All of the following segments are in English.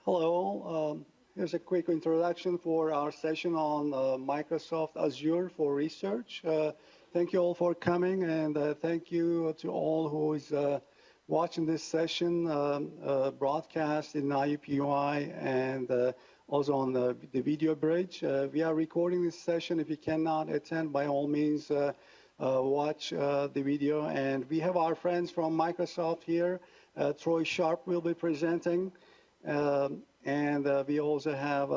Hello. Here's a quick introduction for our session on Microsoft Azure for Research. Thank you all for coming, and thank you to all who is watching this session broadcast in IUPUI and also on the video bridge. We are recording this session. If you cannot attend, by all means, watch the video. And we have our friends from Microsoft here. Troy Sharp will be presenting. And we also have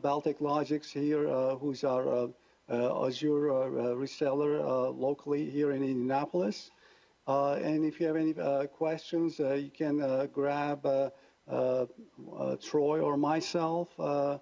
Baltic Logics here, who's our Azure reseller locally here in Indianapolis. And if you have any questions, you can grab Troy or myself to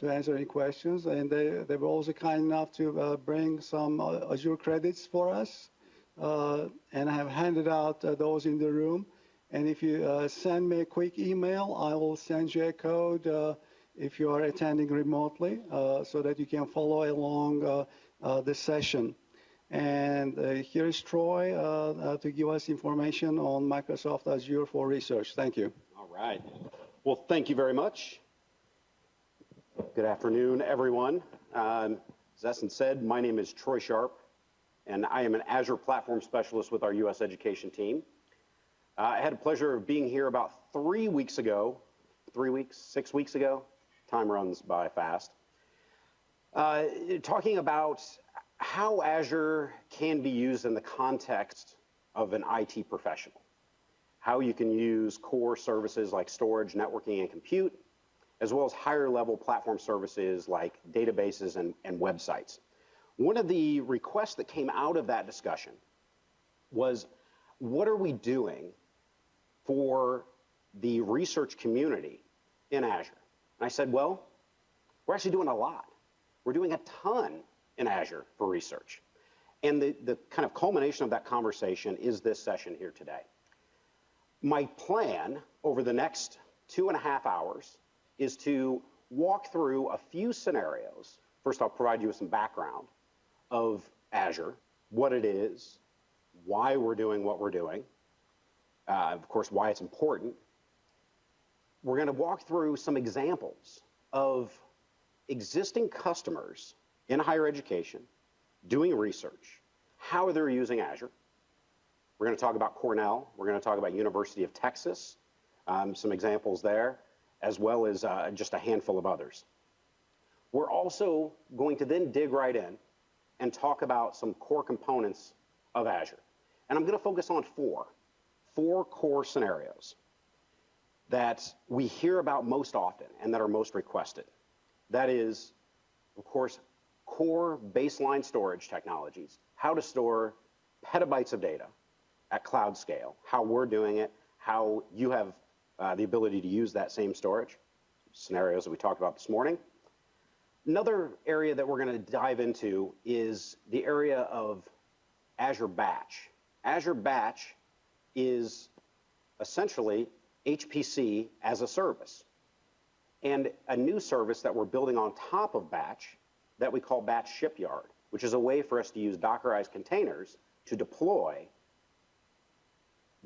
answer any questions. And they were also kind enough to bring some Azure credits for us. And I have handed out those in the room. And if you send me a quick email, I will send you a code if you are attending remotely so that you can follow along the session. And here is Troy to give us information on Microsoft Azure for Research. Thank you. All right. Well, thank you very much. Good afternoon, everyone. As Essen said, my name is Troy Sharp, and I am an Azure Platform Specialist with our US Education team. I had the pleasure of being here about 3 weeks ago, 3 weeks, 6 weeks ago, time runs by fast, talking about how Azure can be used in the context of an IT professional, how you can use core services like storage, networking, and compute, as well as higher level platform services like databases and websites. One of the requests that came out of that discussion was, what are we doing for the research community in Azure? And I said, well, we're actually doing a lot. We're doing a ton in Azure for research. And the kind of culmination of that conversation is this session here today. My plan over the next 2.5 hours is to walk through a few scenarios. First, I'll provide you with some background of Azure, what it is, why we're doing what we're doing, of course, why it's important. We're going to walk through some examples of existing customers in higher education doing research, how they're using Azure. We're going to talk about Cornell. We're going to talk about University of Texas, some examples there, as well as just a handful of others. We're also going to then dig right in and talk about some core components of Azure. And I'm going to focus on four core scenarios that we hear about most often and that are most requested. That is, of course, core baseline storage technologies, how to store petabytes of data at cloud scale, how we're doing it, how you have the ability to use that same storage, scenarios that we talked about this morning. Another area that we're going to dive into is the area of Azure Batch. Azure Batch is essentially HPC as a service, and a new service that we're building on top of Batch that we call Batch Shipyard, which is a way for us to use Dockerized containers to deploy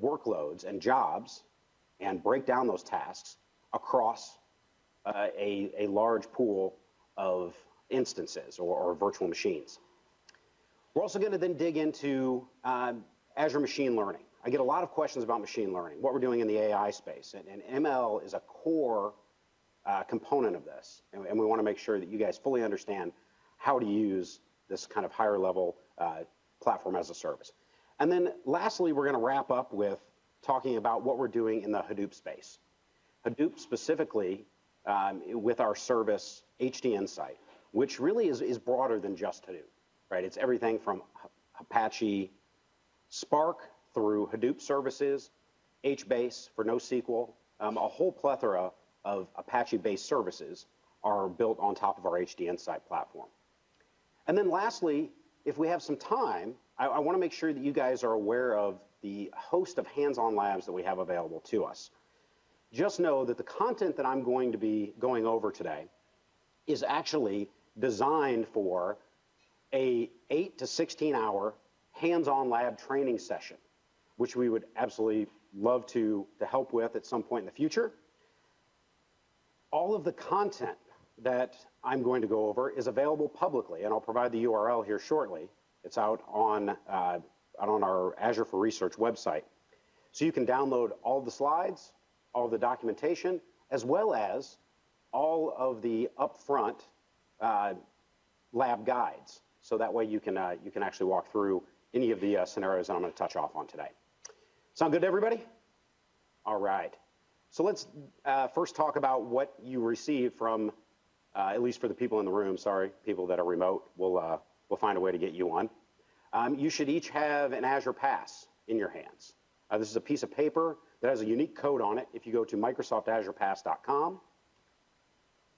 workloads and jobs and break down those tasks across a large pool of instances or virtual machines. We're also going to then dig into Azure Machine Learning. I get a lot of questions about machine learning, what we're doing in the AI space, and ML is a core component of this, and we want to make sure that you guys fully understand how to use this kind of higher level platform as a service. And then lastly, we're going to wrap up with talking about what we're doing in the Hadoop space. Hadoop specifically with our service HDinsight, which really is broader than just Hadoop, right? It's everything from Apache Spark through Hadoop services, HBase for NoSQL, a whole plethora of Apache-based services are built on top of our HDinsight platform. And then lastly, if we have some time, I want to make sure that you guys are aware of the host of hands-on labs that we have available to us. Just know that the content that I'm going to be going over today is actually designed for a 8 to 16 hour hands-on lab training session, which we would absolutely love to help with at some point in the future. All of the content that I'm going to go over is available publicly, and I'll provide the URL here shortly. It's out on our Azure for Research website. So you can download all the slides, all of the documentation, as well as all of the upfront lab guides. So that way you can actually walk through any of the scenarios that I'm going to touch off on today. Sound good to everybody? All right. So let's first talk about what you received from, at least for the people in the room, sorry, people that are remote, we'll find a way to get you on. You should each have an Azure Pass in your hands. This is a piece of paper that has a unique code on it. If you go to microsoftazurepass.com,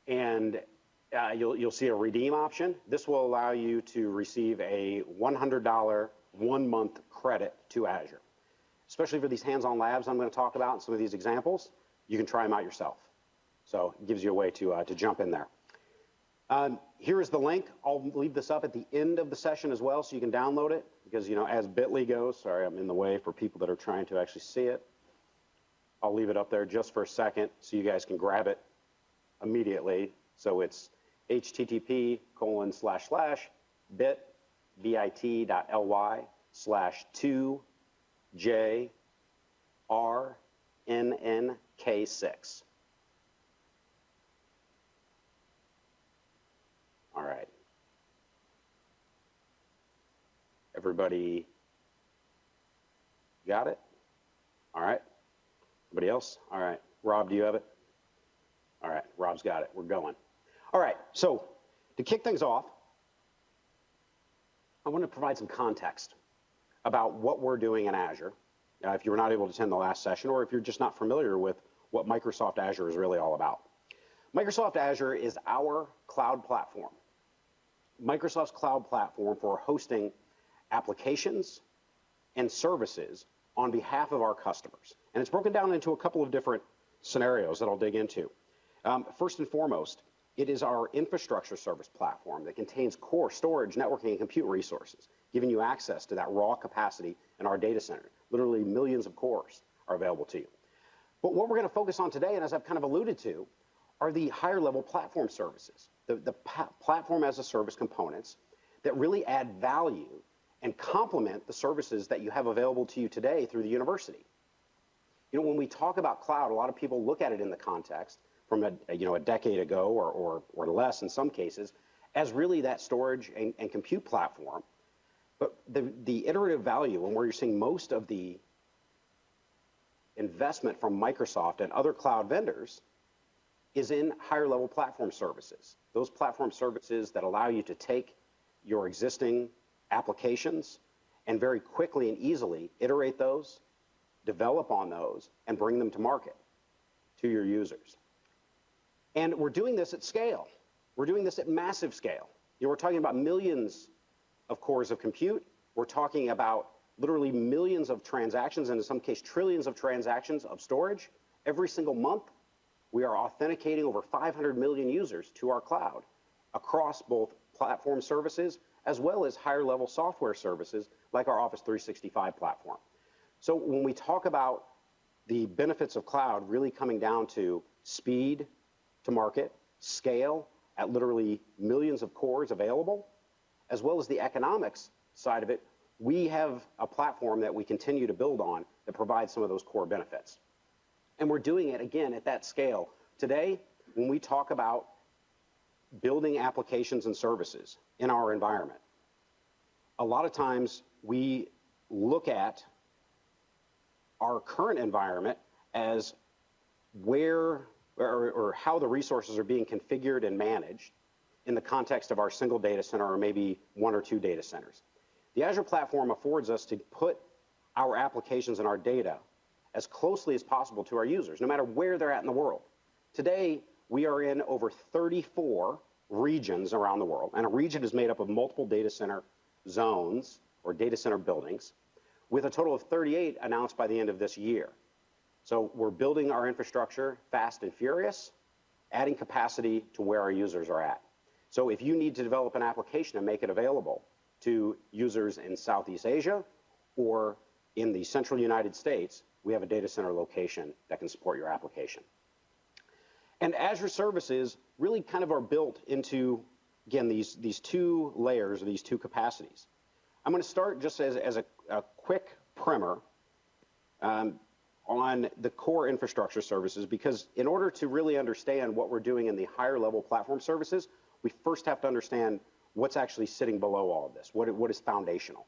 and you'll see a redeem option. This will allow you to receive a $100 one-month credit to Azure. Especially for these hands-on labs I'm going to talk about and some of these examples, you can try them out yourself. So it gives you a way to jump in there. Here is the link. I'll leave this up at the end of the session as well so you can download it because, you know, as bit.ly goes, sorry, I'm in the way for people that are trying to actually see it. I'll leave it up there just for a second so you guys can grab it immediately. So it's http://bit.ly/2JRNNK6. All right. Everybody got it? All right. Anybody else? All right. Rob, do you have it? All right. Rob's got it. We're going. All right. So to kick things off, I want to provide some context about what we're doing in Azure. If you were not able to attend the last session, or if you're just not familiar with what Microsoft Azure is really all about. Microsoft Azure is our cloud platform. Microsoft's cloud platform for hosting applications and services on behalf of our customers. And it's broken down into a couple of different scenarios that I'll dig into. First and foremost, it is our infrastructure service platform that contains core storage, networking, and compute resources, giving you access to that raw capacity in our data center. Literally millions of cores are available to you. But what we're going to focus on today, and as I've kind of alluded to, are the higher level platform services, the platform as a service components that really add value and complement the services that you have available to you today through the university. You know, when we talk about cloud, a lot of people look at it in the context from a decade ago or less in some cases as really that storage and compute platform. But the iterative value and where you're seeing most of the investment from Microsoft and other cloud vendors is in higher level platform services. Those platform services that allow you to take your existing applications and very quickly and easily iterate those, develop on those, and bring them to market to your users. And we're doing this at scale. We're doing this at massive scale. You know, we're talking about millions of cores of compute. We're talking about literally millions of transactions, and in some case trillions of transactions of storage every single month. We are authenticating over 500 million users to our cloud across both platform services as well as higher level software services like our Office 365 platform. So when we talk about the benefits of cloud really coming down to speed to market, scale at literally millions of cores available, as well as the economics side of it, we have a platform that we continue to build on that provides some of those core benefits. And we're doing it, again, at that scale. Today, when we talk about building applications and services in our environment, a lot of times we look at our current environment as where or how the resources are being configured and managed in the context of our single data center or maybe one or two data centers. The Azure platform affords us to put our applications and our data as closely as possible to our users, no matter where they're at in the world. Today, we are in over 34 regions around the world, and a region is made up of multiple data center zones or data center buildings, with a total of 38 announced by the end of this year. So we're building our infrastructure fast and furious, adding capacity to where our users are at. So if you need to develop an application and make it available to users in Southeast Asia or in the central United States, we have a data center location that can support your application. And Azure services really kind of are built into, again, these two layers, or these two capacities. I'm going to start just as a quick primer on the core infrastructure services, because in order to really understand what we're doing in the higher level platform services, we first have to understand what's actually sitting below all of this, what is foundational.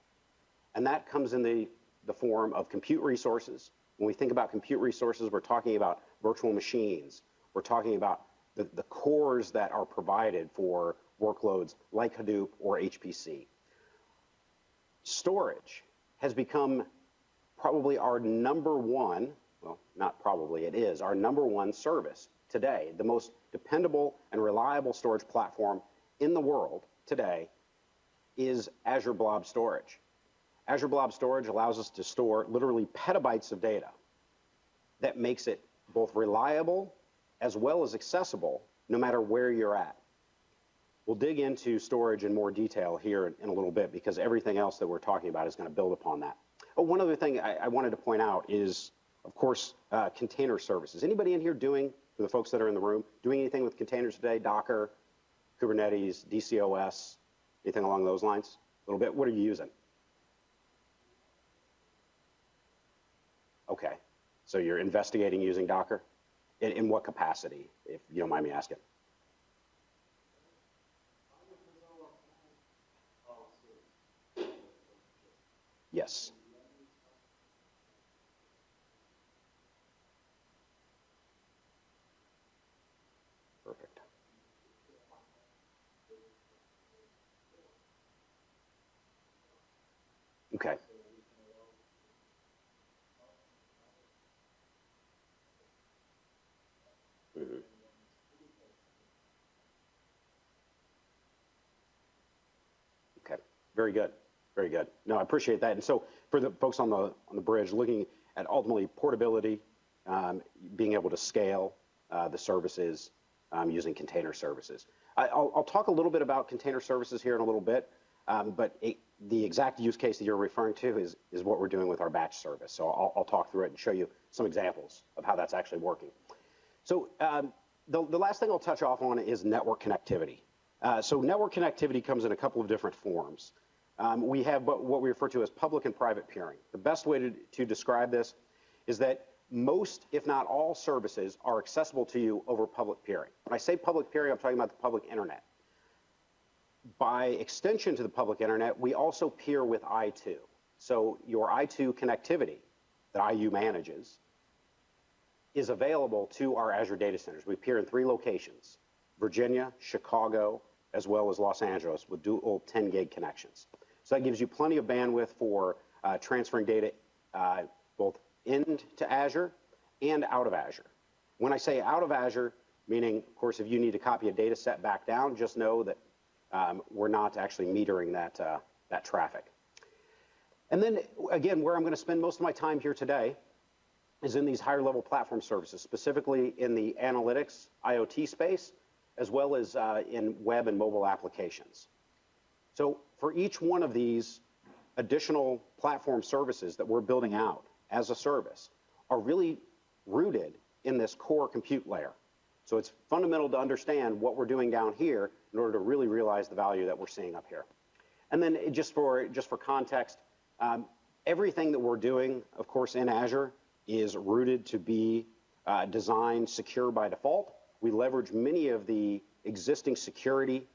And that comes in the form of compute resources. When we think about compute resources, we're talking about virtual machines. We're talking about the cores that are provided for workloads like Hadoop or HPC. Storage has become probably our number one, well, not probably, it is our number one service today. The most dependable and reliable storage platform in the world today is Azure Blob Storage. Azure Blob Storage allows us to store literally petabytes of data that makes it both reliable as well as accessible no matter where you're at. We'll dig into storage in more detail here in a little bit, because everything else that we're talking about is going to build upon that. Oh, one other thing I wanted to point out is, of course, container services. Anybody in here doing, for the folks that are in the room, doing anything with containers today? Docker, Kubernetes, DCOS, anything along those lines? A little bit. What are you using? Okay, so you're investigating using Docker? In what capacity, if you don't mind me asking? Yes. Perfect. Okay. Mm-hmm. Okay. Very good. Very good. No, I appreciate that. And so for the folks on the bridge, looking at ultimately portability, being able to scale the services using container services. I'll talk a little bit about container services here in a little bit, but the exact use case that you're referring to is what we're doing with our batch service. So I'll talk through it and show you some examples of how that's actually working. So the last thing I'll touch off on is network connectivity. So network connectivity comes in a couple of different forms. We have what we refer to as public and private peering. The best way to describe this is that most, if not all, services are accessible to you over public peering. When I say public peering, I'm talking about the public internet. By extension to the public internet, we also peer with I2. So your I2 connectivity that IU manages is available to our Azure data centers. We peer in 3 locations: Virginia, Chicago, as well as Los Angeles, with dual 10 gig connections. So that gives you plenty of bandwidth for transferring data both into Azure and out of Azure. When I say out of Azure, meaning, of course, if you need to copy a data set back down, just know that we're not actually metering that traffic. And then, again, where I'm going to spend most of my time here today is in these higher level platform services, specifically in the analytics, IoT space, as well as in web and mobile applications. So for each one of these additional platform services that we're building out as a service are really rooted in this core compute layer. So it's fundamental to understand what we're doing down here in order to really realize the value that we're seeing up here. And then just for context, everything that we're doing, of course, in Azure is rooted to be designed secure by default. We leverage many of the existing security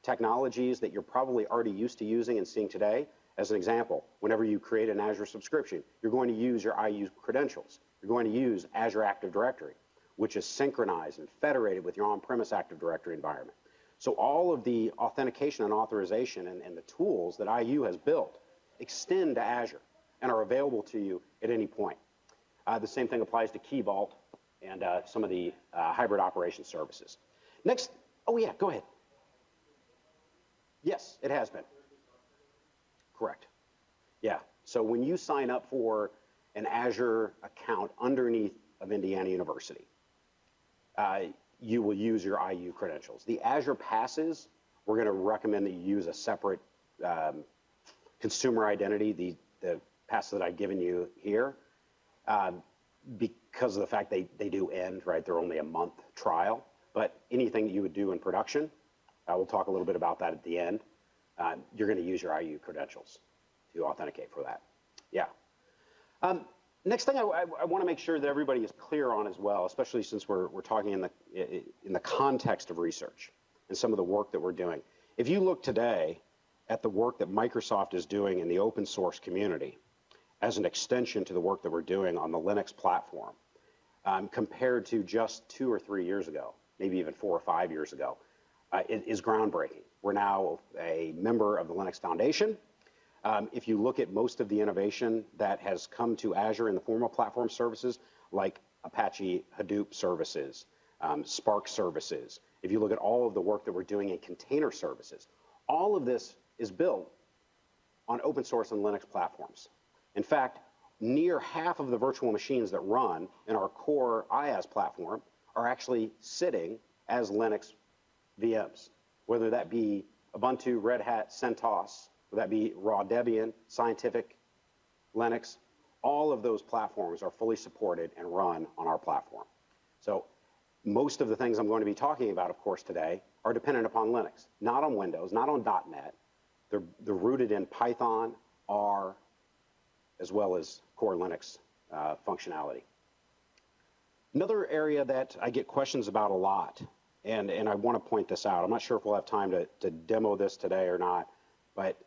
technologies that you're probably already used to using and seeing today. As an example, whenever you create an Azure subscription, you're going to use your IU credentials. You're going to use Azure Active Directory, which is synchronized and federated with your on-premise Active Directory environment. So all of the authentication and authorization and the tools that IU has built extend to Azure and are available to you at any point. The same thing applies to Key Vault and some of the hybrid operation services. Next, oh yeah, go ahead. Yes, it has been. Correct. Yeah, so when you sign up for an Azure account underneath of Indiana University, you will use your IU credentials. The Azure Passes, we're going to recommend that you use a separate consumer identity, the pass that I've given you here. because of the fact they do end, right? They're only a month trial, but anything that you would do in production, we'll talk a little bit about that at the end. You're going to use your IU credentials to authenticate for that. Yeah. Next thing I want to make sure that everybody is clear on as well, especially since we're talking in the context of research and some of the work that we're doing. If you look today at the work that Microsoft is doing in the open source community as an extension to the work that we're doing on the Linux platform, compared to just 2 or 3 years ago, maybe even 4 or 5 years ago, it is groundbreaking. We're now a member of the Linux Foundation. If you look at most of the innovation that has come to Azure in the form of platform services, like Apache Hadoop services, Spark services, if you look at all of the work that we're doing in container services, all of this is built on open source and Linux platforms. In fact, near half of the virtual machines that run in our core IaaS platform are actually sitting as Linux VMs, whether that be Ubuntu, Red Hat, CentOS, whether that be raw Debian, Scientific, Linux. All of those platforms are fully supported and run on our platform. So most of the things I'm going to be talking about, of course, today are dependent upon Linux, not on Windows, not on .NET. They're rooted in Python, R, as well as core Linux functionality. Another area that I get questions about a lot, and I want to point this out. I'm not sure if we'll have time to demo this today or not, but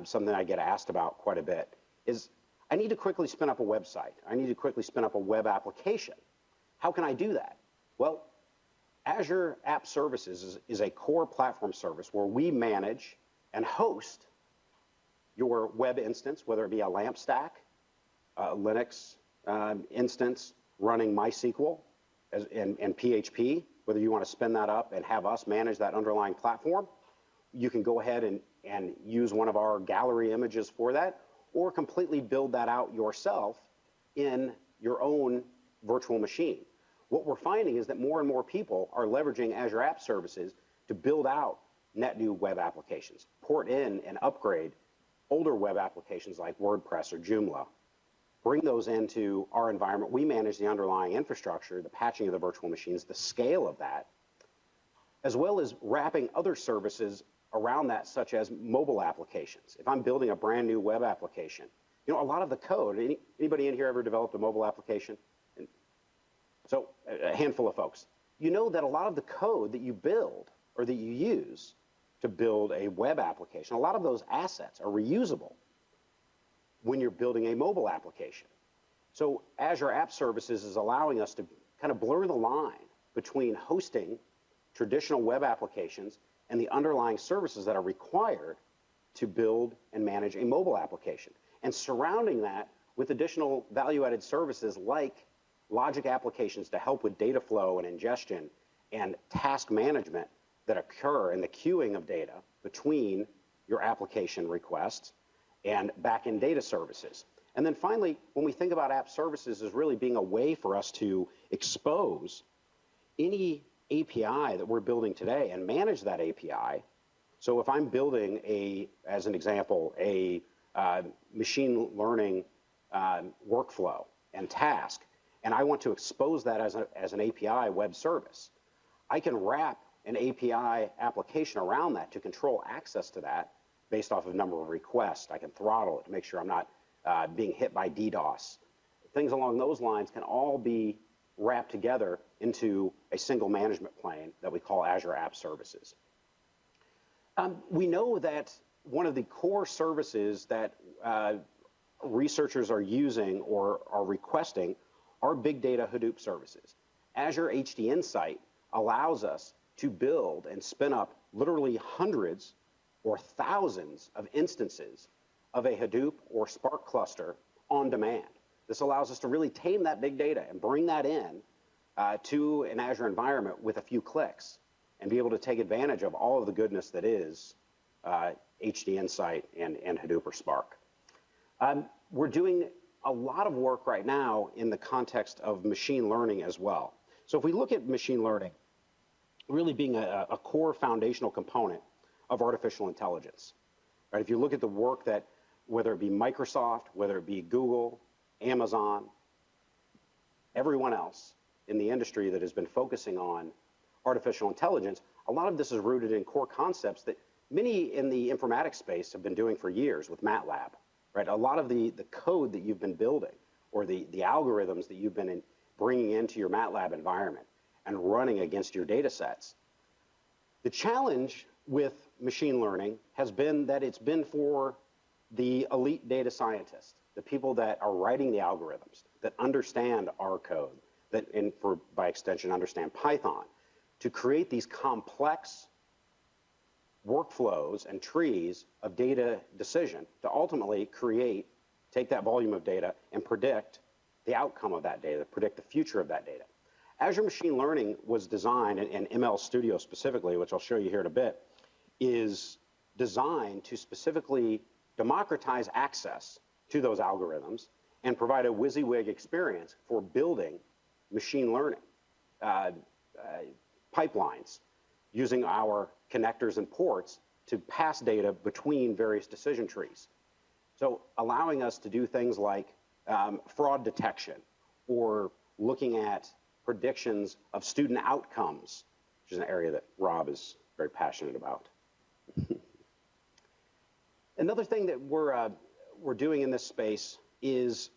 something I get asked about quite a bit is I need to quickly spin up a website. I need to quickly spin up a web application. How can I do that? Well, Azure App Services is a core platform service where we manage and host your web instance, whether it be a LAMP stack, a Linux instance running MySQL and PHP, whether you want to spin that up and have us manage that underlying platform. You can go ahead and use one of our gallery images for that, or completely build that out yourself in your own virtual machine. What we're finding is that more and more people are leveraging Azure App Services to build out net new web applications, port in and upgrade older web applications like WordPress or Joomla, bring those into our environment. We manage the underlying infrastructure, the patching of the virtual machines, the scale of that, as well as wrapping other services around that, such as mobile applications. If I'm building a brand new web application, you know, a lot of the code, anybody in here ever developed a mobile application? So a handful of folks. You know that a lot of the code that you build or that you use to build a web application, a lot of those assets are reusable when you're building a mobile application. So Azure App Services is allowing us to kind of blur the line between hosting traditional web applications and the underlying services that are required to build and manage a mobile application, and surrounding that with additional value-added services like logic applications to help with data flow and ingestion and task management that occur in the queuing of data between your application requests and back-end data services. And then finally, when we think about app services as really being a way for us to expose any API that we're building today and manage that API. So if I'm building as an example, a machine learning workflow and task, and I want to expose that as an API web service, I can wrap an API application around that to control access to that based off of number of requests. I can throttle it to make sure I'm not being hit by DDoS. Things along those lines can all be wrapped together into a single management plane that we call Azure App Services. We know that one of the core services that researchers are using or are requesting are big data Hadoop services. Azure HDinsight allows us to build and spin up literally hundreds or thousands of instances of a Hadoop or Spark cluster on demand. This allows us to really tame that big data and bring that in to an Azure environment with a few clicks and be able to take advantage of all of the goodness that is HDinsight and Hadoop or Spark. We're doing a lot of work right now in the context of machine learning as well. So if we look at machine learning really being a core foundational component of artificial intelligence, right? If you look at the work that, whether it be Microsoft, whether it be Google, Amazon, everyone else in the industry that has been focusing on artificial intelligence, a lot of this is rooted in core concepts that many in the informatics space have been doing for years with MATLAB, right? A lot of the code that you've been building or the algorithms that you've been bringing into your MATLAB environment and running against your data sets. The challenge with machine learning has been that it's been for the elite data scientists, the people that are writing the algorithms, that understand R code, that, and by extension, understand Python, to create these complex workflows and trees of data decision to ultimately take that volume of data and predict the outcome of that data, predict the future of that data. Azure Machine Learning was designed, and ML Studio specifically, which I'll show you here in a bit, is designed to specifically democratize access to those algorithms and provide a WYSIWYG experience for building machine learning pipelines using our connectors and ports to pass data between various decision trees. So allowing us to do things like fraud detection or looking at predictions of student outcomes, which is an area that Rob is very passionate about. Another thing that we're doing in this space is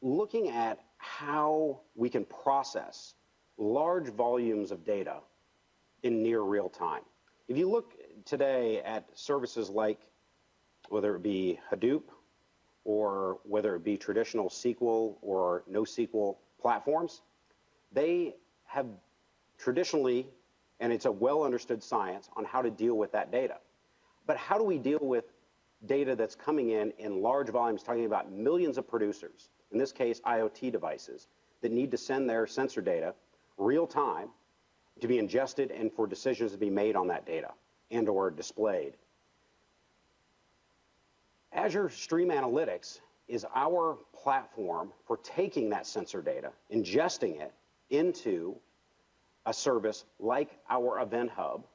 looking at how we can process large volumes of data in near real time. If you look today at services like, whether it be Hadoop or whether it be traditional SQL or NoSQL platforms, they have traditionally, and it's a well understood science on how to deal with that data. But how do we deal with data that's coming in large volumes, talking about millions of producers, in this case IoT devices, that need to send their sensor data real time to be ingested and for decisions to be made on that data and or displayed. Azure Stream Analytics is our platform for taking that sensor data, ingesting it into a service like our Event Hub,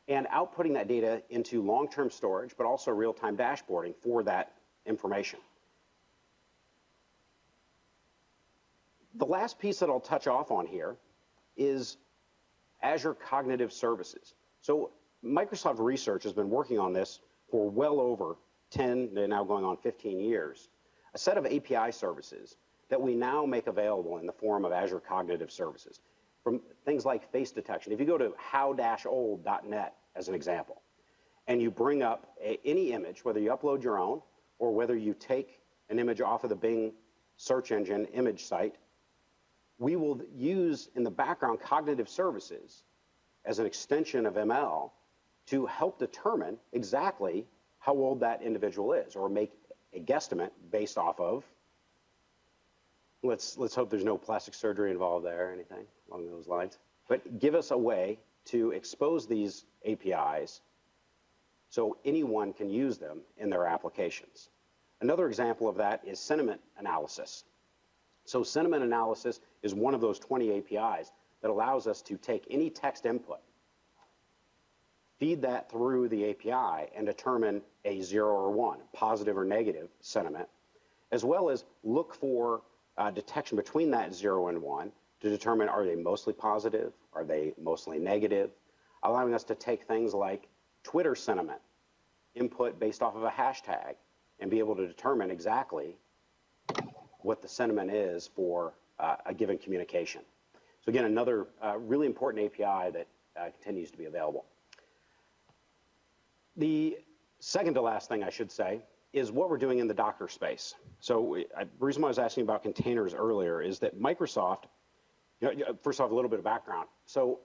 and outputting that data into long-term storage, but also real-time dashboarding for that information. The last piece that I'll touch off on here is Azure Cognitive Services. So Microsoft Research has been working on this for well over 10, now going on 15 years, a set of API services that we now make available in the form of Azure Cognitive Services. From things like face detection. If you go to how-old.net as an example, and you bring up any image, whether you upload your own or whether you take an image off of the Bing search engine image site, we will use in the background cognitive services as an extension of ML to help determine exactly how old that individual is, or make a guesstimate based off of, let's hope there's no plastic surgery involved there or anything along those lines, but give us a way to expose these APIs so anyone can use them in their applications. Another example of that is sentiment analysis. So sentiment analysis is one of those 20 APIs that allows us to take any text input, feed that through the API, and determine a 0 or 1, positive or negative sentiment, as well as look for detection between that 0 and 1 to determine, are they mostly positive, are they mostly negative, allowing us to take things like Twitter sentiment, input based off of a hashtag, and be able to determine exactly what the sentiment is for a given communication. So again, another really important API that continues to be available. The second to last thing I should say is what we're doing in the Docker space. So the reason why I was asking about containers earlier is that Microsoft, first off, a little bit of background. So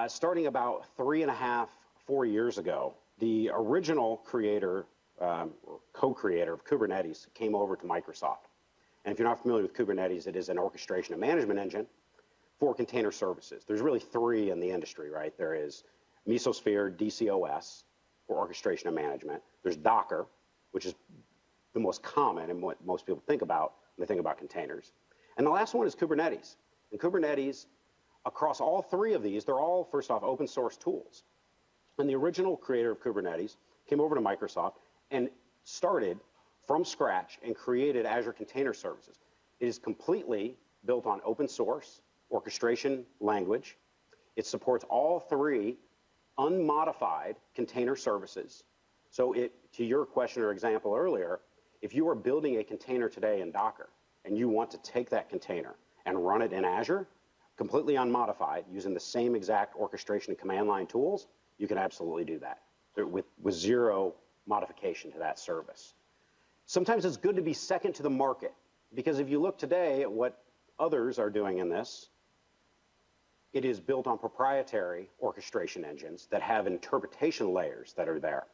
starting about 3.5, 4 years ago, the original creator, or co-creator of Kubernetes came over to Microsoft. And if you're not familiar with Kubernetes, it is an orchestration and management engine for container services. There's really three in the industry, right? There is Mesosphere, DCOS, for orchestration and management. There's Docker, which is the most common and what most people think about when they think about containers. And the last one is Kubernetes. And Kubernetes, across all three of these, they're all, first off, open source tools. And the original creator of Kubernetes came over to Microsoft and started from scratch and created Azure Container Services. It is completely built on open source orchestration language. It supports all 3 unmodified container services. So to your question or example earlier, if you are building a container today in Docker and you want to take that container and run it in Azure, completely unmodified, using the same exact orchestration and command line tools, you can absolutely do that with 0 modification to that service. Sometimes it's good to be second to the market, because if you look today at what others are doing in this, it is built on proprietary orchestration engines that have interpretation layers that are there.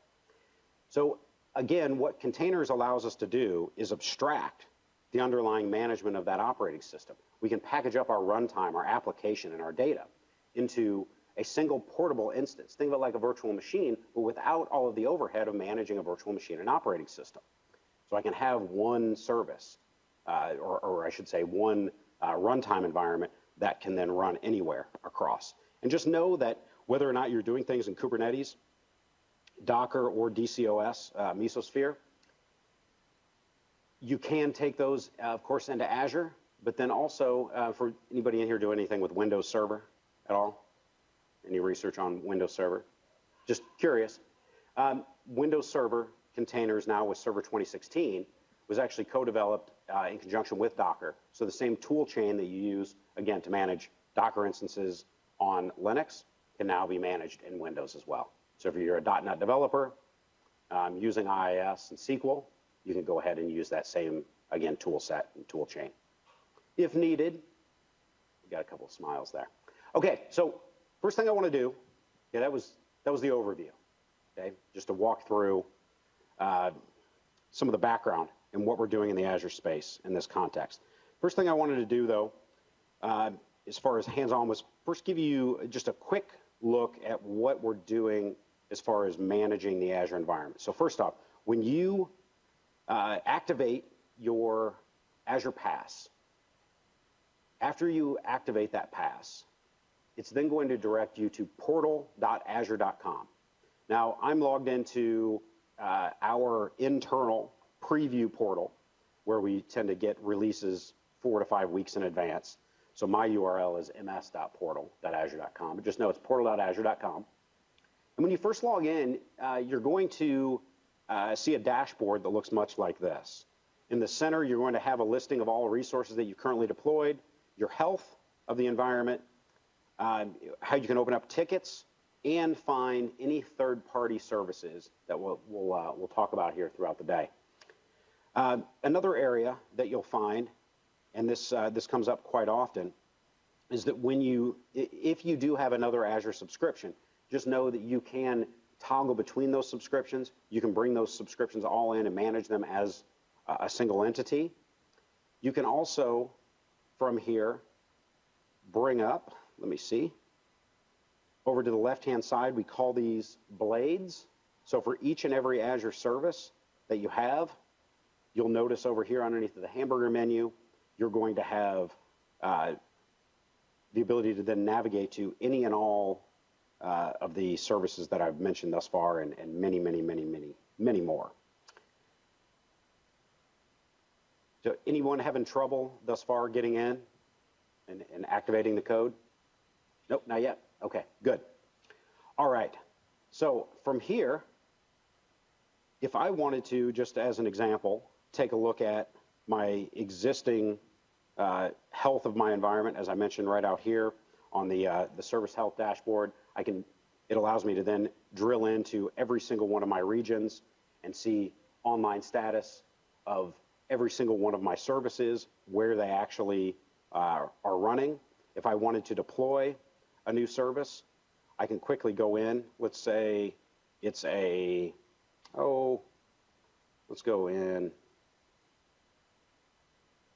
So again, what containers allows us to do is abstract the underlying management of that operating system. We can package up our runtime, our application, and our data into a single portable instance. Think of it like a virtual machine, but without all of the overhead of managing a virtual machine and operating system. So I can have one service, or I should say one runtime environment that can then run anywhere across. And just know that whether or not you're doing things in Kubernetes, Docker, or DCOS, Mesosphere, you can take those, of course, into Azure, but then also, for anybody in here do anything with Windows Server at all? Any research on Windows Server? Just curious. Windows Server containers now with Server 2016 was actually co-developed in conjunction with Docker. So the same tool chain that you use, again, to manage Docker instances on Linux can now be managed in Windows as well. So if you're a .NET developer using IIS and SQL, you can go ahead and use that same, again, tool set and tool chain. If needed, we got a couple of smiles there. Okay, so first thing I want to do, yeah, that was the overview, okay? Just to walk through some of the background and what we're doing in the Azure space in this context. First thing I wanted to do, though, as far as hands-on, was first give you just a quick look at what we're doing as far as managing the Azure environment. So first off, when you activate your Azure Pass, after you activate that pass, it's then going to direct you to portal.azure.com. Now, I'm logged into our internal preview portal, where we tend to get releases 4 to 5 weeks in advance. So my URL is ms.portal.azure.com, but just know it's portal.azure.com. And when you first log in, you're going to see a dashboard that looks much like this. In the center, you're going to have a listing of all resources that you currently deployed, your health of the environment, how you can open up tickets, and find any third-party services that we'll talk about here throughout the day. Another area that you'll find, and this comes up quite often, is that if you do have another Azure subscription, just know that you can toggle between those subscriptions. You can bring those subscriptions all in and manage them as a single entity. You can also, from here, bring up, let me see, over to the left-hand side, we call these blades. So for each and every Azure service that you have, you'll notice over here underneath the hamburger menu, you're going to have the ability to then navigate to any and all of the services that I've mentioned thus far, and many, many, many, many, many more. So anyone having trouble thus far getting in and activating the code? Nope, not yet. Okay, good. All right, so from here, if I wanted to, just as an example, take a look at my existing health of my environment, as I mentioned right out here on the service health dashboard, it allows me to then drill into every single one of my regions and see online status of every single one of my services, where they actually are running. If I wanted to deploy a new service, I can quickly go in. Let's say it's let's go in,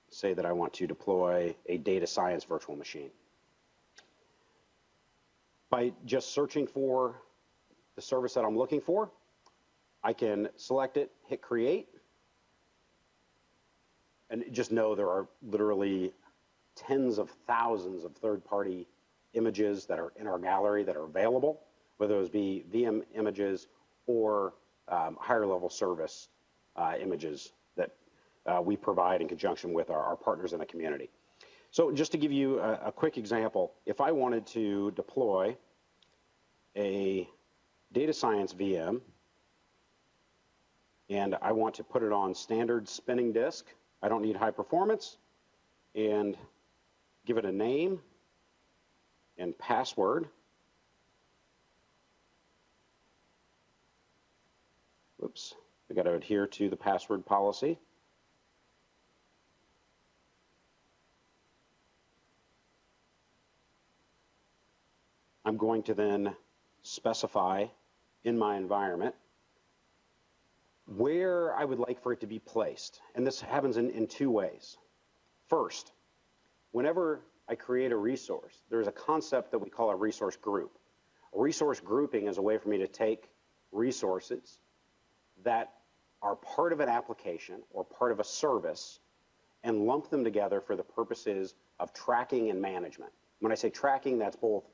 say that I want to deploy a data science virtual machine. By just searching for the service that I'm looking for, I can select it, hit create, and just know there are literally tens of thousands of third-party images that are in our gallery that are available, whether those be VM images or higher level service images that we provide in conjunction with our partners in the community. So just to give you a quick example, if I wanted to deploy a data science VM and I want to put it on standard spinning disk, I don't need high performance, and give it a name and password. Whoops, I got to adhere to the password policy. I'm going to then specify in my environment where I would like for it to be placed. And this happens in two ways. First, whenever I create a resource, there's a concept that we call a resource group. A resource grouping is a way for me to take resources that are part of an application or part of a service and lump them together for the purposes of tracking and management. When I say tracking, that's both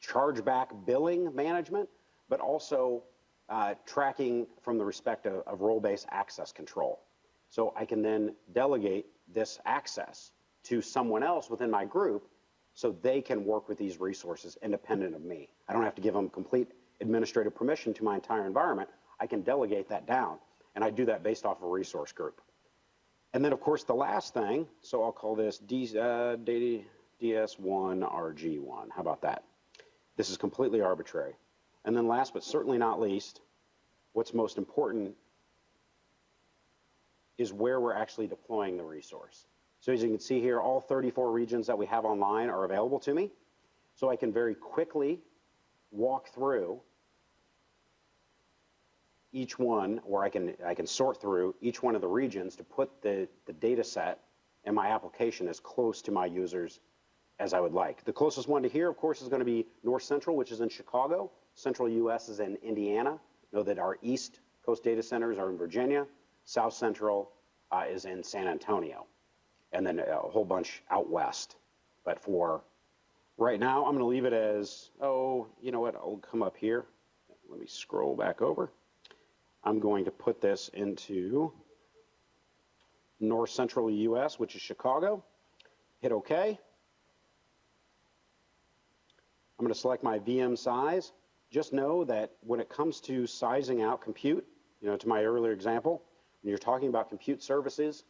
chargeback billing management, but also tracking from the respect of role-based access control. So I can then delegate this access to someone else within my group so they can work with these resources independent of me. I don't have to give them complete administrative permission to my entire environment. I can delegate that down, and I do that based off of a resource group. And then, of course, the last thing, so I'll call this DS1 RG1. How about that? This is completely arbitrary. And then last but certainly not least, what's most important is where we're actually deploying the resource. So as you can see here, all 34 regions that we have online are available to me. So I can very quickly walk through each one, or I can sort through each one of the regions to put the data set and my application as close to my users as I would like. The closest one to here, of course, is going to be North Central, which is in Chicago. Central US is in Indiana. Know that our East Coast data centers are in Virginia. South Central is in San Antonio. And then a whole bunch out west. But for right now, I'm going to leave it as, oh, you know what, I'll come up here. Let me scroll back over. I'm going to put this into North Central US, which is Chicago. Hit OK. I'm going to select my VM size. Just know that when it comes to sizing out compute, you know, to my earlier example, when you're talking about compute services,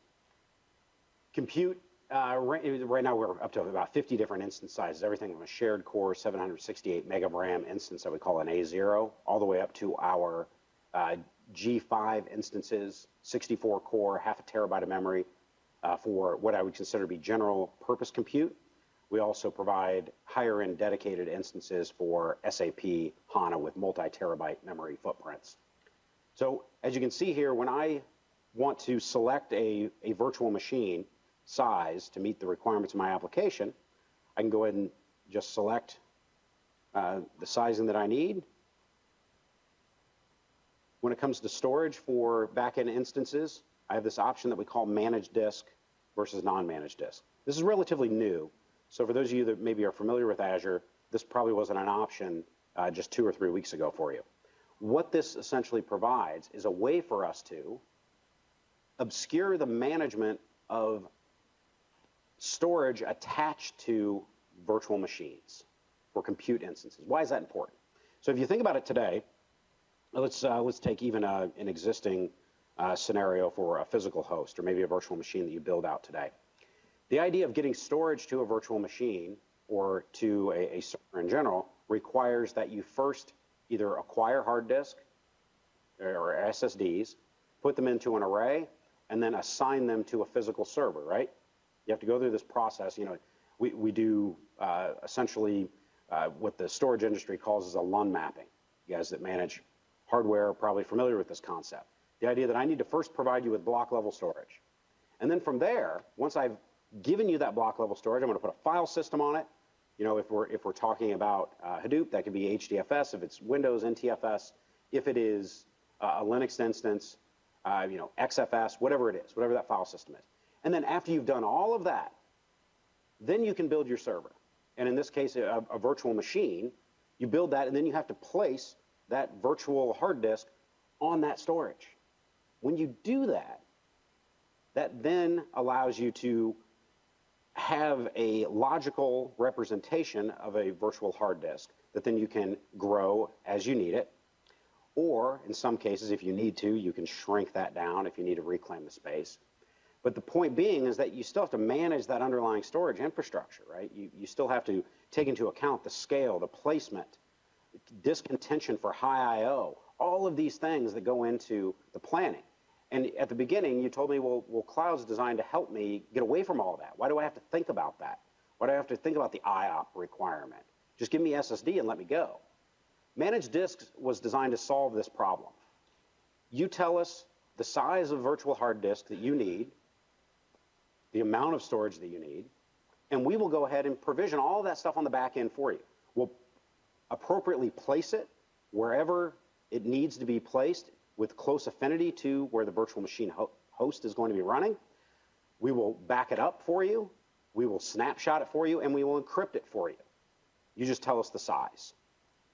compute, right now we're up to about 50 different instance sizes, everything from a shared core 768 meg of RAM instance that we call an A0, all the way up to our G5 instances, 64 core, half a terabyte of memory for what I would consider to be general purpose compute. We also provide higher end dedicated instances for SAP HANA with multi-terabyte memory footprints. So as you can see here, when I want to select a virtual machine size to meet the requirements of my application, I can go ahead and just select the sizing that I need. When it comes to storage for backend instances, I have this option that we call managed disk versus non-managed disk. This is relatively new. So for those of you that maybe are familiar with Azure, this probably wasn't an option just 2 or 3 weeks ago for you. What this essentially provides is a way for us to obscure the management of storage attached to virtual machines for compute instances. Why is that important? So if you think about it today, let's take even an existing scenario for a physical host or maybe a virtual machine that you build out today. The idea of getting storage to a virtual machine or to a server in general requires that you first either acquire hard disk or SSDs, put them into an array, and then assign them to a physical server, right? You have to go through this process. You know, we do essentially what the storage industry calls as a LUN mapping. You guys that manage hardware are probably familiar with this concept. The idea that I need to first provide you with block level storage. And then from there, once I've given you that block level storage, I'm going to put a file system on it. You know, if we're talking about Hadoop, that could be HDFS. If it's Windows, NTFS. If it is a Linux instance, you know, XFS, whatever it is, whatever that file system is. And then after you've done all of that, then you can build your server. And in this case, a virtual machine, you build that, and then you have to place that virtual hard disk on that storage. When you do that, That then allows you to have a logical representation of a virtual hard disk that then you can grow as you need it. Or in some cases, if you need to, you can shrink that down if you need to reclaim the space. But the point being is that you still have to manage that underlying storage infrastructure, right? You still have to take into account the scale, the placement, disk contention for high I/O, all of these things that go into the planning. And at the beginning, you told me, well, cloud's designed to help me get away from all of that. Why do I have to think about that? Why do I have to think about the IOP requirement? Just give me SSD and let me go. Managed disks was designed to solve this problem. You tell us the size of virtual hard disk that you need, the amount of storage that you need, and we will go ahead and provision all of that stuff on the back end for you. We'll appropriately place it wherever it needs to be placed with close affinity to where the virtual machine host is going to be running. We will back it up for you, we will snapshot it for you, and we will encrypt it for you. You just tell us the size.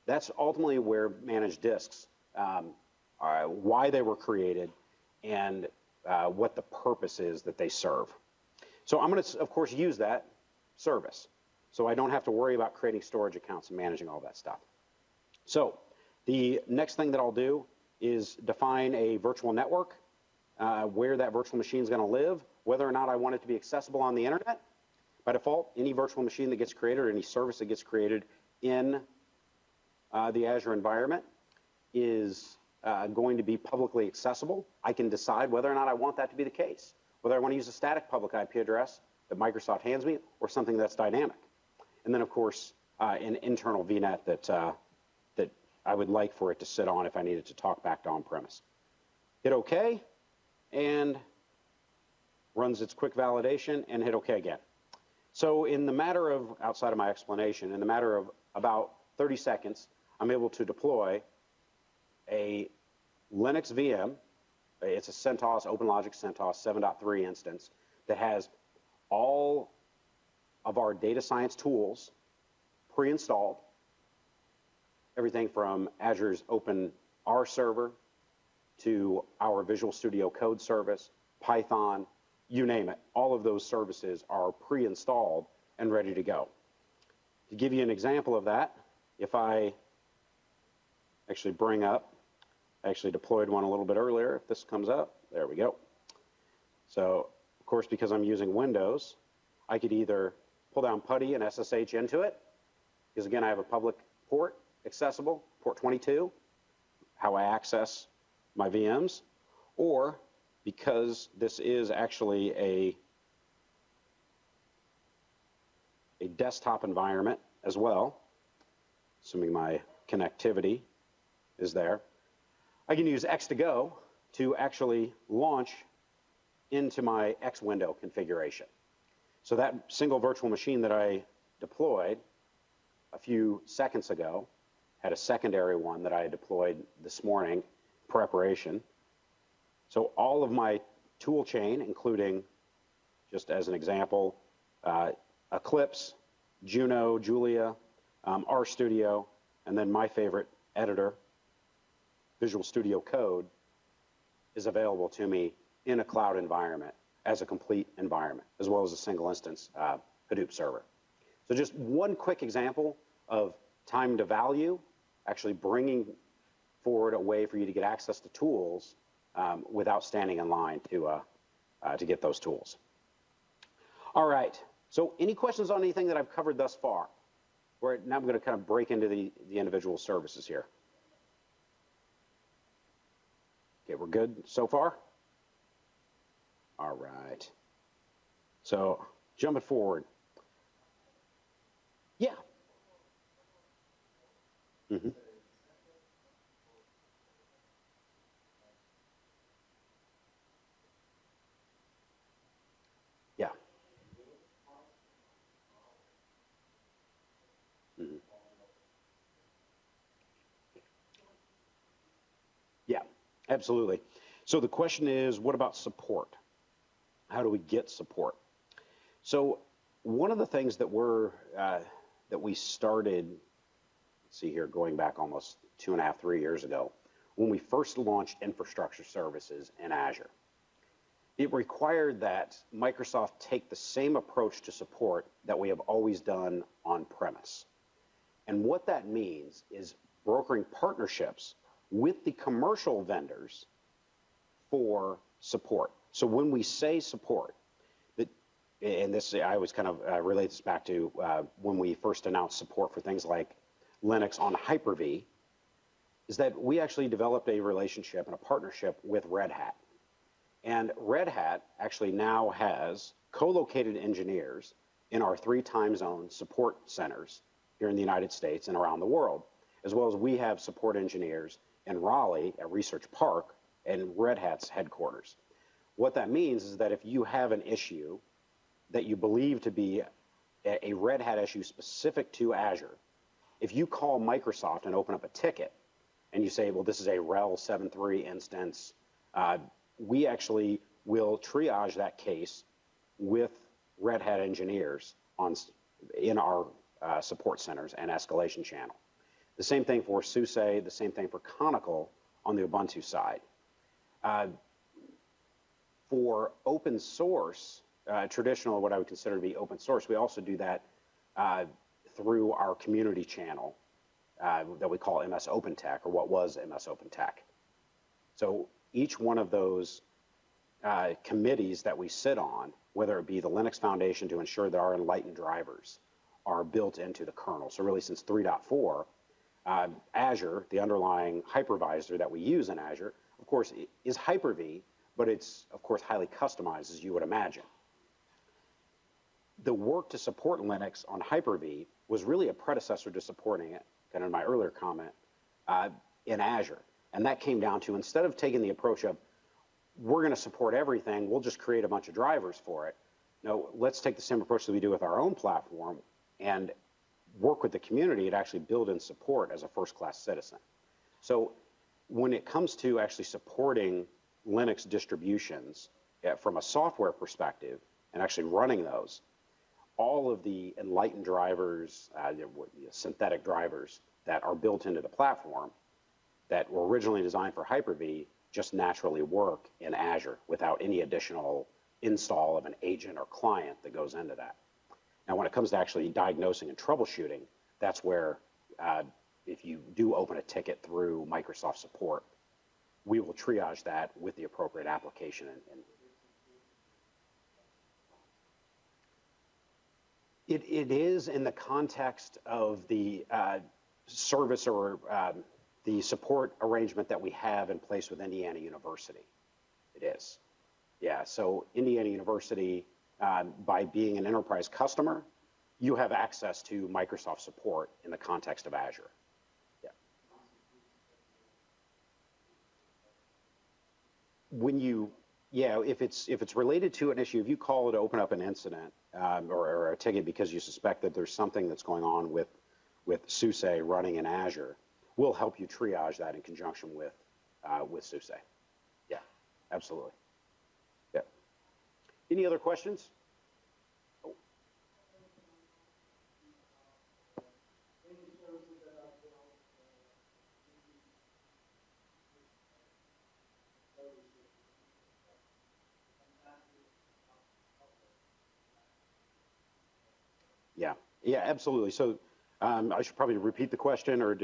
That's ultimately where managed disks, why they were created, and what the purpose is that they serve. So I'm going to, of course, use that service, so I don't have to worry about creating storage accounts and managing all that stuff. So the next thing that I'll do is define a virtual network, where that virtual machine is going to live, whether or not I want it to be accessible on the internet. By default, any virtual machine that gets created or any service that gets created in the Azure environment is going to be publicly accessible. I can decide whether or not I want that to be the case, whether I want to use a static public IP address that Microsoft hands me or something that's dynamic. And then, of course, an internal VNet that I would like for it to sit on if I needed to talk back to on-premise. Hit OK, and runs its quick validation, and hit OK again. So in the matter of, outside of my explanation, in the matter of about 30 seconds, I'm able to deploy a Linux VM. It's a CentOS, OpenLogic CentOS 7.3 instance that has all of our data science tools pre-installed. Everything from Azure's Open R server to our Visual Studio Code service, Python, you name it. All of those services are pre-installed and ready to go. To give you an example of that, if I actually bring up, I actually deployed one a little bit earlier. If this comes up, there we go. So, of course, because I'm using Windows, I could either pull down PuTTY and SSH into it, because again, I have a public port accessible, port 22, how I access my VMs, or because this is actually a desktop environment as well, assuming my connectivity is there, I can use X2Go to actually launch into my X window configuration. So that single virtual machine that I deployed a few seconds ago had a secondary one that I deployed this morning, preparation. So all of my tool chain, including, just as an example, Eclipse, Juno, Julia, RStudio, and then my favorite editor, Visual Studio Code, is available to me in a cloud environment as a complete environment, as well as a single instance Hadoop server. So just one quick example of time to value, actually bringing forward a way for you to get access to tools without standing in line to get those tools. All right, so any questions on anything that I've covered thus far? Now I'm going to kind of break into the individual services here. Okay, we're good so far? All right. So jumping forward. Yeah. Mm-hmm. Yeah. Mm-hmm. Yeah, absolutely. So the question is, what about support? How do we get support? So one of the things that we started, let's see here, going back almost 2.5, 3 years ago, when we first launched infrastructure services in Azure. it required that Microsoft take the same approach to support that we have always done on premise. And what that means is brokering partnerships with the commercial vendors for support. So when we say support, and this, I always kind of relate this back to when we first announced support for things like Linux on Hyper-V, is that we actually developed a relationship and a partnership with Red Hat. And Red Hat actually now has co-located engineers in our 3 time zone support centers here in the United States and around the world, as well as we have support engineers in Raleigh at Research Park and Red Hat's headquarters. What that means is that if you have an issue that you believe to be a Red Hat issue specific to Azure, if you call Microsoft and open up a ticket and you say, well, this is a RHEL 7.3 instance, we actually will triage that case with Red Hat engineers in our support centers and escalation channel. The same thing for SUSE, the same thing for Conical on the Ubuntu side. For open source, traditional, what I would consider to be open source, we also do that through our community channel that we call MS Open Tech, or what was MS Open Tech. So each one of those committees that we sit on, whether it be the Linux Foundation to ensure that our enlightened drivers are built into the kernel. So really since 3.4, Azure, the underlying hypervisor that we use in Azure, of course, is Hyper-V, but it's, of course, highly customized, as you would imagine. The work to support Linux on Hyper-V was really a predecessor to supporting it, kind of in my earlier comment, in Azure. And that came down to, instead of taking the approach of, we're going to support everything, we'll just create a bunch of drivers for it. No, let's take the same approach that we do with our own platform and work with the community to actually build and support as a first-class citizen. So when it comes to actually supporting Linux distributions from a software perspective and actually running those, all of the enlightened drivers, synthetic drivers that are built into the platform that were originally designed for Hyper-V just naturally work in Azure without any additional install of an agent or client that goes into that. Now, when it comes to actually diagnosing and troubleshooting, that's where if you do open a ticket through Microsoft support, we will triage that with the appropriate application. It is in the context of the service or the support arrangement that we have in place with Indiana University. It is. Yeah, so Indiana University, by being an enterprise customer, you have access to Microsoft support in the context of Azure. Yeah. If it's related to an issue, if you call to open up an incident or a ticket because you suspect that there's something that's going on with SUSE running in Azure, we'll help you triage that in conjunction with SUSE. Yeah, absolutely. Yeah. Any other questions? Oh. Yeah, absolutely. So I should probably repeat the question, or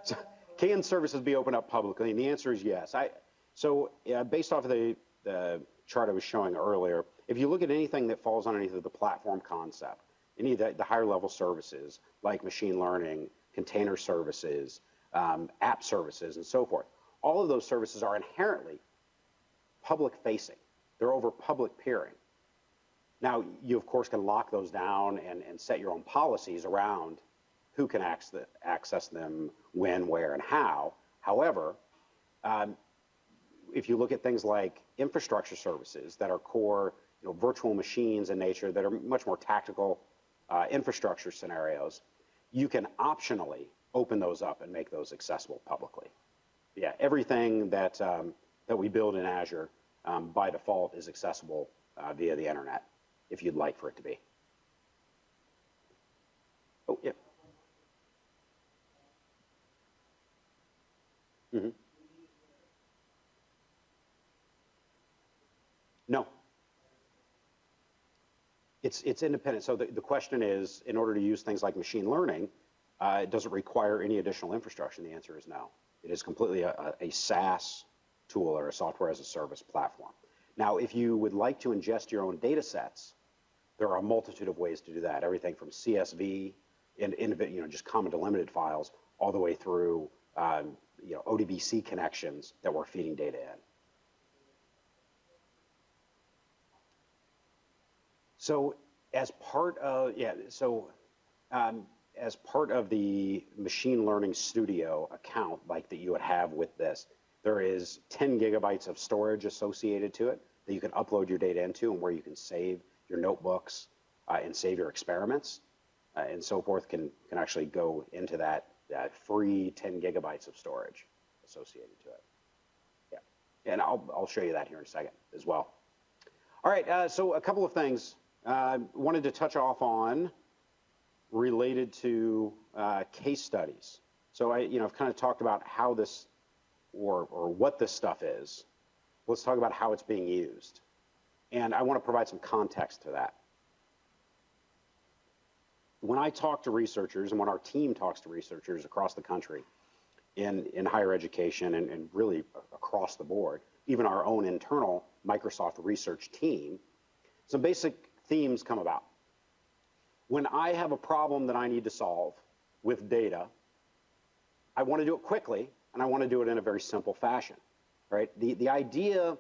so can services be opened up publicly? And the answer is yes. Based off of the chart I was showing earlier, if you look at anything that falls underneath of the platform concept, any of the higher level services like machine learning, container services, app services, and so forth, all of those services are inherently public facing. They're over public peering. Now, you, of course, can lock those down and set your own policies around who can access them, when, where, and how. However, if you look at things like infrastructure services that are core, virtual machines in nature that are much more tactical infrastructure scenarios, you can optionally open those up and make those accessible publicly. Yeah, everything that we build in Azure by default is accessible via the internet, if you'd like for it to be. Oh, yeah. Mm-hmm. It's independent. So the question is, in order to use things like machine learning, does it require any additional infrastructure? And the answer is no. It is completely a SaaS tool or a software as a service platform. Now, if you would like to ingest your own data sets, there are a multitude of ways to do that. Everything from CSV and just common delimited files, all the way through ODBC connections that we're feeding data in. So as part of as part of the machine learning studio account like that you would have with this, there is 10 gigabytes of storage associated to it that you can upload your data into, and where you can save your notebooks and save your experiments and so forth can actually go into that free 10 gigabytes of storage associated to it. Yeah, and I'll show you that here in a second as well. All right, so a couple of things wanted to touch off on related to case studies. So I've kind of talked about how this or what this stuff is. Let's talk about how it's being used. And I want to provide some context to that. When I talk to researchers and when our team talks to researchers across the country in higher education and really across the board, even our own internal Microsoft research team, some basic themes come about. When I have a problem that I need to solve with data, I want to do it quickly, and I want to do it in a very simple fashion, right? The idea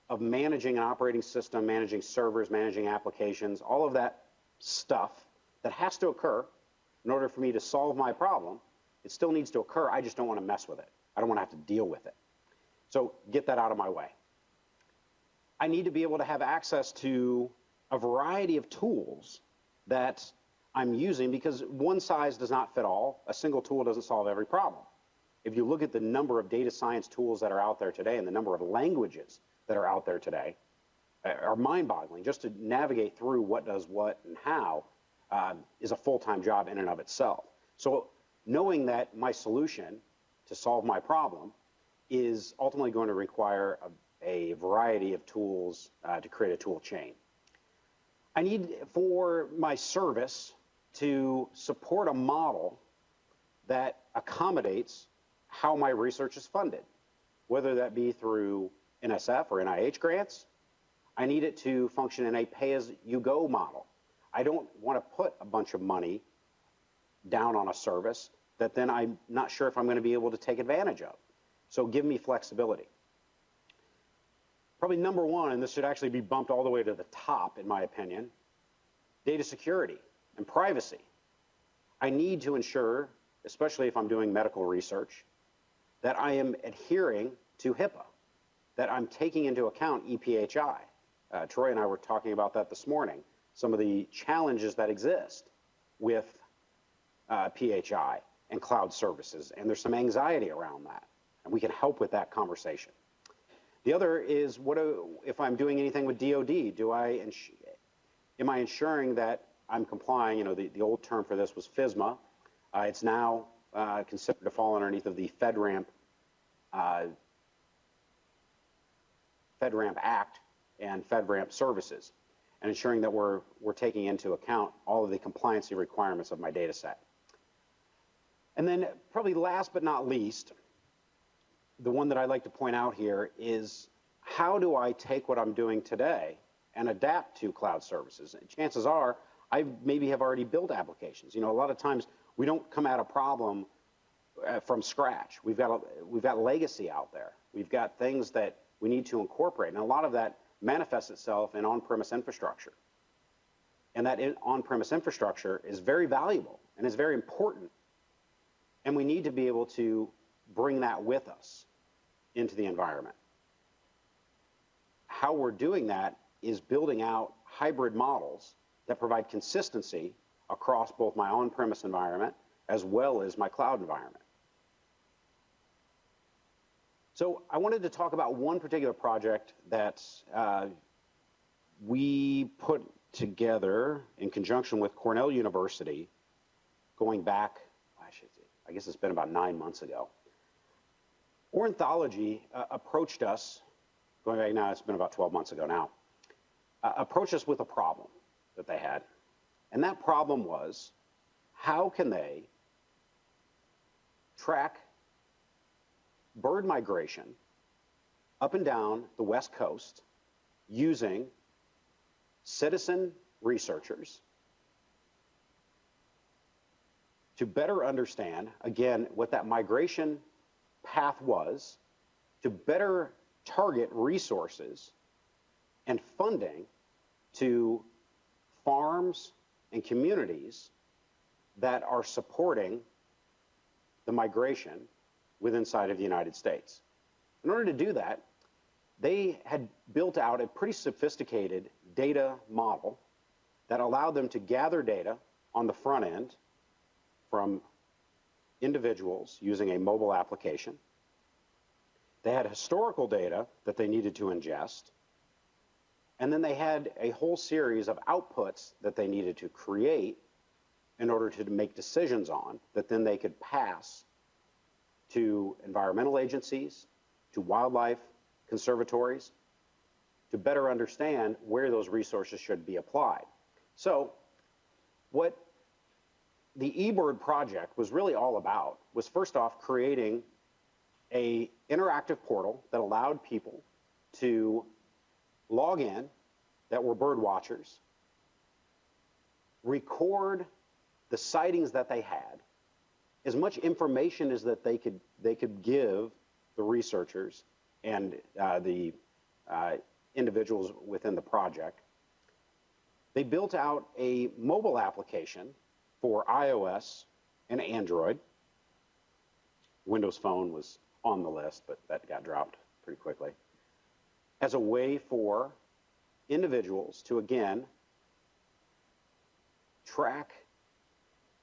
of managing an operating system, managing servers, managing applications, all of that stuff that has to occur in order for me to solve my problem, it still needs to occur. I just don't want to mess with it. I don't want to have to deal with it. So get that out of my way. I need to be able to have access to a variety of tools that I'm using, because one size does not fit all. A single tool doesn't solve every problem. If you look at the number of data science tools that are out there today and the number of languages that are out there today are mind-boggling. Just to navigate through what does what and how is a full-time job in and of itself. So knowing that my solution to solve my problem is ultimately going to require a variety of tools to create a tool chain. I need for my service to support a model that accommodates how my research is funded, whether that be through NSF or NIH grants. I need it to function in a pay-as-you-go model. I don't want to put a bunch of money down on a service that then I'm not sure if I'm going to be able to take advantage of. So give me flexibility. Probably number one, and this should actually be bumped all the way to the top in my opinion, data security and privacy. I need to ensure, especially if I'm doing medical research, that I am adhering to HIPAA, that I'm taking into account EPHI. Troy and I were talking about that this morning, some of the challenges that exist with PHI and cloud services, and there's some anxiety around that, and we can help with that conversation. The other is, if I'm doing anything with DoD, am I ensuring that I'm complying? The old term for this was FSMA. It's now considered to fall underneath of the FedRAMP Act and FedRAMP services, and ensuring that we're taking into account all of the compliancy requirements of my data set. And then probably last but not least, the one that I'd like to point out here is, how do I take what I'm doing today and adapt to cloud services? And chances are I maybe have already built applications. A lot of times we don't come at a problem from scratch. We've got legacy out there. We've got things that we need to incorporate, and a lot of that manifests itself in on-premise infrastructure. And that on-premise infrastructure is very valuable and is very important, and we need to be able to bring that with us into the environment. How we're doing that is building out hybrid models that provide consistency across both my on-premise environment as well as my cloud environment. So I wanted to talk about one particular project that we put together in conjunction with Cornell University going back, I guess it's been about 9 months ago. Ornithology approached us, going back now, it's been about 12 months ago now, approached us with a problem that they And that problem was, how can they track bird migration up and down the West Coast using citizen researchers to better understand, again, what that migration path was, to better target resources and funding to farms and communities that are supporting the migration within inside of the United States. In order to do that, they had built out a pretty sophisticated data model that allowed them to gather data on the front end from individuals using a mobile application. They had historical data that they needed to ingest. And then they had a whole series of outputs that they needed to create in order to make decisions on that then they could pass to environmental agencies, to wildlife conservatories, to better understand where those resources should be applied. So what the eBird project was really all about was, first off, creating an interactive portal that allowed people to log in that were bird watchers, record the sightings that they had, as much information as that they could give the researchers and the individuals within the project. They built out a mobile application for iOS and Android. Windows Phone was on the list, but that got dropped pretty quickly, as a way for individuals to, again, track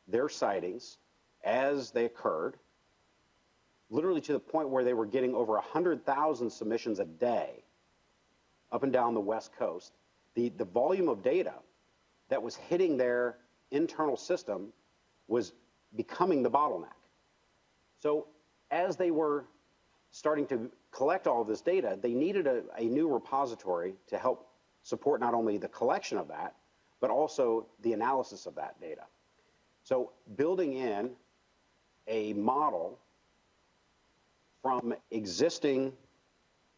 their sightings as they occurred, literally to the point where they were getting over 100,000 submissions a day up and down the West Coast. The volume of data that was hitting their internal system was becoming the bottleneck. So as they were starting to collect all of this data, they needed a new repository to help support not only the collection of that, but also the analysis of that data. So building in a model from existing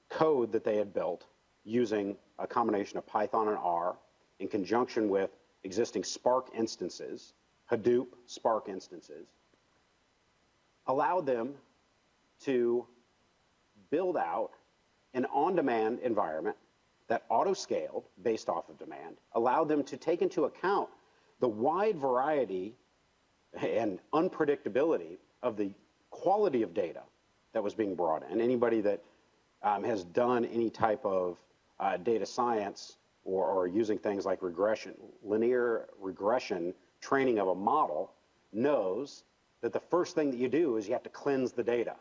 code that they had built using a combination of Python and R in conjunction with existing Spark instances, Hadoop Spark instances, allowed them to build out an on-demand environment that auto-scaled based off of demand, allowed them to take into account the wide variety and unpredictability of the quality of data that was being brought in. Anybody that has done any type of data science or using things like regression, linear regression training of a model knows that the first thing that you do is you have to cleanse the data.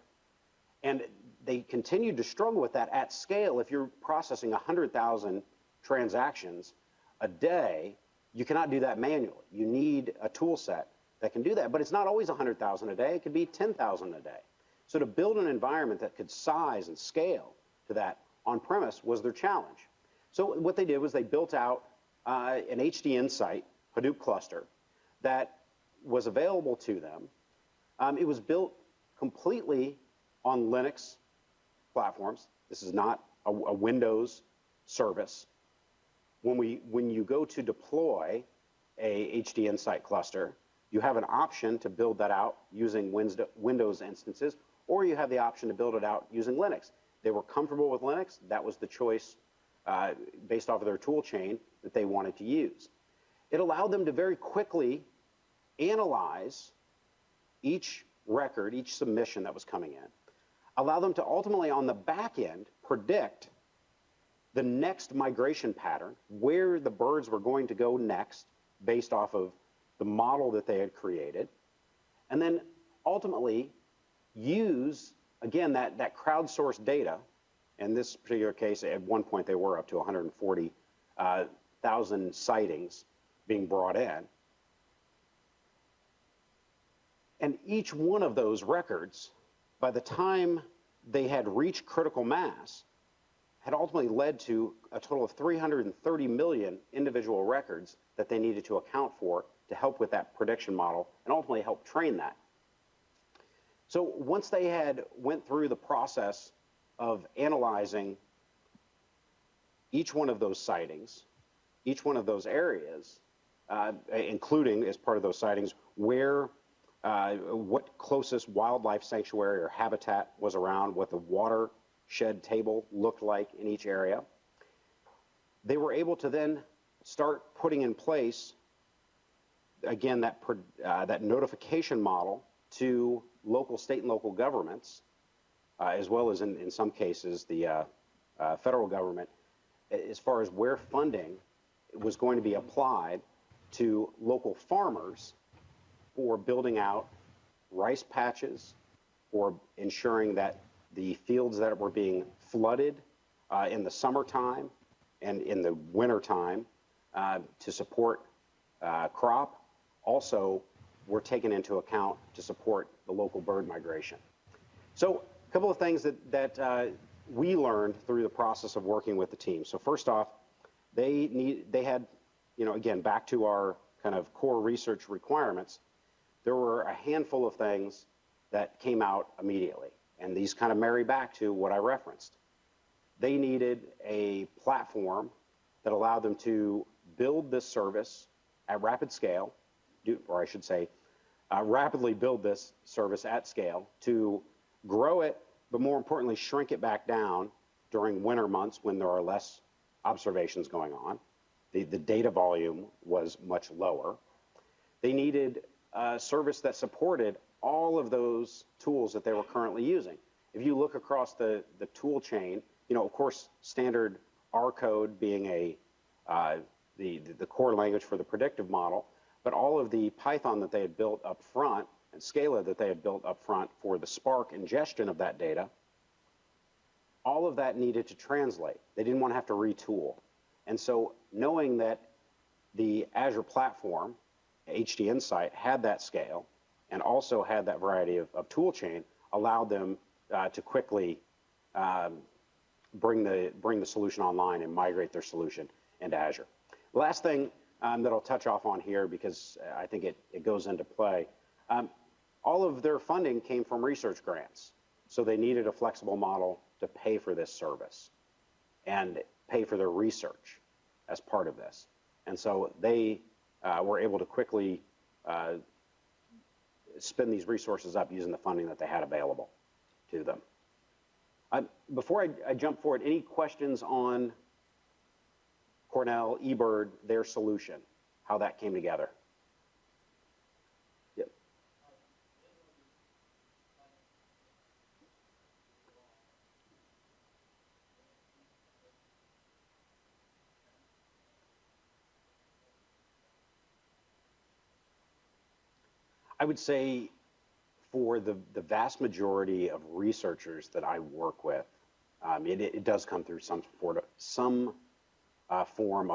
And they continued to struggle with that at scale. If you're processing 100,000 transactions a day, you cannot do that manually. You need a tool set that can do that, but it's not always 100,000 a day, it could be 10,000 a day. So to build an environment that could size and scale to that on-premise was their challenge. So what they did was they built out an HDinsight Hadoop cluster that was available to them. It was built completely on Linux platforms. This is not a Windows service. When you go to deploy a HDinsight cluster, you have an option to build that out using Windows instances, or you have the option to build it out using Linux. They were comfortable with Linux. That was the choice based off of their tool chain that they wanted to use. It allowed them to very quickly analyze each record, each submission that was coming in, allow them to ultimately on the back end predict the next migration pattern, where the birds were going to go next based off of the model that they had created, and then ultimately use, again, that crowdsourced data. In this particular case, at one point they were up to 140,000 sightings being brought in. And each one of those records, by the time they had reached critical mass, had ultimately led to a total of 330 million individual records that they needed to account for to help with that prediction model and ultimately help train that. So once they had went through the process of analyzing each one of those sightings, each one of those areas, including as part of those sightings where what closest wildlife sanctuary or habitat was around, what the watershed table looked like in each area, they were able to then start putting in place, again, that notification model to local, state, and local governments, as well as in some cases the federal government, as far as where funding was going to be applied to local farmers for building out rice patches, for ensuring that the fields that were being flooded in the summertime and in the wintertime to support crop also were taken into account to support the local bird migration. So a couple of things that we learned through the process of working with the team. So first off, they had, again, back to our kind of core research requirements, there were a handful of things that came out immediately. And these kind of marry back to what I referenced. They needed a platform that allowed them to build this service at rapid scale, or I should say, rapidly build this service at scale, to grow it, but more importantly, shrink it back down during winter months when there are less observations going on. The data volume was much lower. They needed a service that supported all of those tools that they were currently using. If you look across the tool chain, of course, standard R code being the core language for the predictive model, but all of the Python that they had built up front and Scala that they had built up front for the Spark ingestion of that data, all of that needed to translate. They didn't want to have to retool. And so knowing that the Azure platform, HDinsight, had that scale and also had that variety of tool chain, allowed them to quickly bring the solution online and migrate their solution into Azure. The last thing that I'll touch off on here, because I think it goes into play, all of their funding came from research grants. So they needed a flexible model to pay for this service and pay for their research as part of this. And so they were able to quickly spin these resources up using the funding that they had available to them. Before I jump forward, any questions on Cornell EBird, their solution, how that came together? Yep. I would say for the vast majority of researchers that I work with, it does come through some form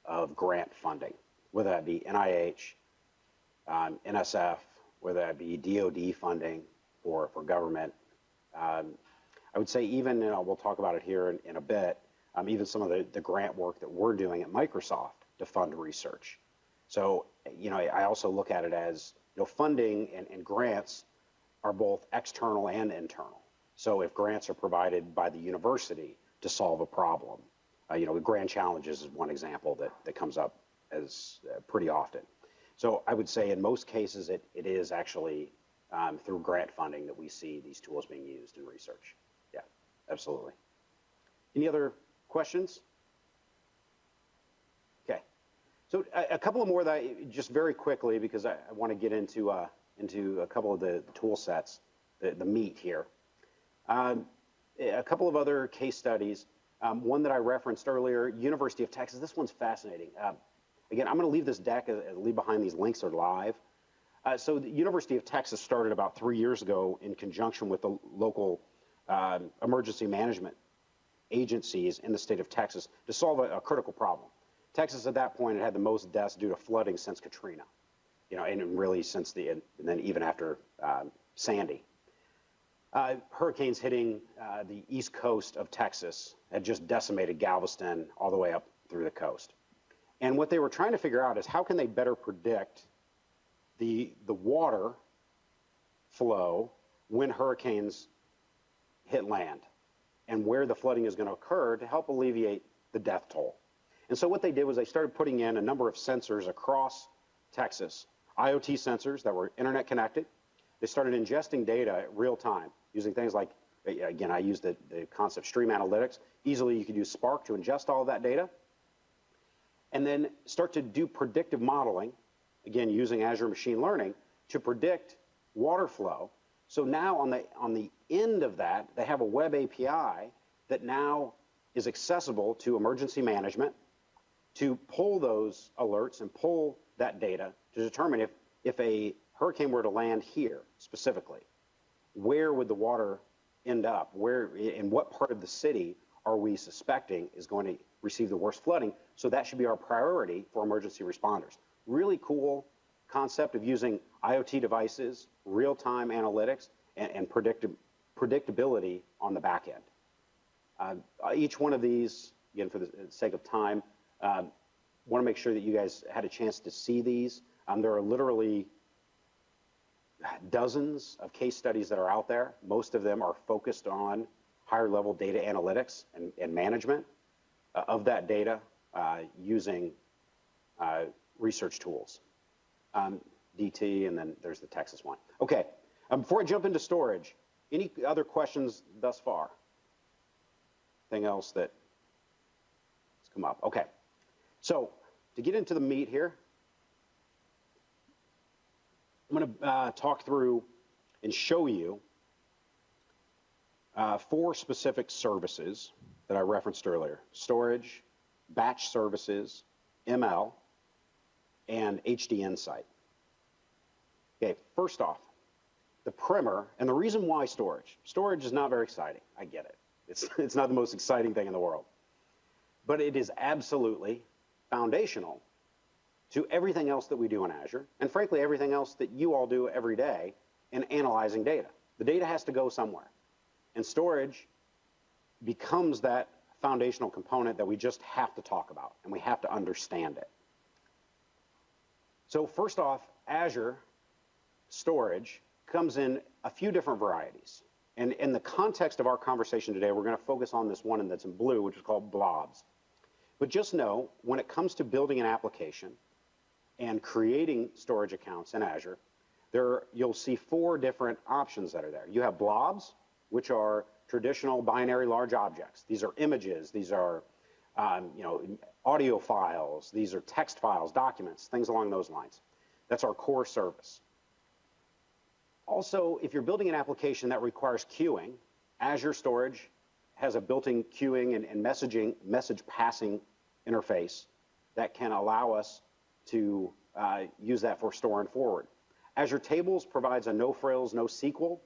of grant funding, whether that be NIH, NSF, whether that be DoD funding for government. I would say even, we'll talk about it here in a bit, even some of the grant work that we're doing at Microsoft to fund research. So, I also look at it as, funding and grants are both external and internal. So if grants are provided by the university to solve a problem, the Grand Challenges is one example that comes up as pretty often. So I would say in most cases it is actually through grant funding that we see these tools being used in research. Yeah, absolutely. Any other questions? Okay, so a couple of more that just very quickly, because I want to get into a couple of the tool sets, the meat here. A couple of other case studies. One that I referenced earlier, University of Texas. This one's fascinating. Again, I'm going to leave this deck, leave behind these links are live. So the University of Texas started about 3 years ago in conjunction with the local emergency management agencies in the state of Texas to solve a critical problem. Texas at that point had the most deaths due to flooding since Katrina, and really since and then even after Sandy. hurricanes hitting the east coast of Texas had just decimated Galveston all the way up through the coast. And what they were trying to figure out is how can they better predict the water flow when hurricanes hit land and where the flooding is going to occur to help alleviate the death toll. And so what they did was they started putting in a number of sensors across Texas, IoT sensors that were internet connected. They started ingesting data real time using things like, again, I used the concept stream analytics. Easily you could use Spark to ingest all of that data and then start to do predictive modeling, again, using Azure machine learning to predict water flow. So now on the end of that, they have a web API that now is accessible to emergency management to pull those alerts and pull that data to determine if a hurricane were to land here specifically, where would the water end up? Where, in what part of the city are we suspecting is going to receive the worst flooding? So that should be our priority for emergency responders. Really cool concept of using IoT devices, real-time analytics, and predictability on the back end. Each one of these, again, for the sake of time, want to make sure that you guys had a chance to see these. There are literally dozens of case studies that are out there. Most of them are focused on higher level data analytics and management of that data using research tools. DT, and then there's the Texas one. Okay, before I jump into storage, any other questions thus far? Anything else that has come up? Okay, so to get into the meat here, I'm going to talk through and show you 4 specific services that I referenced earlier: storage, batch services, ML, and HDinsight. Okay, first off, the primer, and the reason why storage. Storage is not very exciting. I get it. It's not the most exciting thing in the world. But it is absolutely foundational to everything else that we do in Azure, and frankly, everything else that you all do every day in analyzing data. The data has to go somewhere. And storage becomes that foundational component that we just have to talk about, and we have to understand it. So first off, Azure storage comes in a few different varieties. And in the context of our conversation today, we're going to focus on this one that's in blue, which is called blobs. But just know, when it comes to building an application and creating storage accounts in Azure, you'll see 4 different options that are there. You have blobs, which are traditional binary large objects. These are images. These are audio files. These are text files, documents, things along those lines. That's our core service. Also, if you're building an application that requires queuing, Azure Storage has a built-in queuing and message passing interface that can allow us to use that for store and forward. Azure Tables provides a no-frills, no-SQL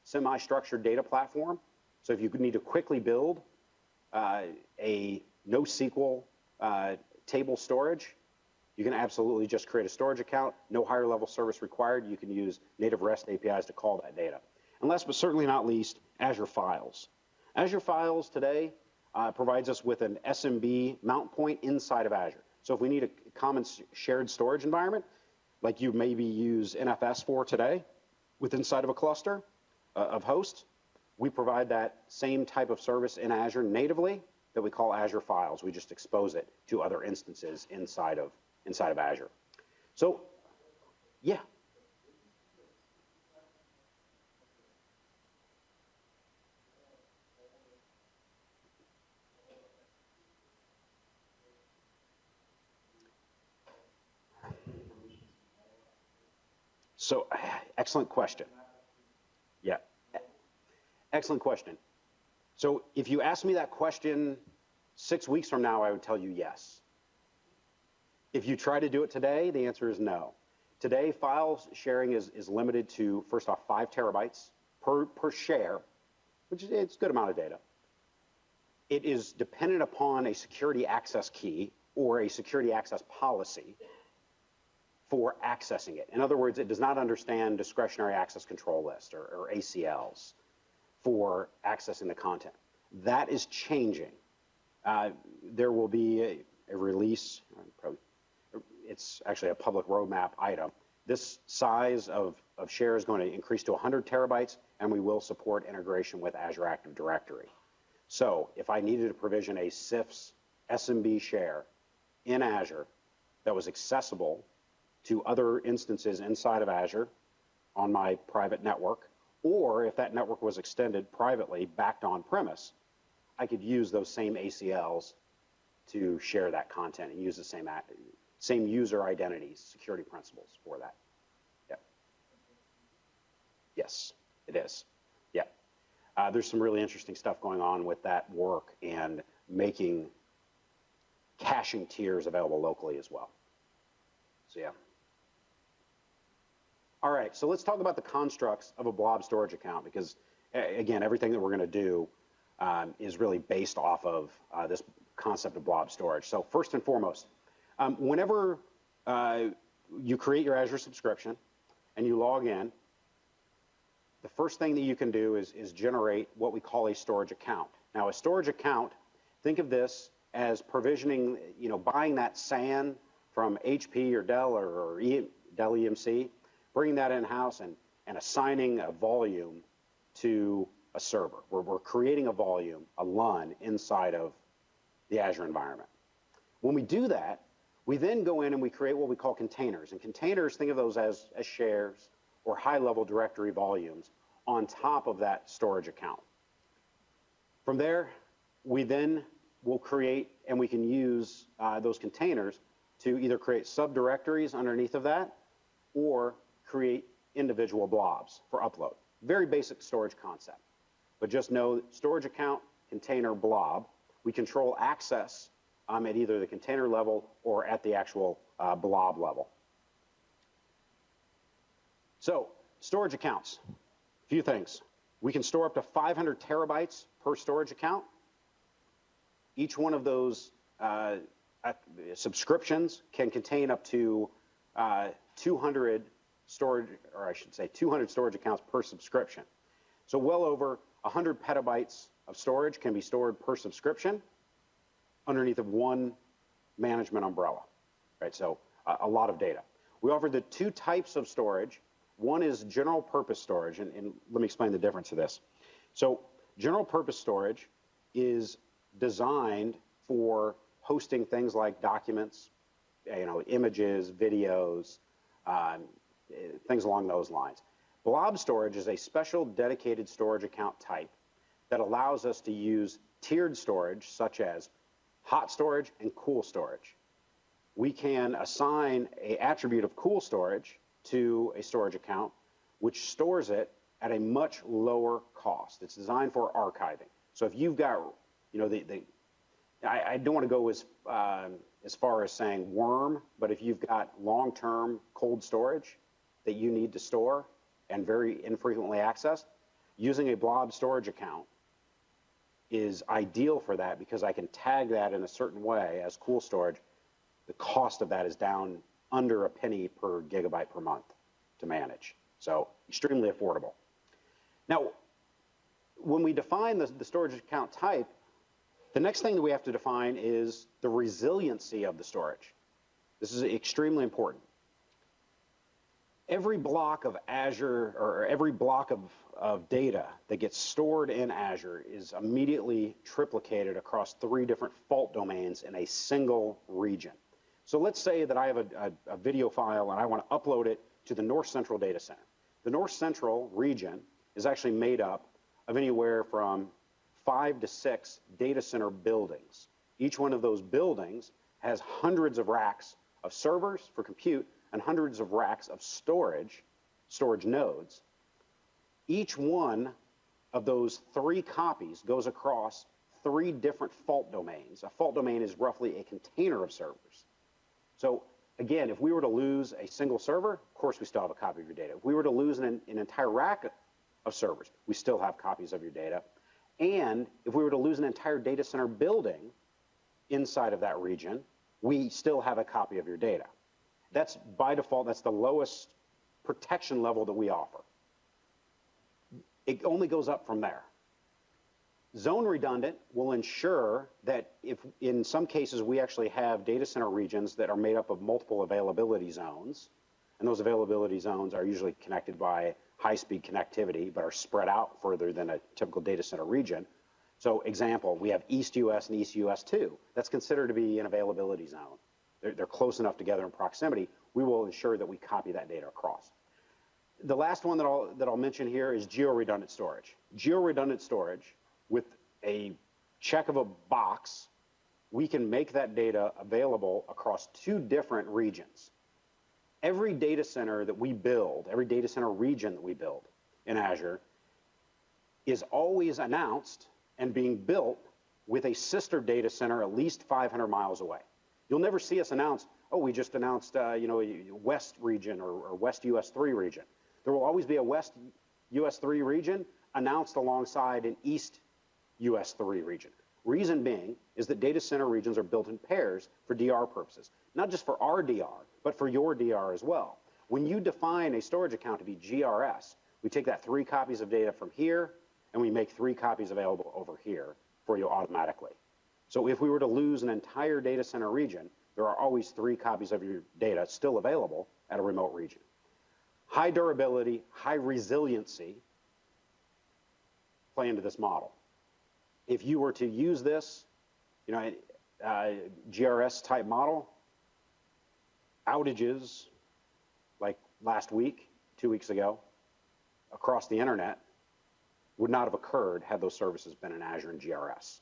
semi-structured data platform. So if you need to quickly build a NoSQL table storage, you can absolutely just create a storage account, no higher level service required. You can use native REST APIs to call that data. And last but certainly not least, Azure Files. Azure Files today provides us with an SMB mount point inside of Azure. So if we need a common shared storage environment, like you maybe use NFS for today, inside of a cluster of hosts, we provide that same type of service in Azure natively that we call Azure Files. We just expose it to other instances inside of Azure. So, yeah. So, excellent question. Yeah, excellent question. So if you ask me that question 6 weeks from now, I would tell you yes. If you try to do it today, the answer is no. Today, file sharing is limited to, first off, 5 terabytes per share, which is a good amount of data. It is dependent upon a security access key or a security access policy for accessing it. In other words, it does not understand discretionary access control list or ACLs. for accessing the content. That is changing. There will be a release, it's actually a public roadmap item. This size of share is going to increase to 100 terabytes, and we will support integration with Azure Active Directory. So if I needed to provision a CIFS SMB share in Azure that was accessible to other instances inside of Azure on my private network, or if that network was extended privately backed on premise, I could use those same ACLs to share that content and use the same user identities, security principles for that. Yeah. Yes, it is. Yeah. There's some really interesting stuff going on with that work and making caching tiers available locally as well. So yeah. All right, so let's talk about the constructs of a blob storage account, because again, everything that we're going to do is really based off of this concept of blob storage. So first and foremost, whenever you create your Azure subscription and you log in, the first thing that you can do is generate what we call a storage account. Now, a storage account, think of this as provisioning, buying that SAN from HP or Dell or Dell EMC, bringing that in-house and assigning a volume to a server. We're creating a volume, a LUN, inside of the Azure environment. When we do that, we then go in and we create what we call containers. And containers, think of those as shares or high-level directory volumes on top of that storage account. From there, we then will create, and we can use those containers to either create subdirectories underneath of that or create individual blobs for upload. Very basic storage concept. But just know storage account, container, blob. We control access at either the container level or at the actual blob level. So storage accounts, a few things. We can store up to 500 terabytes per storage account. Each one of those subscriptions can contain up to 200 storage, or I should say 200 storage accounts per subscription. So well over 100 petabytes of storage can be stored per subscription underneath of one management umbrella, right? So a lot of data. We offer the two types of storage. One is general purpose storage, and let me explain the difference of this. So general purpose storage is designed for hosting things like documents, images, videos, things along those lines. Blob storage is a special dedicated storage account type that allows us to use tiered storage, such as hot storage and cool storage. We can assign an attribute of cool storage to a storage account, which stores it at a much lower cost. It's designed for archiving. So if you've got, I don't want to go as far as saying worm, but if you've got long-term cold storage that you need to store and very infrequently accessed, using a blob storage account is ideal for that, because I can tag that in a certain way as cool storage. The cost of that is down under a penny per gigabyte per month to manage. So extremely affordable. Now, when we define the storage account type, the next thing that we have to define is the resiliency of the storage. This is extremely important. Every block of Azure, or every block of data that gets stored in Azure, is immediately triplicated across 3 different fault domains in a single region. So let's say that I have a video file and I want to upload it to the North Central data center. The North Central region is actually made up of anywhere from 5 to 6 data center buildings. Each one of those buildings has hundreds of racks of servers for compute and hundreds of racks of storage nodes. Each one of those 3 copies goes across 3 different fault domains. A fault domain is roughly a container of servers. So again, if we were to lose a single server, of course we still have a copy of your data. If we were to lose an entire rack of servers, we still have copies of your data. And if we were to lose an entire data center building inside of that region, we still have a copy of your data. That's by default, that's the lowest protection level that we offer. It only goes up from there. Zone redundant will ensure that if in some cases we actually have data center regions that are made up of multiple availability zones, and those availability zones are usually connected by high-speed connectivity, but are spread out further than a typical data center region. So example, we have East US and East US 2. That's considered to be an availability zone. They're close enough together in proximity. We will ensure that we copy that data across. The last one that I'll mention here is geo-redundant storage. Geo-redundant storage, with a check of a box, we can make that data available across 2 different regions. Every data center that we build, every data center region that we build in Azure is always announced and being built with a sister data center at least 500 miles away. You'll never see us announce, oh, we just announced West region or West US 3 region. There will always be a West US 3 region announced alongside an East US 3 region. Reason being is that data center regions are built in pairs for DR purposes, not just for our DR, but for your DR as well. When you define a storage account to be GRS, we take that 3 copies of data from here, and we make 3 copies available over here for you automatically. So if we were to lose an entire data center region, there are always 3 copies of your data still available at a remote region. High durability, high resiliency play into this model. If you were to use this, GRS type model, outages like last week, 2 weeks ago, across the internet would not have occurred had those services been in Azure and GRS.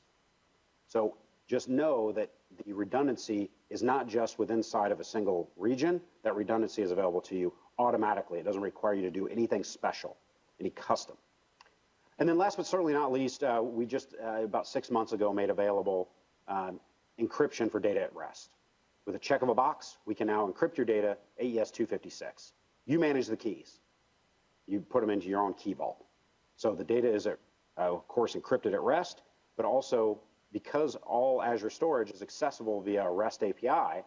So just know that the redundancy is not just within inside of a single region. That redundancy is available to you automatically. It doesn't require you to do anything special, any custom. And then last but certainly not least, we just about 6 months ago made available encryption for data at rest. With a check of a box, we can now encrypt your data AES 256. You manage the keys. You put them into your own key vault. So the data is, of course, encrypted at rest, but also because all Azure storage is accessible via a REST API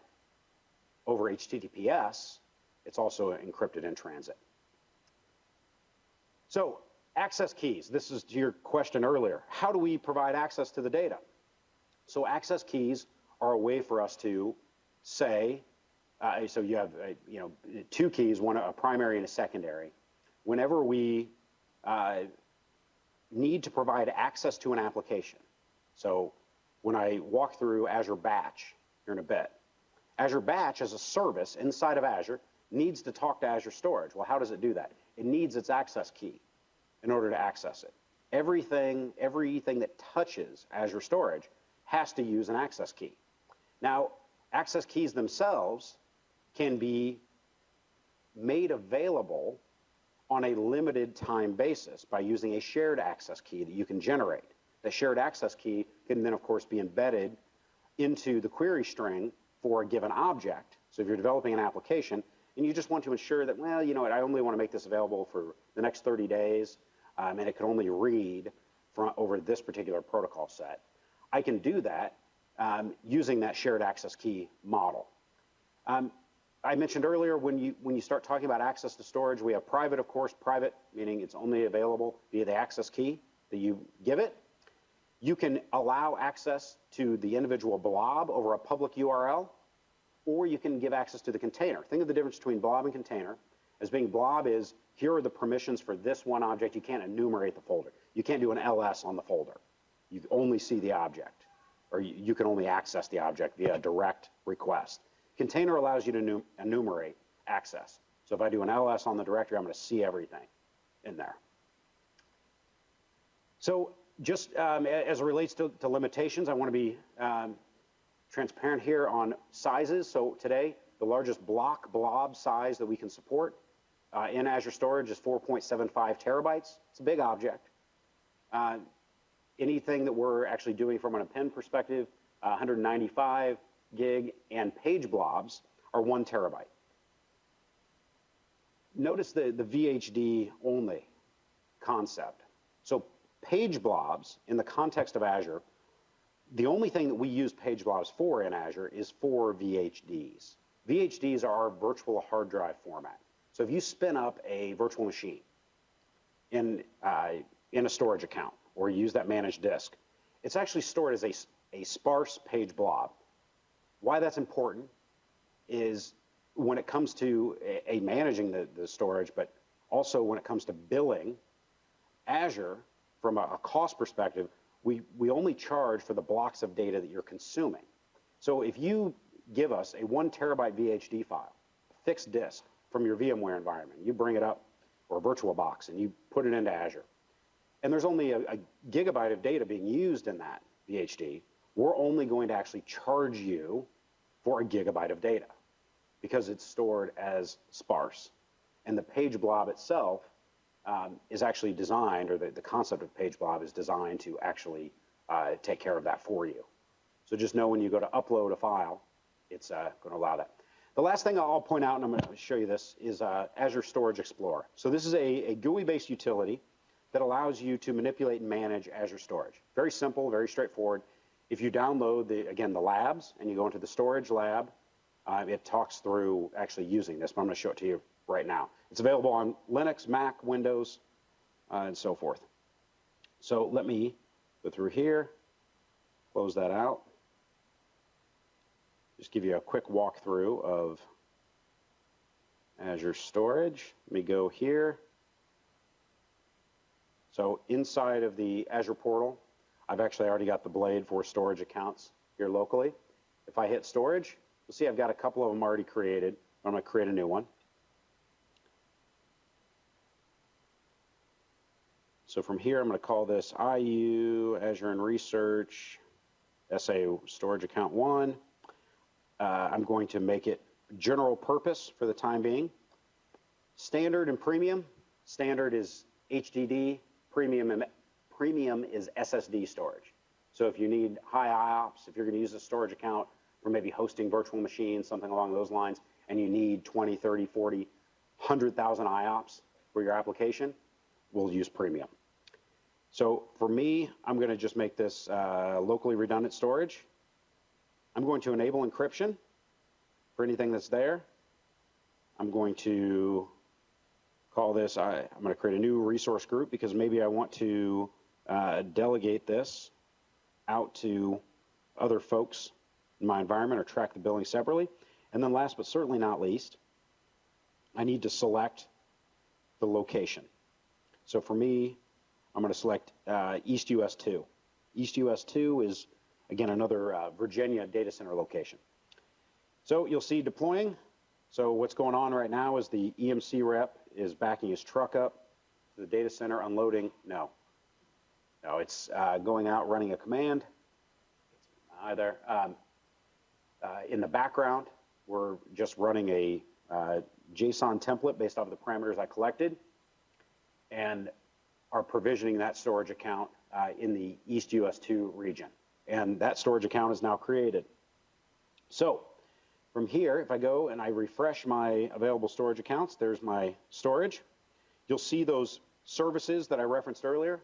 over HTTPS, it's also encrypted in transit. So access keys, this is to your question earlier. How do we provide access to the data? So access keys are a way for us to say, so you have 2 keys, one a primary and a secondary. Whenever we need to provide access to an application, so when I walk through Azure Batch here in a bit, Azure Batch as a service inside of Azure needs to talk to Azure Storage. Well, how does it do that? It needs its access key in order to access it. Everything that touches Azure Storage has to use an access key. Now, access keys themselves can be made available on a limited time basis by using a shared access key that you can generate. The shared access key can then, of course, be embedded into the query string for a given object. So if you're developing an application and you just want to ensure that, well, you know what, I only want to make this available for the next 30 days, and it can only read from over this particular protocol set, I can do that using that shared access key model. I mentioned earlier when you start talking about access to storage, we have private, of course, private, meaning it's only available via the access key that you give it. You can allow access to the individual blob over a public URL, or you can give access to the container. Think of the difference between blob and container as being blob is, here are the permissions for this one object. You can't enumerate the folder. You can't do an LS on the folder. You only see the object, or you can only access the object via a direct request. Container allows you to enumerate access. So if I do an LS on the directory, I'm going to see everything in there. So just as it relates to limitations, I want to be transparent here on sizes. So today, the largest blob size that we can support in Azure Storage is 4.75 terabytes. It's a big object. Anything that we're actually doing from an append perspective, 195 gig and page blobs are 1 terabyte. Notice the VHD only concept. So page blobs in the context of Azure, the only thing that we use page blobs for in Azure is for VHDs. VHDs are our virtual hard drive format. So if you spin up a virtual machine in a storage account or use that managed disk, it's actually stored as a sparse page blob. Why that's important is when it comes to managing the storage, but also when it comes to billing, Azure, from a cost perspective, we only charge for the blocks of data that you're consuming. So if you give us a 1 terabyte VHD file, fixed disk from your VMware environment, you bring it up, or a VirtualBox, and you put it into Azure, and there's only a gigabyte of data being used in that VHD, we're only going to actually charge you for a gigabyte of data because it's stored as sparse. And the page blob itself is actually designed, or the concept of page blob is designed to actually take care of that for you. So just know when you go to upload a file, it's going to allow that. The last thing I'll point out, and I'm going to show you this, is Azure Storage Explorer. So this is a GUI-based utility that allows you to manipulate and manage Azure storage. Very simple, very straightforward. If you download, again, the labs, and you go into the storage lab, it talks through actually using this, but I'm going to show it to you right now. It's available on Linux, Mac, Windows, and so forth. So let me go through here, close that out. Just give you a quick walkthrough of Azure Storage. Let me go here. So inside of the Azure portal, I've actually already got the blade for storage accounts here locally. If I hit storage, you'll see I've got a couple of them already created. I'm going to create a new one. So from here, I'm going to call this IU, Azure and Research, SA Storage Account 1. I'm going to make it general purpose for the time being. Standard and premium. Standard is HDD, premium is SSD storage. So if you need high IOPS, if you're going to use a storage account for maybe hosting virtual machines, something along those lines, and you need 20, 30, 40, 100,000 IOPS for your application, we'll use premium. So for me, I'm going to just make this locally redundant storage. I'm going to enable encryption for anything that's there. I'm going to call this, I'm going to create a new resource group because maybe I want to delegate this out to other folks in my environment or track the billing separately. And then last but certainly not least, I need to select the location. So for me, I'm going to select East US 2. East US 2 is, again, another Virginia data center location. So you'll see deploying. So what's going on right now is the EMC rep is backing his truck up to the data center, unloading. No, it's going out, running a command. Either in the background, we're just running a JSON template based off of the parameters I collected, and are provisioning that storage account in the East US 2 region. And that storage account is now created. So from here, if I go and I refresh my available storage accounts, there's my storage. You'll see those services that I referenced earlier,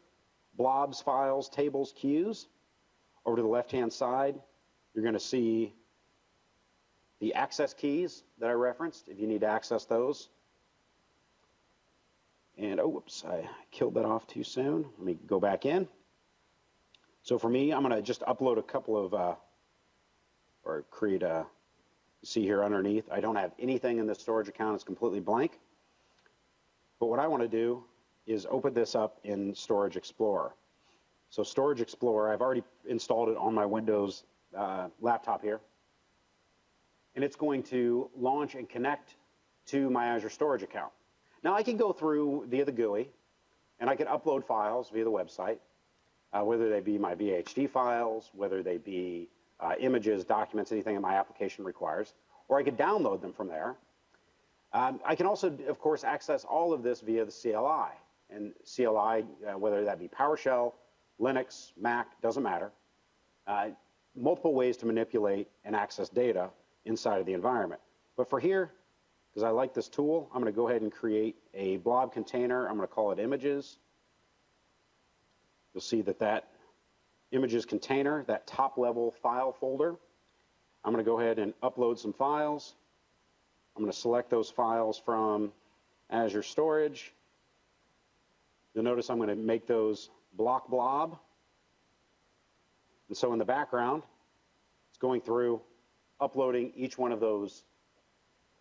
blobs, files, tables, queues. Over to the left-hand side, you're going to see the access keys that I referenced, if you need to access those. And, oh, whoops, I killed that off too soon. Let me go back in. So for me, I'm going to just upload a couple of, or create a, see here underneath, I don't have anything in the storage account. It's completely blank. But what I want to do is open this up in Storage Explorer. So Storage Explorer, I've already installed it on my Windows laptop here. And it's going to launch and connect to my Azure Storage account. Now I can go through via the GUI, and I can upload files via the website, whether they be my VHD files, whether they be images, documents, anything that my application requires, or I could download them from there. I can also, of course, access all of this via the CLI. And CLI, whether that be PowerShell, Linux, Mac, doesn't matter. Multiple ways to manipulate and access data inside of the environment. But for here, because I like this tool, I'm going to go ahead and create a blob container. I'm going to call it images. You'll see that images container, that top level file folder, I'm going to go ahead and upload some files. I'm going to select those files from Azure Storage. You'll notice I'm going to make those block blob. And so in the background, it's going through, uploading each one of those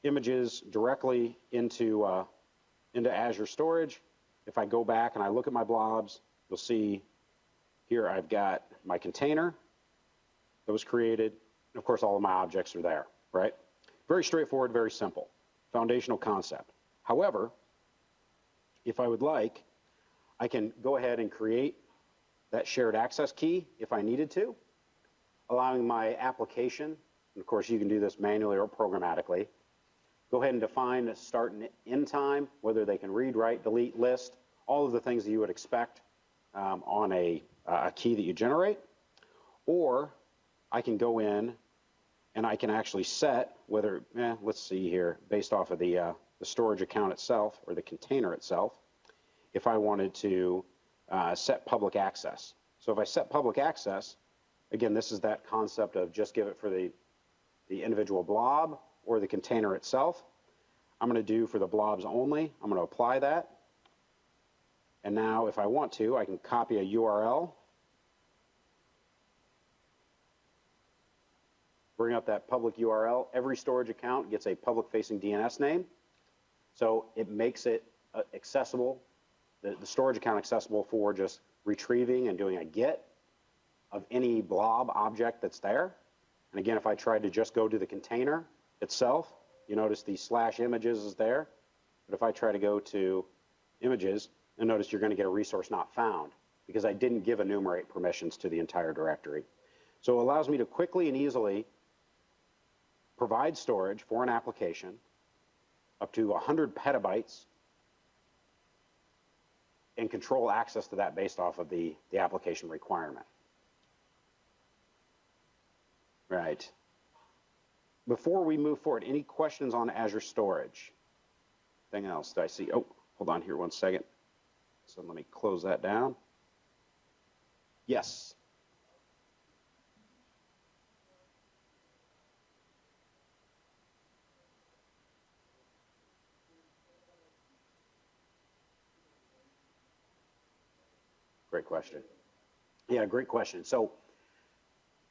images directly into Azure Storage. If I go back and I look at my blobs, you'll see here I've got my container that was created. And of course, all of my objects are there, right? Very straightforward, very simple, foundational concept. However, if I would like, I can go ahead and create that shared access key if I needed to, allowing my application, and of course you can do this manually or programmatically, go ahead and define a start and end time, whether they can read, write, delete, list, all of the things that you would expect on a key that you generate. Or I can go in and I can actually set whether, let's see here, based off of the storage account itself or the container itself, if I wanted to set public access. So if I set public access, again, this is that concept of just give it for the individual blob or the container itself. I'm going to do for the blobs only. I'm going to apply that. And now if I want to, I can copy a URL, bring up that public URL. Every storage account gets a public-facing DNS name. So it makes it accessible, the storage account accessible for just retrieving and doing a get of any blob object that's there. And again, if I tried to just go to the container itself, you notice the /images is there. But if I try to go to images, you'll notice you're going to get a resource not found because I didn't give enumerate permissions to the entire directory. So it allows me to quickly and easily provide storage for an application up to 100 petabytes and control access to that based off of the application requirement. Right. Before we move forward, any questions on Azure Storage? Anything else that I see? Oh, hold on here one second. So let me close that down. Yes. Great question. Yeah, great question. So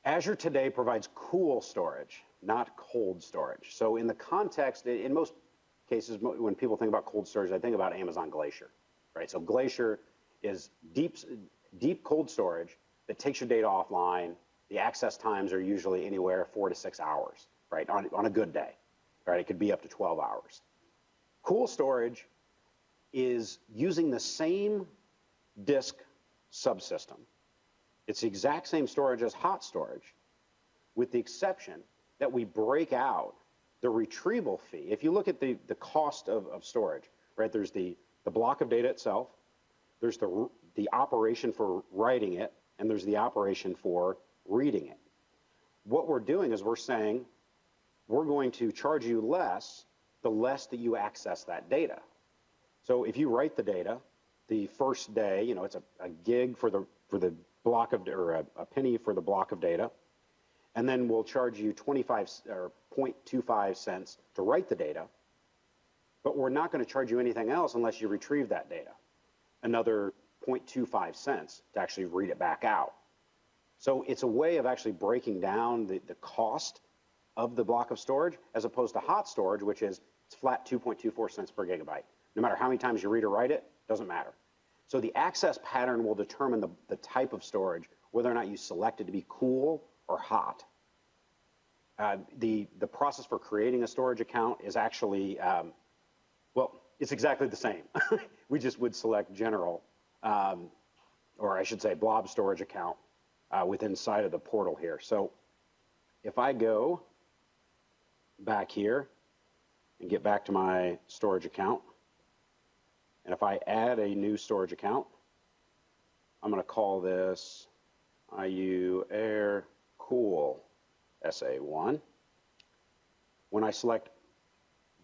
Azure today provides cool storage, not cold storage. So in the context, in most cases, when people think about cold storage, they think about Amazon Glacier, right? So Glacier is deep cold storage that takes your data offline. The access times are usually anywhere 4 to 6 hours, right? On a good day, right? It could be up to 12 hours. Cool storage is using the same disk subsystem. It's the exact same storage as hot storage, with the exception that we break out the retrieval fee. If you look at the cost of storage, right, there's the block of data itself, there's the operation for writing it, and there's the operation for reading it. What we're doing is we're saying we're going to charge you less the less that you access that data. So if you write the data, the first day, you know, it's a gig for the block of, or a penny for the block of data, and then we'll charge you 25 or 0.25 cents to write the data, but we're not going to charge you anything else unless you retrieve that data. Another 0.25 cents to actually read it back out. So it's a way of actually breaking down the cost of the block of storage as opposed to hot storage, which is it's flat 2.24 cents per gigabyte. No matter how many times you read or write it, doesn't matter. So the access pattern will determine the type of storage, whether or not you select it to be cool or hot. The process for creating a storage account is actually, well, it's exactly the same. We just would select general, or I should say blob storage account within inside of the portal here. So if I go back here and get back to my storage account, and if I add a new storage account, I'm going to call this IU Air Cool SA1. When I select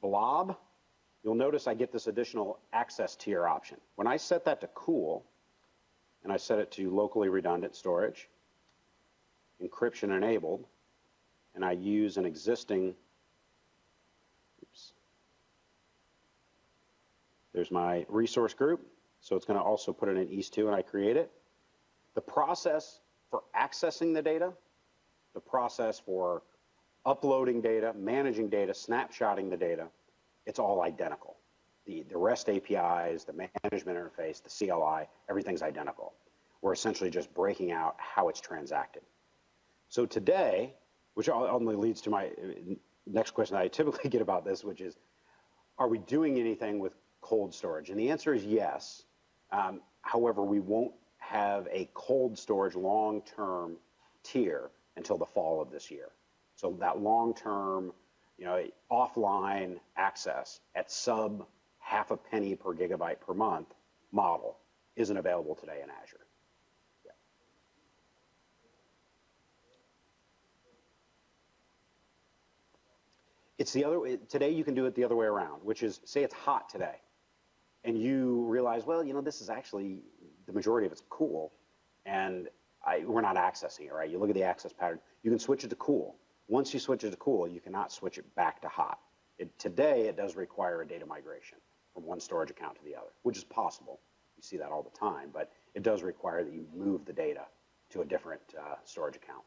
blob, you'll notice I get this additional access tier option. When I set that to cool, and I set it to locally redundant storage, encryption enabled, and I use an existing, there's my resource group, so it's going to also put it in EAST2, and I create it. The process for accessing the data, the process for uploading data, managing data, snapshotting the data, it's all identical. The REST APIs, the management interface, the CLI, everything's identical. We're essentially just breaking out how it's transacted. So today, which ultimately leads to my next question that I typically get about this, which is, are we doing anything with cold storage? And the answer is yes. However, we won't have a cold storage long-term tier until the fall of this year. So that long-term, offline access at sub half a penny per gigabyte per month model isn't available today in Azure. Yeah. It's the other, today you can do it the other way around, which is, say it's hot today, and you realize, well, this is actually, the majority of it's cool, and we're not accessing it, right? You look at the access pattern, you can switch it to cool. Once you switch it to cool, you cannot switch it back to hot. Today, it does require a data migration from one storage account to the other, which is possible. You see that all the time, but it does require that you move the data to a different storage account.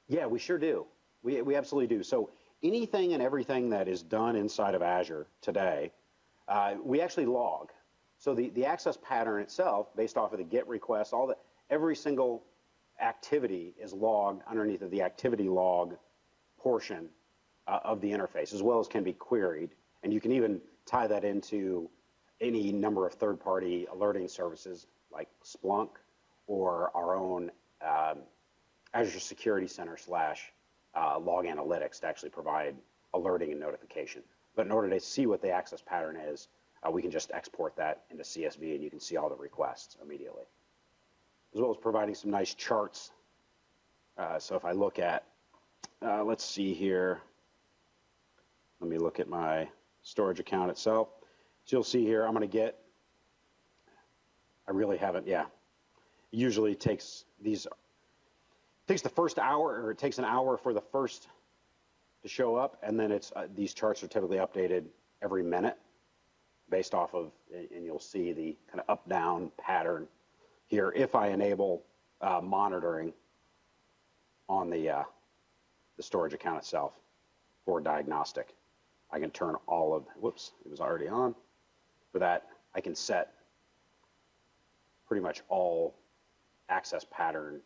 Yeah, we sure do. We absolutely do. So anything and everything that is done inside of Azure today, we actually log. So the access pattern itself, based off of the GET request, every single activity is logged underneath of the activity log portion of the interface, as well as can be queried. And you can even tie that into any number of third-party alerting services like Splunk or our own Azure Security Center / log analytics to actually provide alerting and notification. But in order to see what the access pattern is, we can just export that into CSV and you can see all the requests immediately. As well as providing some nice charts. So if I look at, let's see here, let me look at my storage account itself. So you'll see here, I'm going to get, I really haven't, yeah. Usually takes the first hour, or it takes an hour for the first to show up, and then it's these charts are typically updated every minute based off of, and you'll see the kind of up-down pattern here if I enable monitoring on the storage account itself for diagnostic. I can turn all of, whoops, it was already on. For that, I can set pretty much all access pattern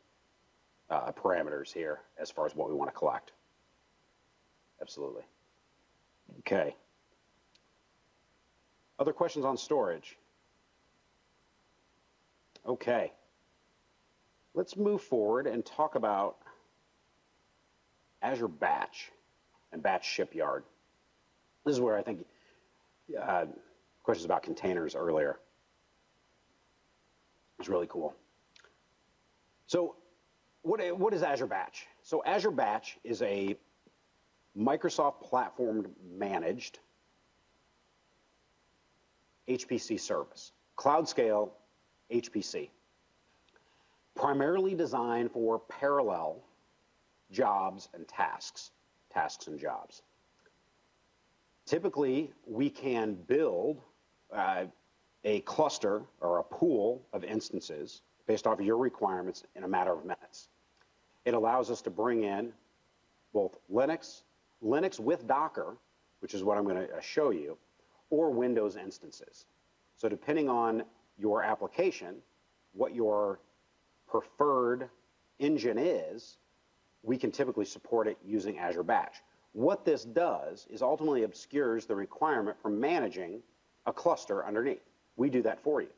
parameters here as far as what we want to collect. Absolutely. Okay. Other questions on storage? Okay. Let's move forward and talk about Azure Batch and Batch Shipyard. This is where I think questions about containers earlier. It's really cool. So what is Azure Batch? So Azure Batch is a Microsoft platform managed HPC service, cloud scale HPC, primarily designed for parallel jobs and tasks and jobs. Typically, we can build a cluster or a pool of instances based off of your requirements in a matter of minutes. It allows us to bring in both Linux with Docker, which is what I'm going to show you, or Windows instances. So depending on your application, what your preferred engine is, we can typically support it using Azure Batch. What this does is ultimately obscures the requirement for managing a cluster underneath. We do that for you.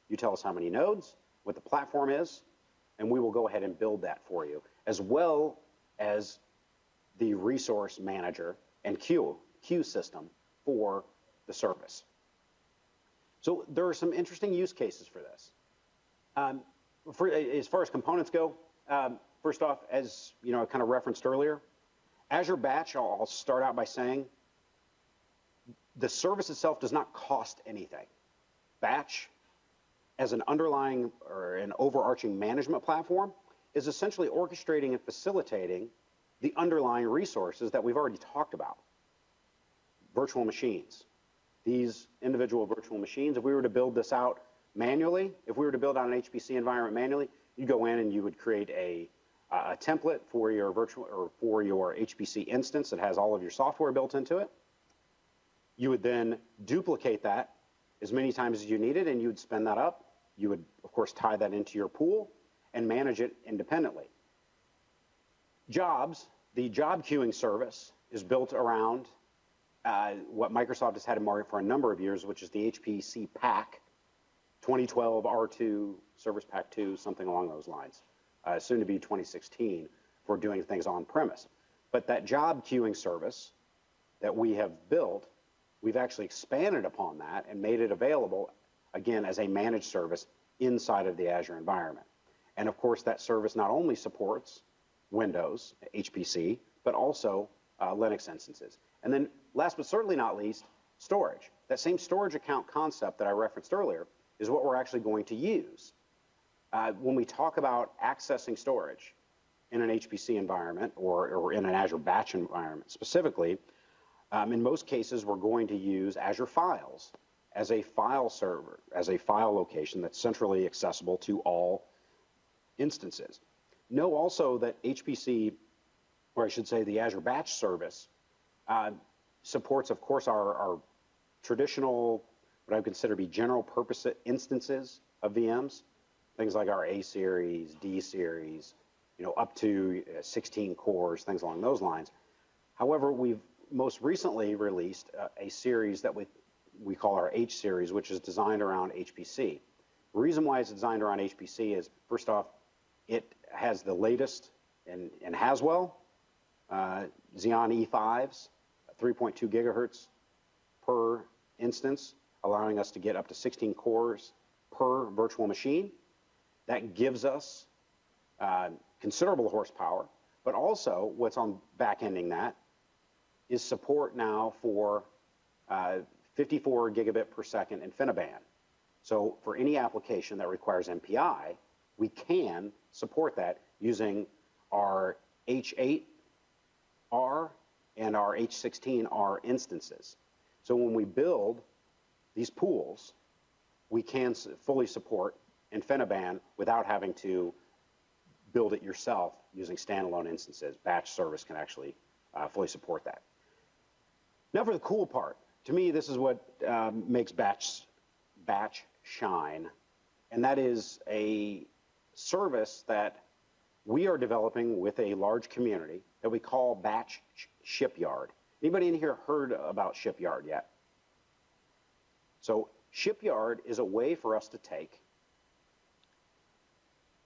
You tell us how many nodes, what the platform is, and we will go ahead and build that for you, as well as the resource manager and queue system for the service. So there are some interesting use cases for this. As far as components go, first off, as I kind of referenced earlier, Azure Batch, I'll start out by saying, the service itself does not cost anything. Batch, as an underlying or an overarching management platform, is essentially orchestrating and facilitating the underlying resources that we've already talked about. Virtual machines. These individual virtual machines, if we were to build this out manually, if we were to build out an HPC environment manually, you go in and you would create a template for your virtual or for your HPC instance that has all of your software built into it. You would then duplicate that as many times as you needed, and you would spin that up. You would, of course, tie that into your pool and manage it independently. Jobs, the job queuing service is built around what Microsoft has had in market for a number of years, which is the HPC Pack, 2012 R2, Service Pack 2, something along those lines, soon to be 2016 for doing things on premise. But that job queuing service that we have built, we've actually expanded upon that and made it available, again, as a managed service inside of the Azure environment. And of course, that service not only supports Windows, HPC, but also Linux instances. And then last but certainly not least, storage. That same storage account concept that I referenced earlier is what we're actually going to use. When we talk about accessing storage in an HPC environment or in an Azure batch environment specifically, in most cases, we're going to use Azure Files as a file server, as a file location that's centrally accessible to all instances. Know also that HPC, or I should say the Azure Batch service, supports, of course, our traditional, what I would consider to be general purpose instances of VMs, things like our A series, D series, up to 16 cores, things along those lines. However, we've most recently released a series that we call our H series, which is designed around HPC. The reason why it's designed around HPC is, first off, it has the latest in Haswell, Xeon E5s, 3.2 gigahertz per instance, allowing us to get up to 16 cores per virtual machine. That gives us considerable horsepower, but also what's on back-ending that is support now for 54 gigabit per second InfiniBand. So for any application that requires MPI, we can support that using our H8R and our H16R instances. So when we build these pools, we can fully support InfiniBand without having to build it yourself using standalone instances. Batch service can actually fully support that. Now for the cool part. To me, this is what makes batch shine, and that is a service that we are developing with a large community that we call Batch Shipyard. Anybody in here heard about Shipyard yet? So Shipyard is a way for us to take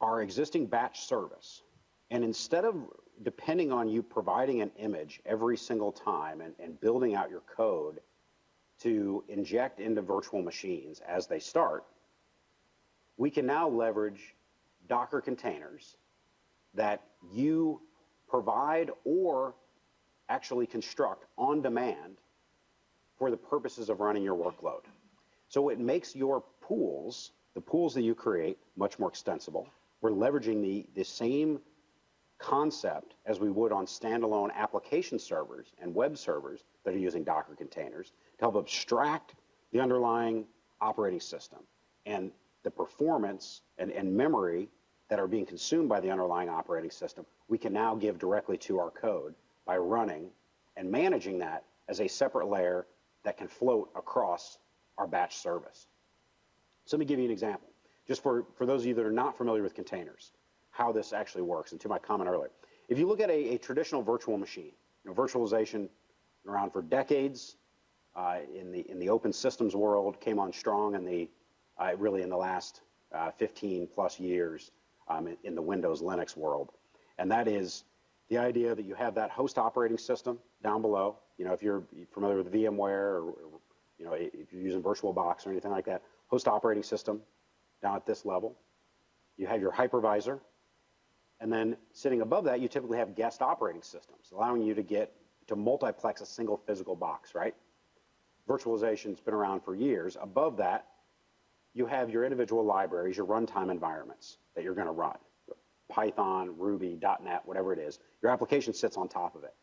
our existing batch service, and instead of depending on you providing an image every single time and building out your code to inject into virtual machines as they start, we can now leverage Docker containers that you provide or actually construct on demand for the purposes of running your workload. So it makes your pools, the pools that you create, much more extensible. We're leveraging the same concept as we would on standalone application servers and web servers that are using Docker containers to help abstract the underlying operating system and the performance and memory that are being consumed by the underlying operating system. We can now give directly to our code by running and managing that as a separate layer that can float across our batch service. So let me give you an example, just for those of you that are not familiar with containers, how this actually works, and to my comment earlier. If you look at a traditional virtual machine, virtualization around for decades in the open systems world, came on strong in really in the last 15 plus years in the Windows Linux world. And that is the idea that you have that host operating system down below. If you're familiar with VMware or if you're using VirtualBox or anything like that, host operating system down at this level. You have your hypervisor, and then sitting above that, you typically have guest operating systems, allowing you to multiplex a single physical box, right? Virtualization's been around for years. Above that, you have your individual libraries, your runtime environments that you're going to run. Python, Ruby, .NET, whatever it is. Your application sits on top of it.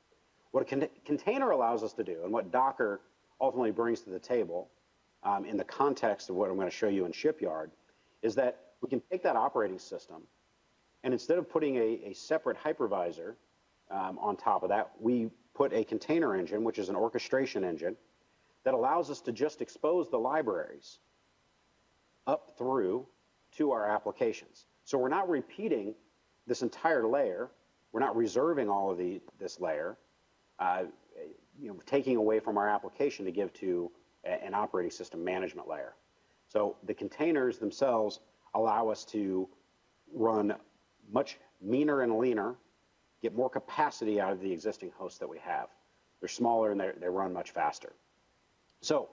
What a container allows us to do, and what Docker ultimately brings to the table in the context of what I'm going to show you in Shipyard, is that we can take that operating system, and instead of putting a separate hypervisor on top of that, we put a container engine, which is an orchestration engine, that allows us to just expose the libraries up through to our applications. So we're not repeating this entire layer. We're not reserving all of this layer, taking away from our application to give to an operating system management layer. So the containers themselves allow us to run much meaner and leaner, get more capacity out of the existing hosts that we have. They're smaller and they run much faster. So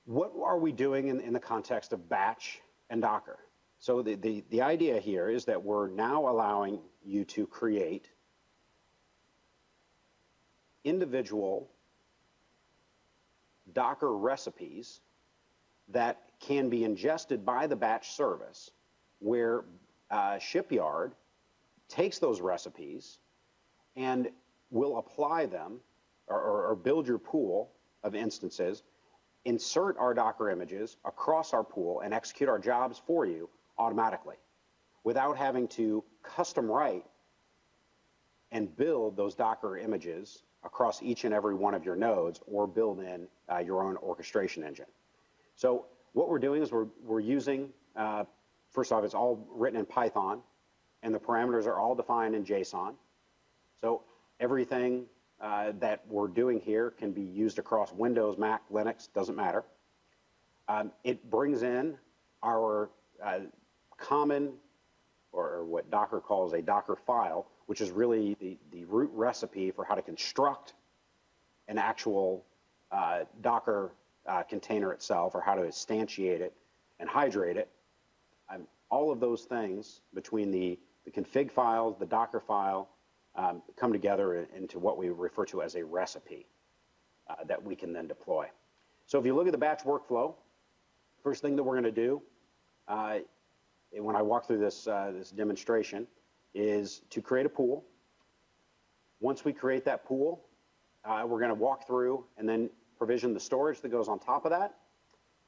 what are we doing in the context of batch and Docker? So the idea here is that we're now allowing you to create individual Docker recipes that can be ingested by the batch service, where Shipyard takes those recipes and will apply them or build your pool of instances, insert our Docker images across our pool, and execute our jobs for you automatically without having to custom write and build those Docker images across each and every one of your nodes, or build in your own orchestration engine. So what we're doing is we're using, first off, it's all written in Python, and the parameters are all defined in JSON. So everything that we're doing here can be used across Windows, Mac, Linux, doesn't matter. It brings in our common, or what Docker calls a Docker file, which is really the root recipe for how to construct an actual Docker container itself, or how to instantiate it and hydrate it. All of those things between the config files, the Docker file, come together into what we refer to as a recipe that we can then deploy. So if you look at the batch workflow, first thing that we're going to do when I walk through this demonstration is to create a pool. Once we create that pool, we're going to walk through and then provision the storage that goes on top of that.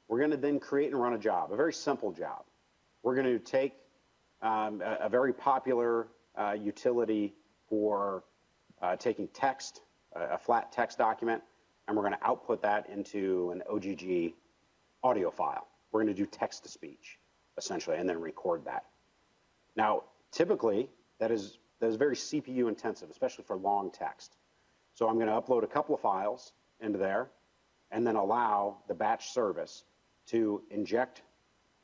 We're going to then create and run a job, a very simple job. We're going to take a very popular utility for taking text, a flat text document, and we're going to output that into an OGG audio file. We're going to do text-to-speech, essentially, and then record that. Now, typically, that is very CPU intensive, especially for long text. So I'm going to upload a couple of files into there, and then allow the batch service to inject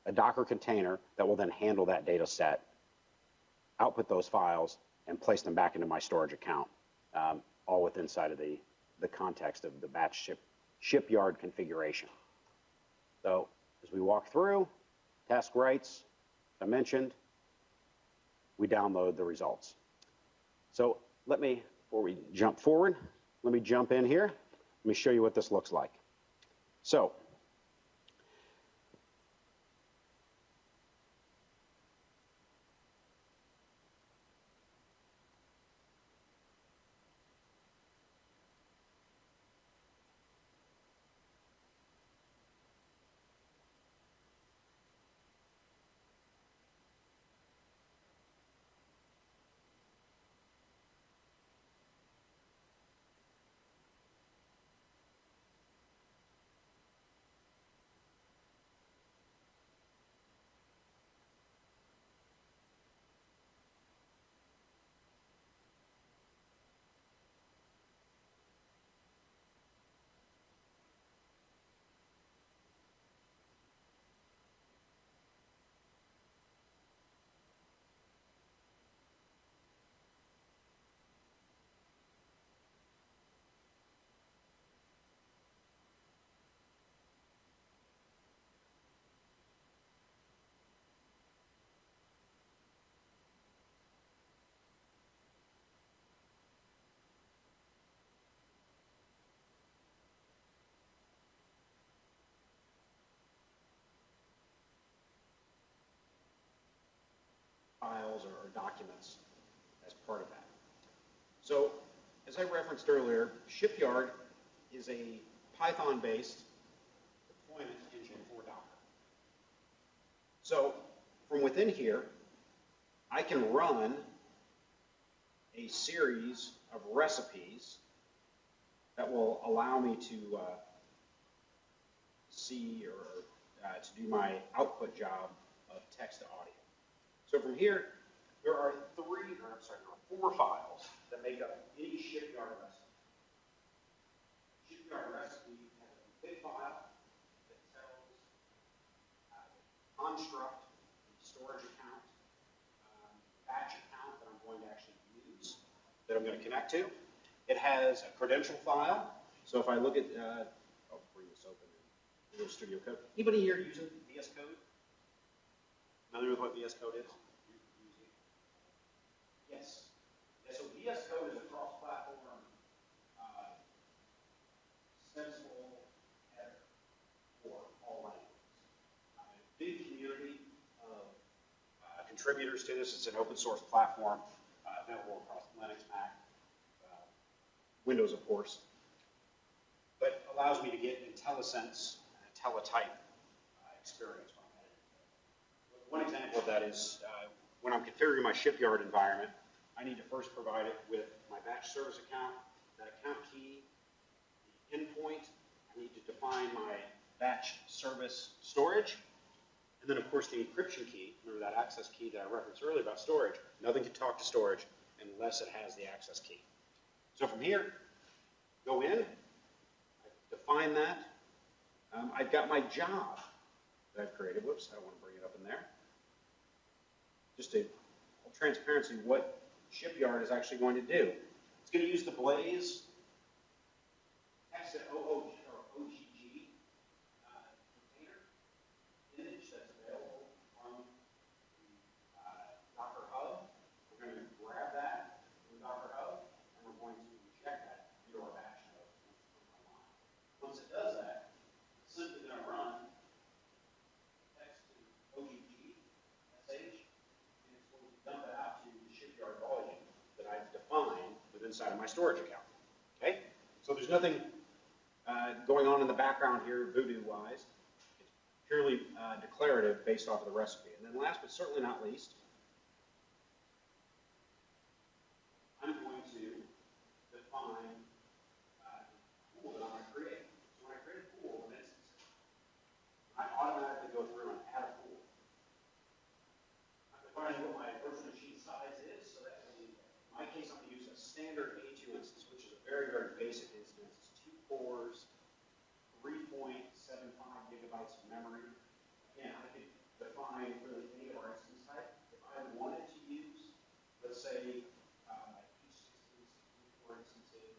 a Docker container that will then handle that data set, output those files, and place them back into my storage account, all within inside of the context of the batch Shipyard configuration. So as we walk through, task writes, as I mentioned, we download the results. So before we jump forward, let me jump in here. Let me show you what this looks like. So files or documents as part of that. So, as I referenced earlier, Shipyard is a Python-based deployment engine for Docker. So, from within here, I can run a series of recipes that will allow me to see or to do my output job of text to audio. So from here, there are four files that make up any Shipyard recipe. Shipyard recipe has a config file that tells construct, storage account, batch account that I'm going to actually use, that I'm going to connect to. It has a credential file. So if I look at, I'll bring this open in Visual Studio Code. Anybody here using VS Code? Familiar with what VS Code is? Yes. Yeah, so VS Code is a cross-platform sensible editor for all languages. Big community of contributors to this. It's an open source platform available across Linux, Mac, Windows, of course, but allows me to get IntelliSense and teletype experience from it. One example of that is when I'm configuring my Shipyard environment, I need to first provide it with my batch service account, that account key, the endpoint. I need to define my batch service storage, and then of course the encryption key. Remember that access key that I referenced earlier about storage? Nothing can talk to storage unless it has the access key. So from here, go in, I define that. I've got my job that I've created. Whoops, I don't want to bring it up in there. Just a transparency what Shipyard is actually going to do. It's going to use the Blaze exit OGG container image that's available from the Docker Hub. We're going to grab that from Docker Hub, and we're going to inject that into our batch node online. Once it does that, it's simply going to run text to OGG, SH, and it's going to dump it out to the Shipyard volume that I've defined within inside of my storage account. Okay? So there's nothing going on in the background here, voodoo-wise. It's purely declarative based off of the recipe. And then last but certainly not least, I'm going to define a pool that I'm going to create. So when I create a pool of instances, I automatically go through and add a pool. I'm defining what my virtual machine size is, so that in my case I'm going to use a standard A2 instance, which is a very, very basic instance. It's 2 cores, 3.75 gigabytes of memory. Again, I could define really any of our instance type. If I wanted to use, let's say, H16, 64 instances,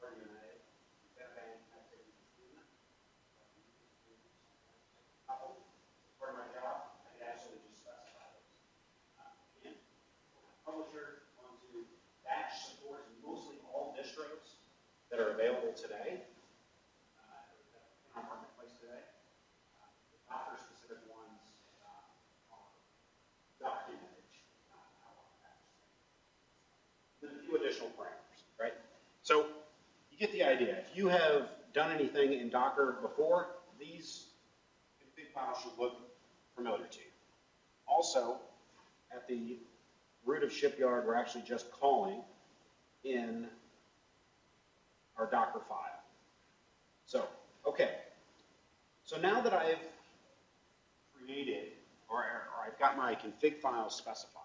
RDMA, bank activity between them, part of my job, I could actually just specify those. Again, publisher onto batch supports mostly all distros that are available today, in our marketplace today. The Docker-specific ones are documented, not how our batch. Then a few additional parameters, right? So you get the idea. If you have done anything in Docker before, these config files should look familiar to you. Also, at the root of Shipyard, we're actually just calling in our Docker file. So, okay. So now that I've created, or I've got my config file specified,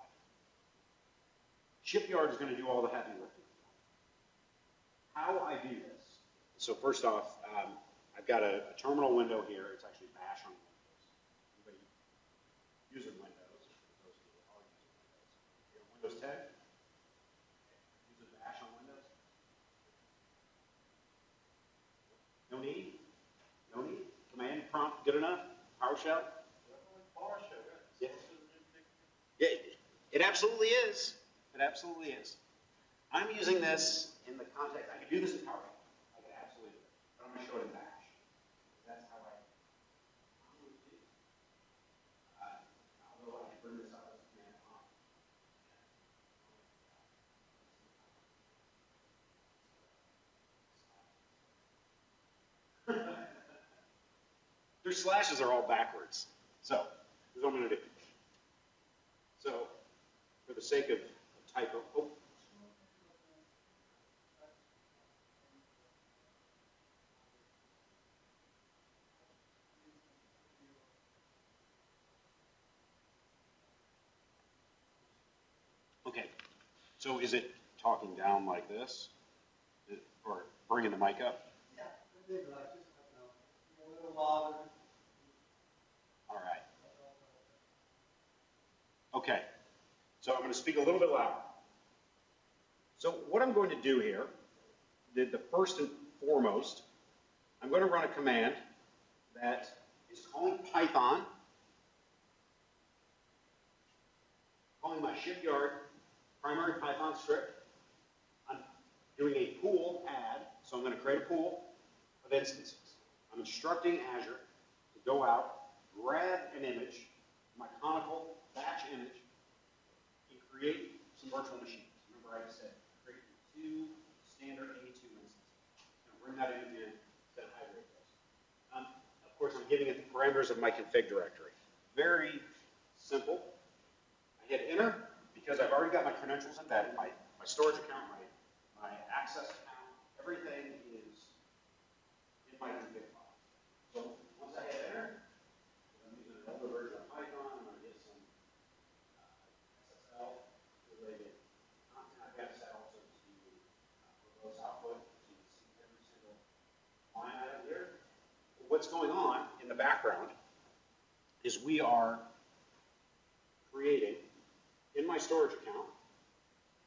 Shipyard is going to do all the heavy lifting. How I do this? So first off, I've got a terminal window here. It's actually bash on Windows. Anybody using Windows? For those of you that are using Windows. Windows 10? Using bash on Windows? No need? No need? Command prompt good enough? PowerShell? Yeah. Yeah, it absolutely is. It absolutely is. I'm using this in the context, I could do this in PowerShell. I could absolutely do it. But I'm going to show it in bash. That's how I normally do. Although what Their slashes are all backwards. So here's what I'm going to do. So for the sake of typo, oh. Okay, so is it talking down like this? Or bringing the mic up? Yeah, maybe like just a little louder. All right. Okay, so I'm going to speak a little bit louder. So what I'm going to do here, the first and foremost, I'm going to run a command that is calling Python, calling my shipyard primary Python script. I'm doing a pool add, so I'm going to create a pool of instances. I'm instructing Azure to go out, grab an image, my conical batch image, and create some virtual machines. Remember I said create 2 standard A2 instances. And bring that image in, set hydrate those. Of course, I'm giving it the parameters of my config directory. Very simple. I hit enter because I've already got my credentials embedded, my storage account, my access account, everything is in my config file. So once I hit enter, I'm using an older version of Python, I'm going to get some SSL related content. I've got set also to verbose output, so you can see every single line item here. What's going on in the background is we are creating in my storage account,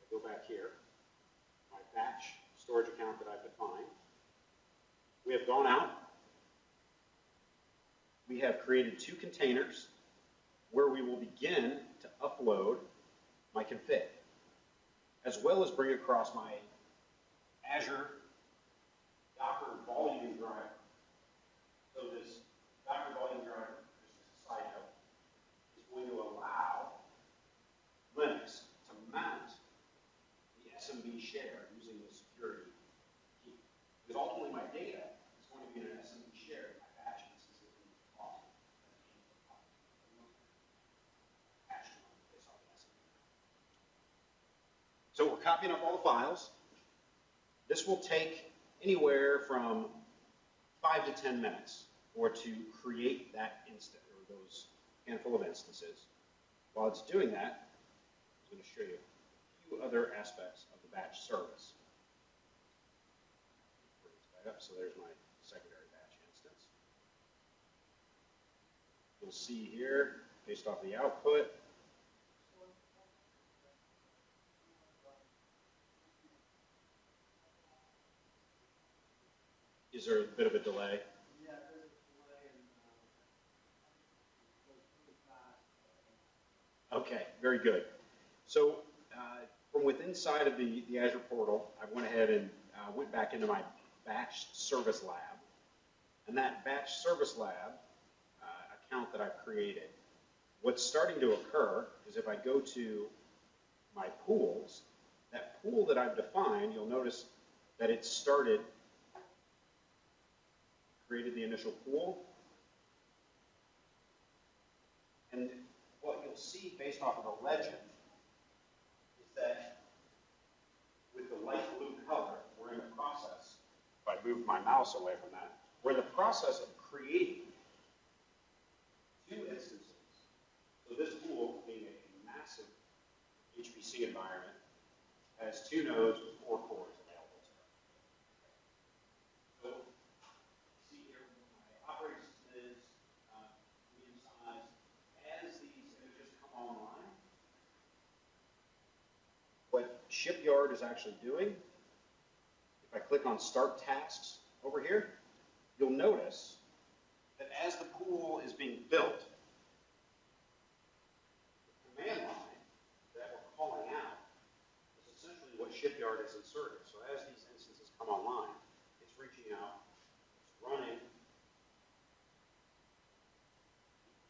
I go back here, my batch storage account that I've defined. We have gone out. We have created 2 containers where we will begin to upload my config, as well as bring across my Azure Docker volume driver. So this Docker volume driver, just as a side note, is going to allow Linux to mount the SMB share using the security key. Because ultimately my data is going to be in an SMB share in my batch instance that is possible. So we're copying up all the files. This will take anywhere from 5 to 10 minutes or to create that instance or those handful of instances. While it's doing that, I'm going to show you a few other aspects of the batch service. Bring this back up. So there's my secondary batch instance. You'll see here, based off the output, is there a bit of a delay? Yeah, there's a delay in Okay, very good. So from within inside of the Azure portal, I went ahead and went back into my batch service lab. And that batch service lab account that I've created, what's starting to occur is if I go to my pools, that pool that I've defined, you'll notice that it started, created the initial pool. And what you'll see based off of the legend is that with the light blue color, we're in the process, if I move my mouse away from that, we're in the process of creating 2 instances. So this pool, being a massive HPC environment, has 2 nodes with 4 cores available to it. So see here my operating system is medium size. As these images come online, what Shipyard is actually doing, if I click on Start Tasks over here, you'll notice that as the pool is being built, the command line that we're calling out is essentially what Shipyard has inserted. So as these instances come online, it's reaching out, it's running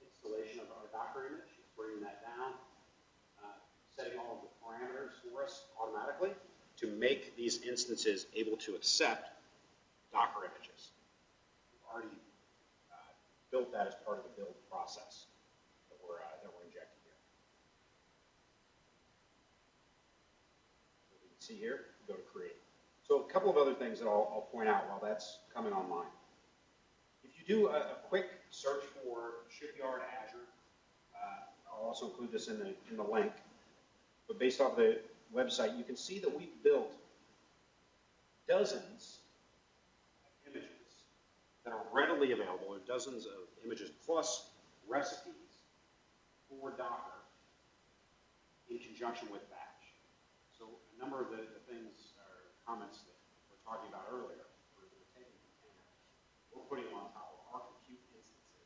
installation of our Docker image, it's bringing that down, setting all of the parameters for us automatically to make these instances able to accept Docker images. We've already built built that as part of the build process that we're injecting here. So you can see here, go to create. So a couple of other things that I'll point out while that's coming online. If you do a quick search for Shipyard Azure, I'll also include this in the link, but based off the website, you can see that we've built dozens of images that are readily available, or dozens of images plus recipes for Docker in conjunction with Batch. So a number of the things or comments that we're talking about earlier, we're taking a container, we're putting them on top of our compute instances.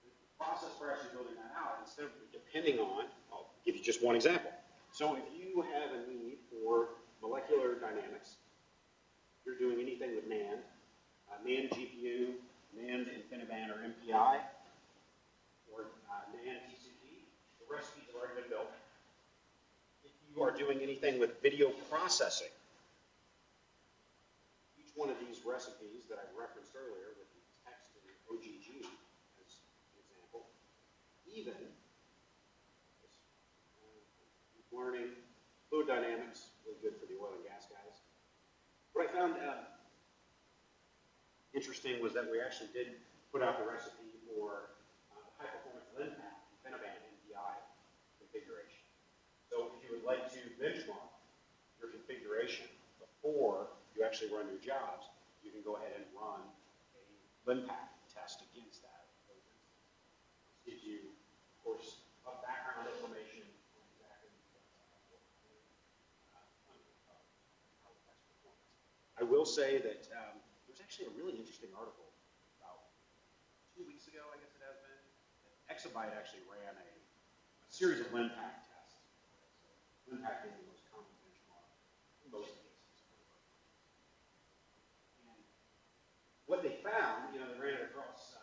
The process for actually building that out, instead of depending on, I'll give you just one example. So if you have a need for molecular dynamics, you're doing anything with NAND, NAND GPU, NAND InfiniBand or MPI, or NAND TCP, the recipes have already been built. If you are doing anything with video processing, each one of these recipes that I referenced earlier with the text and OGG as an example, even deep learning, fluid dynamics, really good for the oil and gas guys. What I found interesting was that we actually did put out the recipe for high-performance LinPath, InfiniBand MPI configuration. So if you would like to benchmark your configuration before you actually run your jobs, you can go ahead and run a LinPath test against that. This gives you, of course, background information on exactly how the test performs. I will say that there's actually a really interesting article about 2 weeks ago, I guess it has been, that Exabyte actually ran a series of LinPath tests. So LinPath being the most common benchmark in most cases. And what they found, they ran it across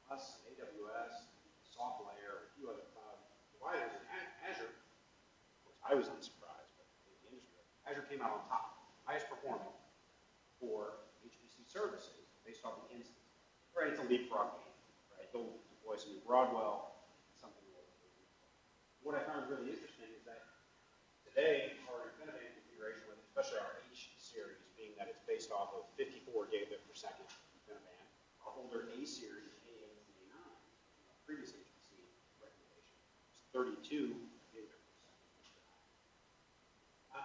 us, AWS, SoftLayer, a few other cloud providers, and Azure, which I was unsurprised, but in the industry, Azure came out on top, highest performing for HPC services based on the instance. Right, it's a leapfrog game, right? They'll deploy some new Broadwell, something like that. What I found really interesting is that today, our InfiniBand configuration, especially our H series, being that it's based off of 54 gigabit per second InfiniBand, our older A series, A8 and A9, previous HPC recommendation, was 32 gigabit per second.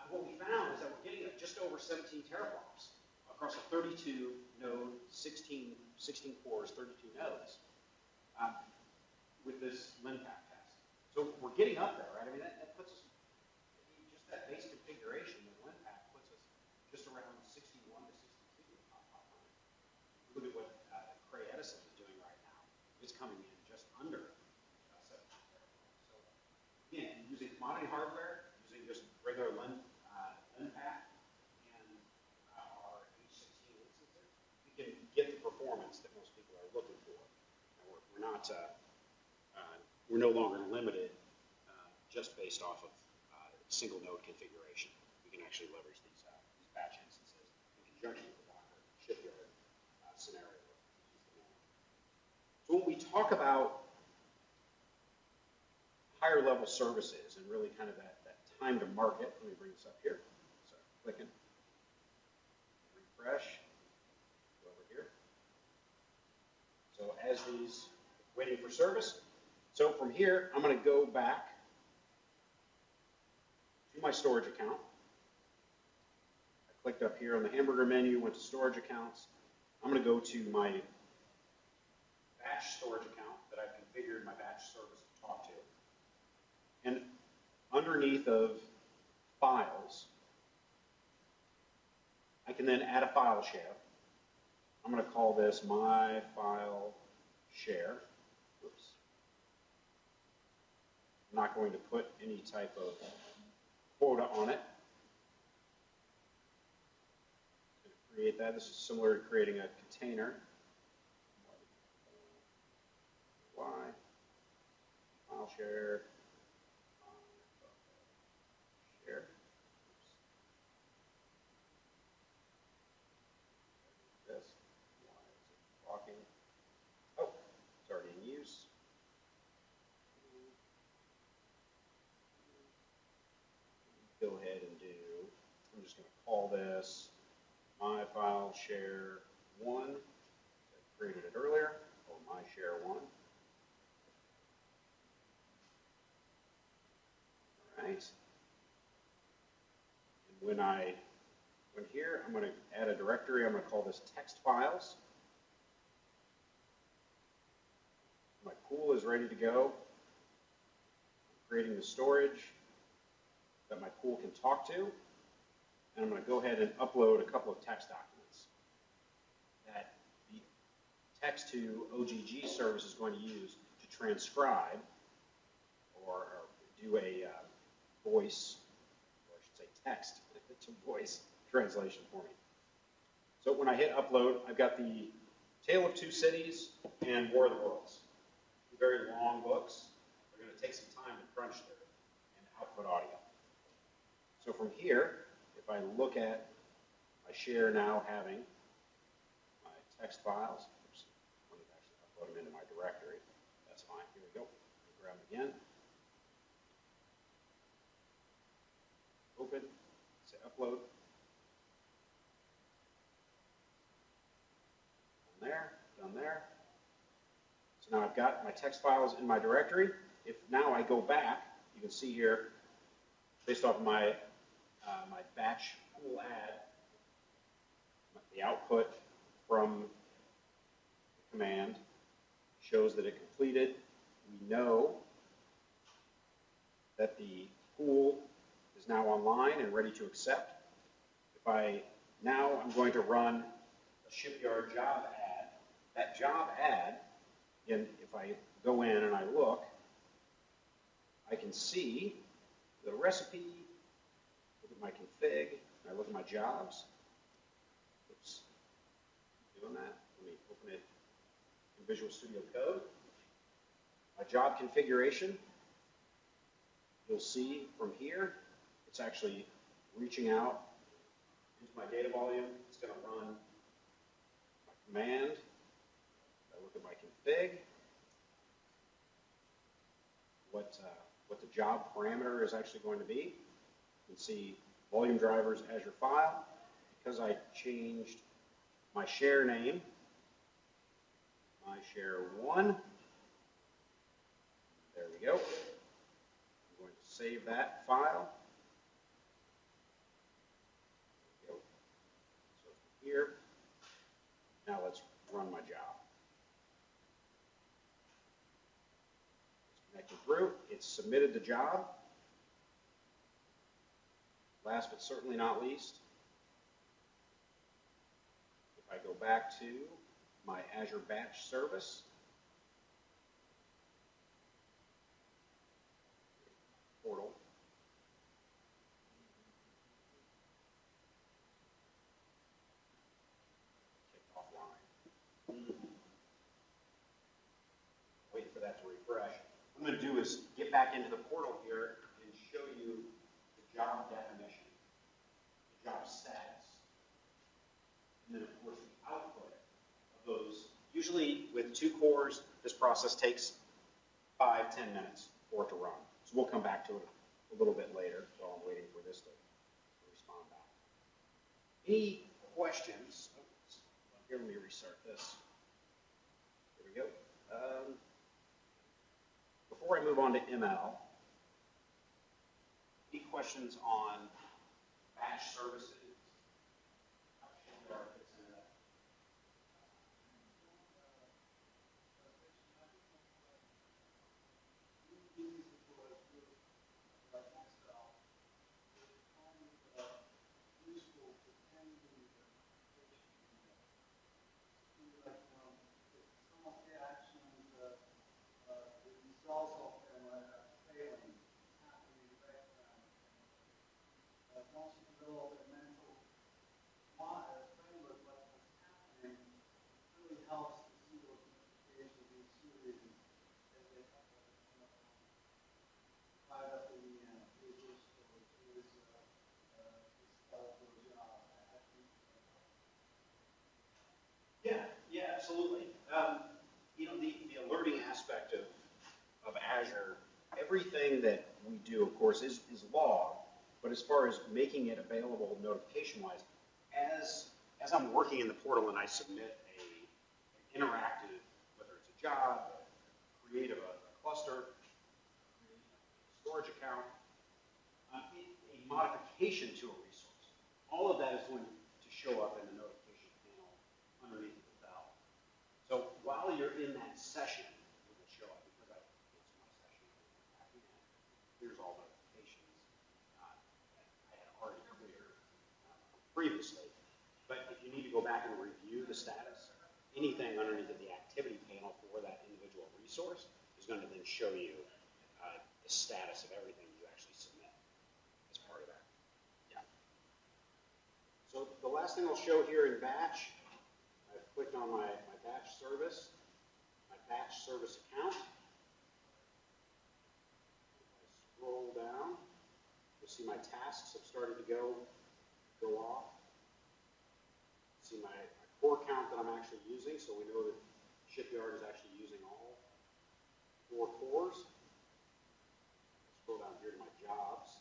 What we found is that we're getting just over 17 teraflops across a 32 node, 16 cores, 32 nodes with this LinPath test. So we're getting up there, right? I mean, that puts us, just that base configuration with LinPath puts us just around 61 to 62 in the top 500. Look at what Cray Edison is doing right now. It's coming in just under 17 teraflops. So again, using commodity hardware, using just regular LinPath, get the performance that most people are looking for. And we're no longer limited just based off of single node configuration. We can actually leverage these batch instances in conjunction with the Docker Shipyard scenario. So when we talk about higher level services and really kind of that time to market, let me bring this up here. So clicking, refresh. So as these waiting for service, so from here, I'm going to go back to my storage account. I clicked up here on the hamburger menu, went to storage accounts. I'm going to go to my batch storage account that I've configured my batch service to talk to. And underneath of files, I can then add a file share. I'm going to call this my file share. Oops. I'm not going to put any type of quota on it. I'm going to create that. This is similar to creating a container. Y file share. Share. This. just going to call this my file share 1. I created it earlier, or my share 1. All right. And when here, I'm going to add a directory. I'm going to call this text files. My pool is ready to go. I'm creating the storage that my pool can talk to. And I'm going to go ahead and upload a couple of text documents that the text to OGG service is going to use to transcribe or do a voice, or I should say text to voice translation for me. So when I hit upload, I've got the Tale of Two Cities and War of the Worlds. Two very long books. They're going to take some time to crunch there and output audio. So from here, if I look at my share now having my text files, oops, let me actually upload them into my directory. That's fine. Here we go. Grab them again. Open. Say upload. Done there. So now I've got my text files in my directory. If now I go back, you can see here, based off my my batch pool add, the output from the command shows that it completed. We know that the pool is now online and ready to accept. If I'm going to run a shipyard job ad. That job ad, and if I go in and I look, I can see the recipe, look at my config, and I look at my jobs. Oops, doing that. Let me open it in Visual Studio Code. My job configuration, you'll see from here, it's actually reaching out into my data volume. It's going to run my command. I look at my config, what the job parameter is actually going to be. You can see volume drivers Azure file. Because I changed my share name, my share 1. There we go. I'm going to save that file. There we go. So here, now let's run my job. It's connected through. It's submitted the job. Last but certainly not least, if I go back to my Azure Batch service, portal, kicked offline. Wait for that to refresh. What I'm going to do is get back into the portal here and show you the job definition, the job status, and then of course the output of those. Usually with 2 cores, this process takes 5-10 minutes for it to run. So we'll come back to it a little bit later while I'm waiting for this to respond back. Any questions? Oops. Here, let me restart this. Here we go. Before I move on to ML, any questions on batch services? How Shellfish fits into that? Once you develop a mental framework of what's happening, it really helps to see those notifications in series as they pile up in the pages or is stuff for a job. Yeah, absolutely. The alerting aspect of Azure, everything that we do, of course, is logged. But as far as making it available notification-wise, as I'm working in the portal and I submit an interactive, whether it's a job, create a cluster, create a storage account, a modification to a resource, all of that is going to show up in the notification panel underneath the bell. So while you're in that session, it will show up because I cancel my session and back in. Here's all notifications that I had already cleared previously. But if you need to go back and review the status, anything underneath the activity panel for that individual resource is going to then show you the status of everything you actually submit as part of that. Yeah. So the last thing I'll show here in batch, I've clicked on my batch service account. If I scroll down, you'll see my tasks have started to go off. See my core count that I'm actually using, so we know that Shipyard is actually using all 4 cores. Scroll down here to my jobs.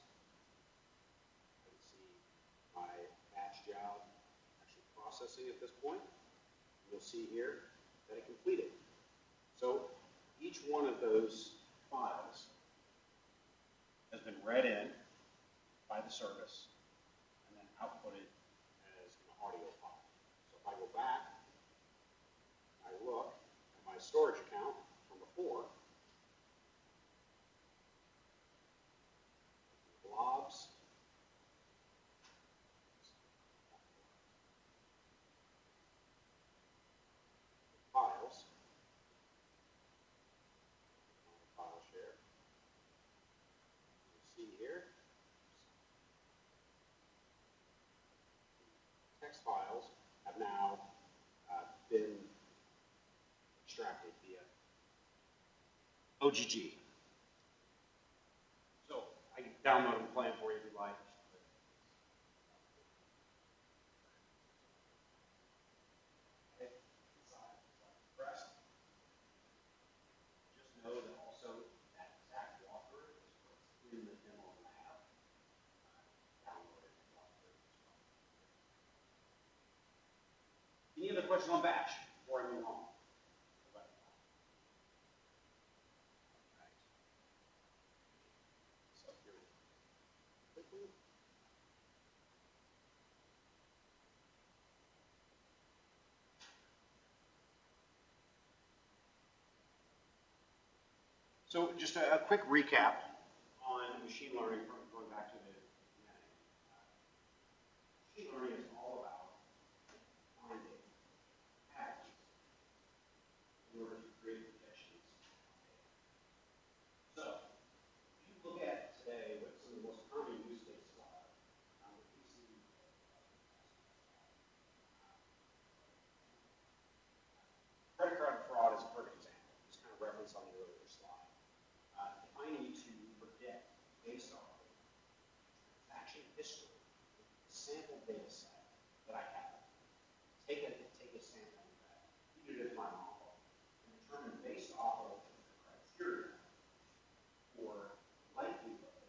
I can see my batch job actually processing at this point. You'll see here that it completed. So each one of those files has been read in by the service and then outputted as an audio file. If I go back, I look at my storage account from before, blobs, files, file share. You see here, text files have now been extracted via OGG. So I can download and play them for you if you like. Just know that also that exact walkthrough is what's in the demo lab. Download it and walk through it as well. Any other questions on batch before I move on? So here we go. So just a quick recap on machine learning from going back to the beginning. Machine learning is all about finding patterns in order to create predictions. So if you look at today what some of the most common use cases are, we see credit card fraud is a perfect example. Just kind of reference on the earlier slide. If I need to predict based on transaction history, the sample data set that I have, take a sample of that, feed it into my model, and determine based off of the criteria for likelihood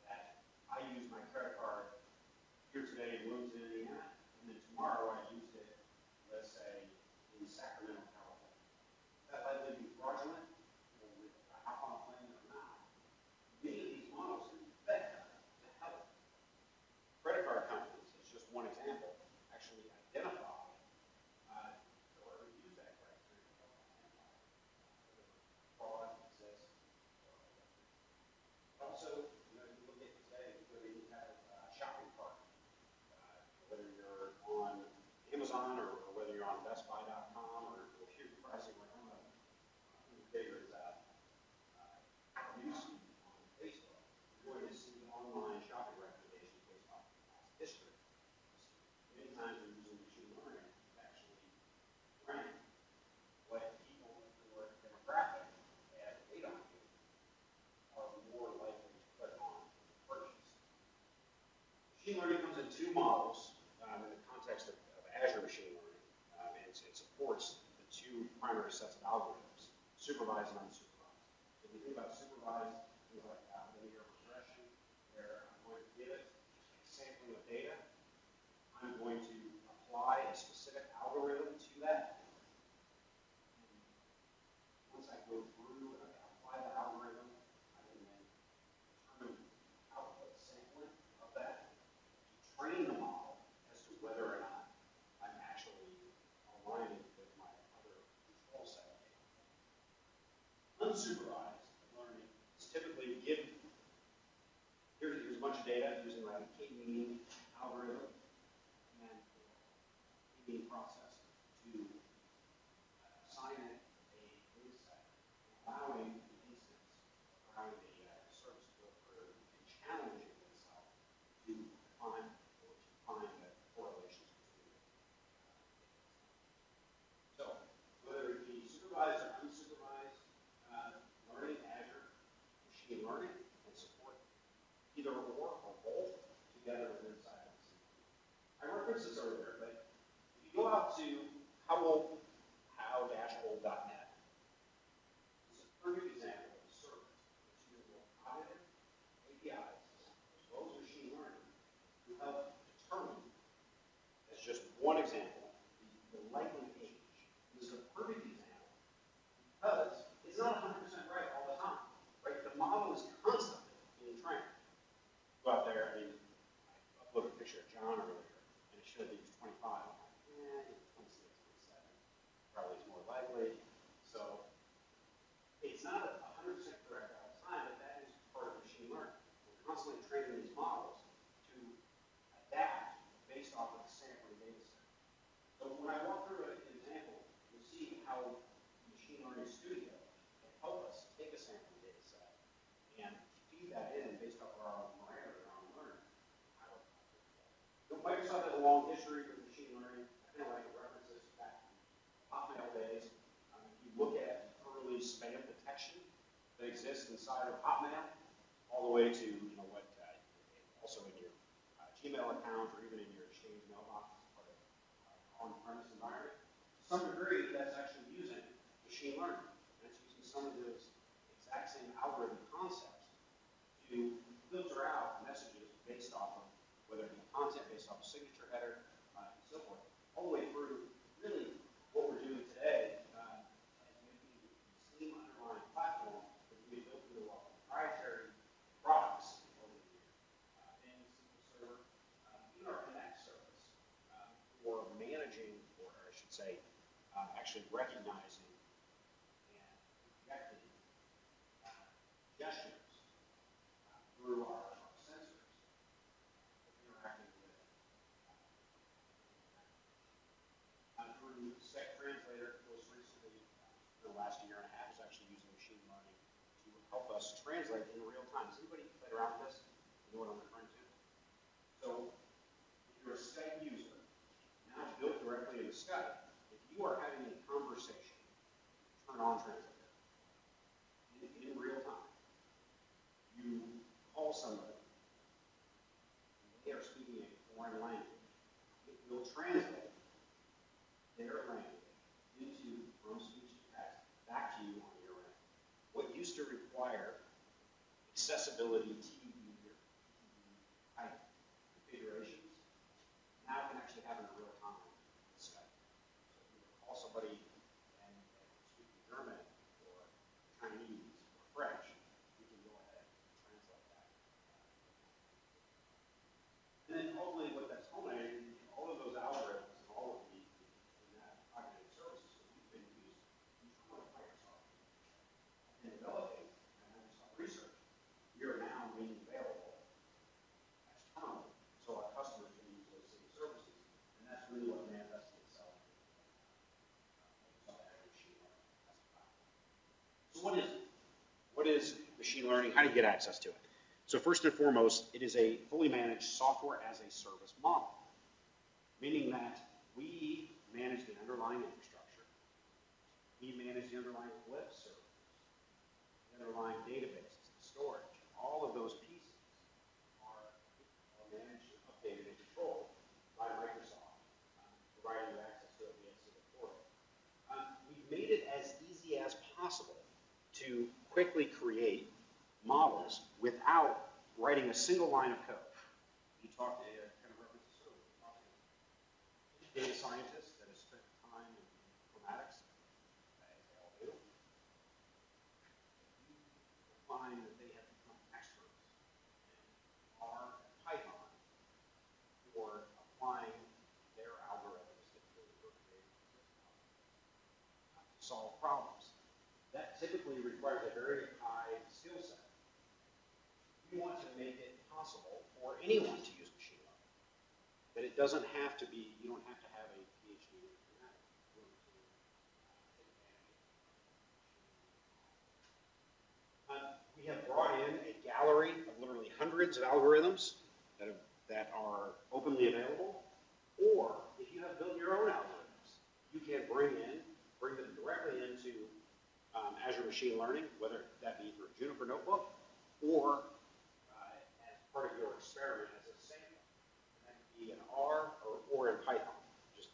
that I use my credit card here today in Wilmington, Indiana, and then tomorrow I used it, let's say, in Sacramento, California. Is that likely to be fraudulent? Hop on a plane or not? Many of these models can be better to help credit card companies, as just one example, actually identify or use that criteria to help identify whether fraud exists. Also, you look at today, whether you have a shopping cart, whether you're on Amazon or whether you're on BestBuy.com or if you're pricing right on who figures out newsfeed on Facebook, you're going to see online shopping recommendations based off of past history. Many times we're using machine learning to actually rank what people who are demographic and data on you are more likely to click on purchase. Machine learning comes in 2 models in the context of Azure machine learning, and it supports the 2 primary sets of algorithms, supervised and unsupervised. If you think about supervised, things like linear regression, where I'm going to give it a sampling of data. I'm going to apply a specific algorithm to that. And once I go through and I apply the algorithm, I can then determine output sampling of that to train the model as to whether or not I'm actually aligning with my other control set of data. Unsupervised learning is typically given. Here's a bunch of data using like a k-meaning algorithm and k-meaning process to assign it a data set, allowing the instance, allowing the service to go through and challenging itself to find the correlations between them. So whether it be supervised or unsupervised learning, Azure machine learning can support either or both together inside of the system. I referenced this earlier, but if you go out to how-old.net, this is a perfect example of a service that's using both cognitive APIs as well as machine learning to help determine, as just one example, the likely age. This is a perfect example because it's not 100% right all the time. Right? The model is constantly being trained. Go out there, I uploaded a picture of John earlier, and it showed that he's 25. I'm like, he's 26, 27. Probably is more likely. So it's not 100% correct all the time, but that is part of machine learning. We're constantly training these models to adapt based off of the sampling data set. So when I walk through an example, you'll see how Machine Learning Studio can help us take a sampling data set and feed that in based off our own parameters, our own learning. Microsoft has a long history with machine learning. I kind of like to reference this back to Hotmail days. If you look at early spam detection that exists inside of Hotmail, all the way to what also in your Gmail account or even in your Exchange mailbox as part of on-premise environment. To some degree, that's actually using machine learning. And it's using some of those exact same algorithm concepts to filter out messages based off of whether it be content based off of signature header and so forth, all the way through really what we're doing today as making the same underlying platform that we built into our proprietary products over the years. And SQL Server, even our Connect service for managing, or I should say, actually recognizing and projecting gestures through our sensors, interacting with through Spec Translator. Most recently, in the last year and a half, is actually using machine learning to help us translate in real time. Has anybody played around with this? You know what I'm referring to? So, if you're a Skype user, now it's built directly into Skype. If you are having a conversation, turn on Translator in real time. You call somebody, and they are speaking a foreign language. It will translate their language from speech to text back to you on your end. What used to require accessibility TV type configurations now can actually happen in real time with Skype. So if you call somebody and speak German or Chinese or French, we can go ahead and translate that. And then hopefully what that's culminating, all of those algorithms and all of the cognitive services that we've been used internally at Microsoft and developing and Microsoft research, we are now being available externally so our customers can use those same services. And that's really what manifests itself in Microsoft Azure Machine Learning as a platform. So what is it? What is machine learning? How do you get access to it? So first and foremost, it is a fully managed software as a service model, meaning that we manage the underlying infrastructure, we manage the underlying web servers, the underlying databases, the storage. All of those pieces are managed, updated, and controlled by Microsoft, providing you access to it via a single portal. We've made it as easy as possible to quickly create models without writing a single line of code. You talk to kind of reference the server. You talk to a data scientist that has spent time in informatics, as they all do. You will find that they have become experts in R and Python for applying their algorithms that were created to solve problems. That typically requires a very high skill set. We want to make it possible for anyone to use machine learning. That it doesn't have to be, you don't have to have a PhD in informatics to take advantage. We have brought in a gallery of literally hundreds of algorithms that are openly available, or if you have built your own algorithms, you can bring them directly into Azure Machine Learning, whether that be through a Juniper notebook or as part of your experiment as a sample. And that could be in R or in Python, just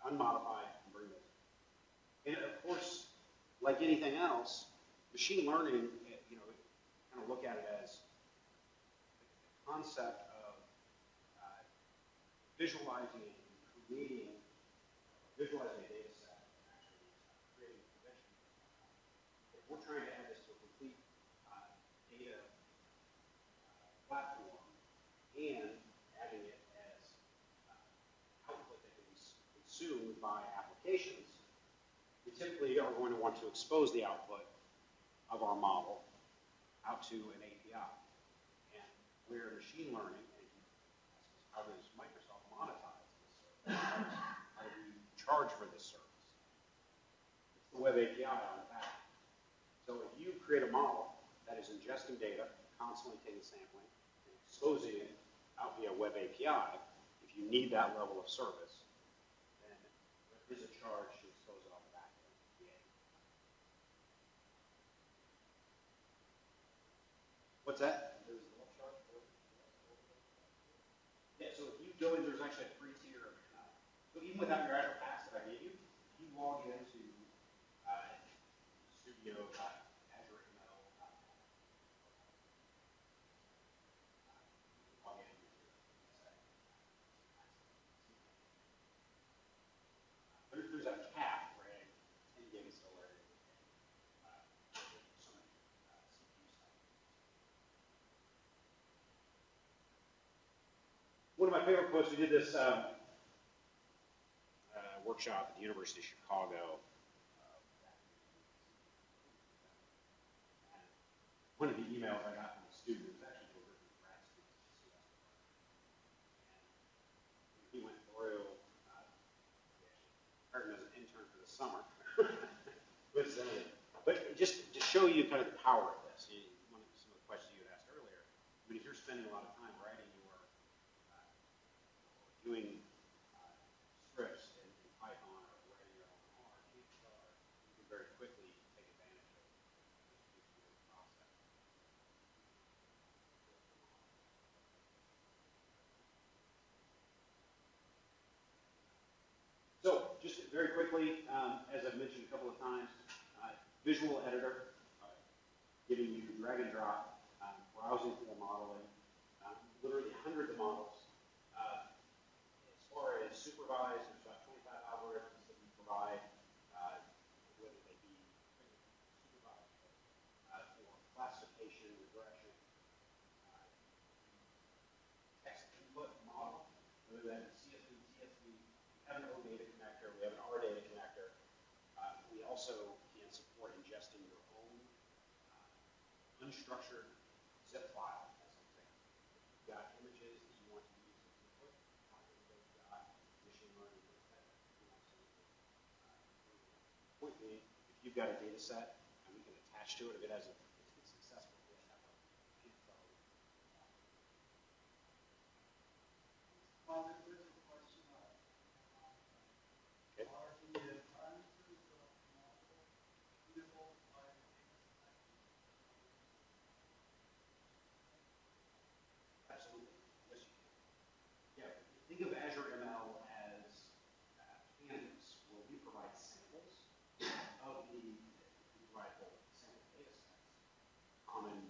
unmodified and bring those in. And of course, like anything else, machine learning, kind of look at it as the concept of visualizing and visualizing a data set and actually creating a prediction. If we're trying to add this to a complete data platform and adding it as output that can be consumed by applications, we typically are going to want to expose the output of our model out to an API. And where machine learning, how does Microsoft monetize this service? How do we charge for this service? It's the web API on the back. So if you create a model that is ingesting data, constantly taking sampling, and exposing it out via web API, if you need that level of service, then there is a charge to expose it on the back end. What's that? Yeah, so if you go in, there's actually a free tier. So even without your Azure Pass that I gave you, if you log into studio.azureml.com, log in there's a cap for adding 10 gigs still there. So many CPU sites. One of my favorite quotes, we did this workshop at the University of Chicago. One of the emails I got from a student, it was actually for a grad student, and he went through, hired him as an intern for the summer. But just to show you kind of the power of this, some of the questions you had asked earlier, I mean, if you're spending a lot of time writing doing scripts in Python or writing your own R, chances are you can very quickly take advantage of this process. So, just very quickly, as I've mentioned a couple of times, visual editor, giving you drag and drop, browsing for modeling, literally hundreds of models. As far as supervised, there's about 25 algorithms that we provide, whether they be supervised for classification, regression, text input model, whether that is CSV, TSV. We have an OData connector, we have an RData connector. We also can support ingesting your own unstructured zip file, as an example. If you've got images that you want to use as input, machine learning point being, if you've got a data set and we can attach to it, if it's successful, we have a chance to absolutely. Yes, you can. Yeah, think of Azure ML as canvas, where we provide samples of we provide both sample data sets, common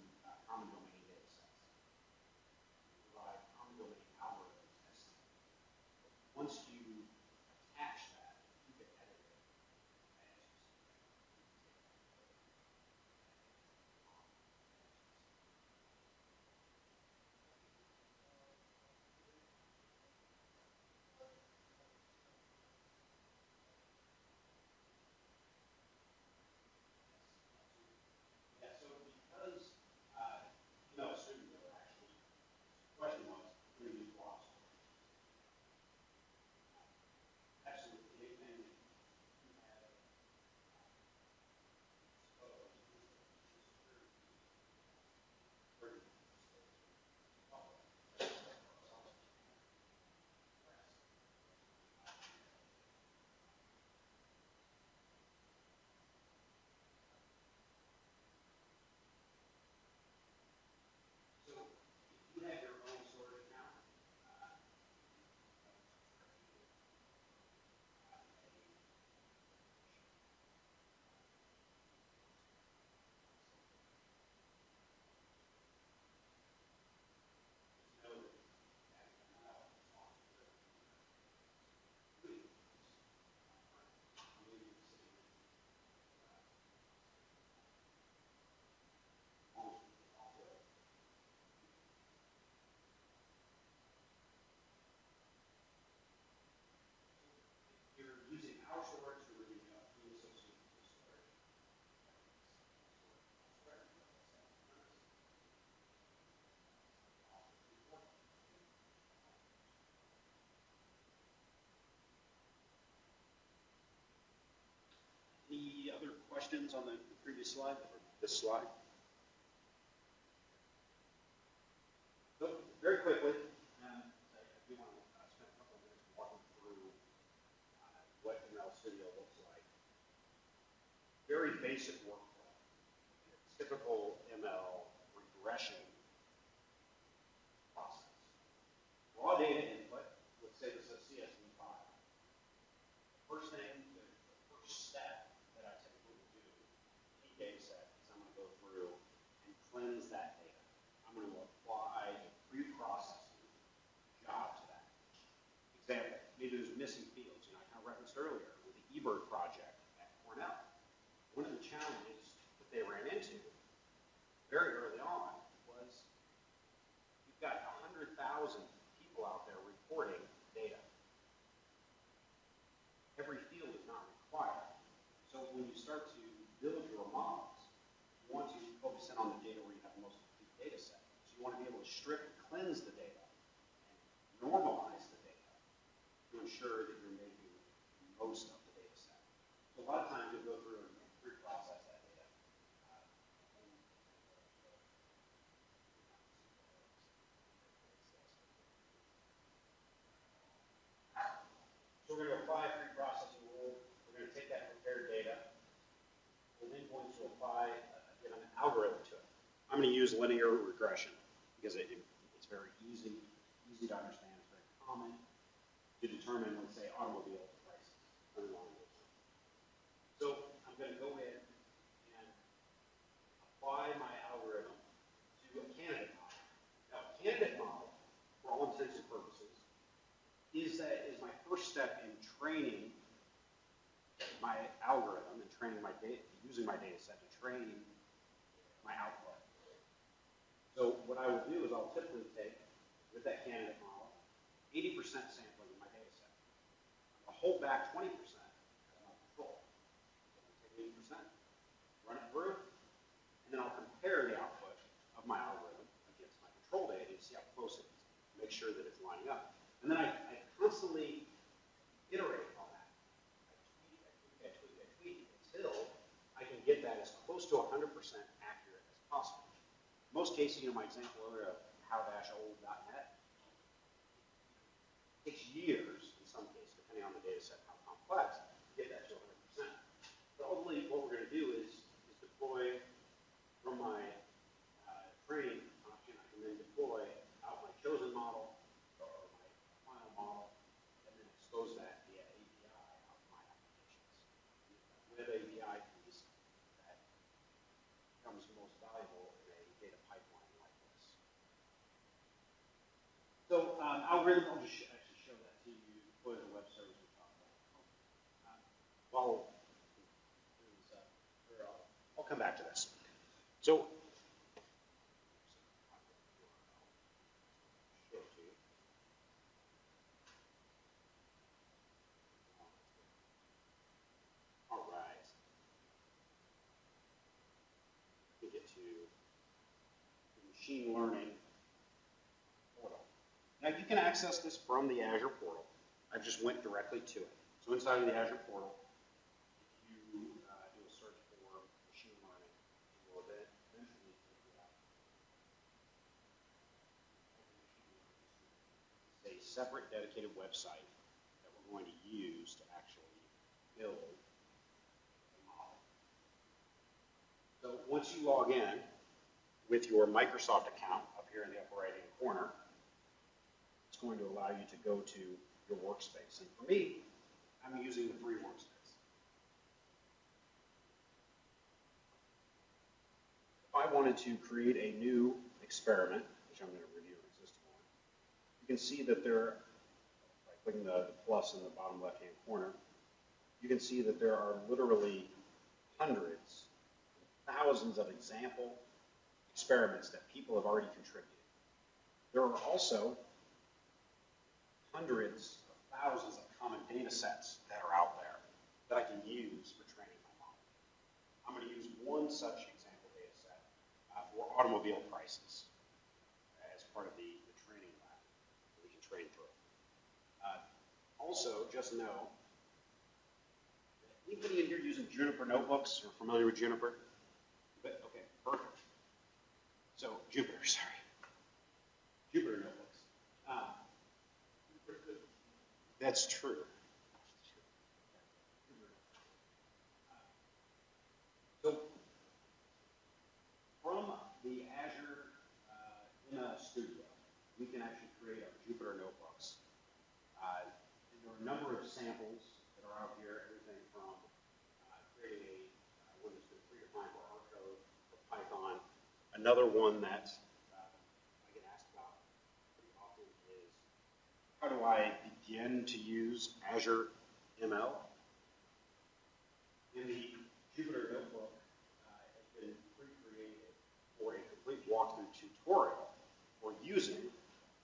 domain data sets. We provide common domain questions on the previous slide, or this slide? So, very quickly, I do want to spend a couple of minutes walking through what ML Studio looks like. Very basic workflow. Typical ML regression process. Raw data input, let's say this is a CSV file. First thing, the first step that I typically do in any data set is I'm going to go through and cleanse that data. I'm going to apply a pre-processing job to that. Example, maybe there's missing fields. I kind of referenced earlier with the EBird project at Cornell. One of the challenges that they ran into very early on was you've got 100,000 people out there reporting data. Every field is not required. So when you start to build your models, you want to focus in on the data where you have the most complete data set. So you want to be able to strip and cleanse the data and normalize the data to ensure that you're making the most of the data set. So a lot of times you'll go through and pre-process that data. So we're going to apply a pre-processing rule. We're going to take that prepared data. We're then going to apply an algorithm to it. I'm going to use linear regression because it's very easy to understand. It's very common to determine, let's say, automobile prices. So I'm going to go in and apply my algorithm to a candidate model. Now, a candidate model, for all intents and purposes, is my first step in training my algorithm and training my data, using my data set to train my output. So what I will do is I'll typically take, with that candidate model, 80% sampling of my data set. I'll hold back 20% as my control. So I'll take 80%, run it through, and then I'll compare the output of my algorithm against my control data to see how close it is, make sure that it's lining up. And then I constantly iterate on that. I tweak until I can get that as close to 100% accurate as possible. In most cases, my example earlier of how-old.net takes years in some cases, depending on the data set, how complex, to get that to 100%. But ultimately, what we're going to do is deploy from my training option, I can then deploy out my chosen model or my final model, and then expose that via API out to my applications. Web API piece that becomes most valuable in a data pipeline like this. So algorithm, I'll just actually show that to you, deploy the web service we talked about. I'll come back to this. So all right. We get to the machine learning portal. Now you can access this from the Azure portal. I just went directly to it. So inside of the Azure portal, if you do a search for machine learning, it will eventually take you out. It's a separate dedicated website that we're going to use to actually build a model. So once you log in with your Microsoft account up here in the upper right-hand corner, it's going to allow you to go to your workspace. And for me, I'm using the free workspace. If I wanted to create a new experiment, which I'm going to review an existing one, you can see that there, by clicking the plus in the bottom left-hand corner, you can see that there are literally hundreds, thousands of example experiments that people have already contributed. There are also hundreds of thousands of common data sets that are out there that I can use for training my model. I'm going to use one such example data set for automobile prices as part of the training lab that we can train through. Also, just know that Anybody in here using Juniper notebooks or familiar with Juniper? But, okay, perfect. So Jupyter, sorry. Jupyter notebooks. That's true. So from the Azure ML Studio, we can actually create our Jupyter notebooks. There are a number of samples that are out here, everything from creating one that's been predefined for R code or Python. Another one that I get asked about pretty often is, how do I begin to use Azure ML? In the Jupyter notebook has been pre-created for a complete walkthrough tutorial for using,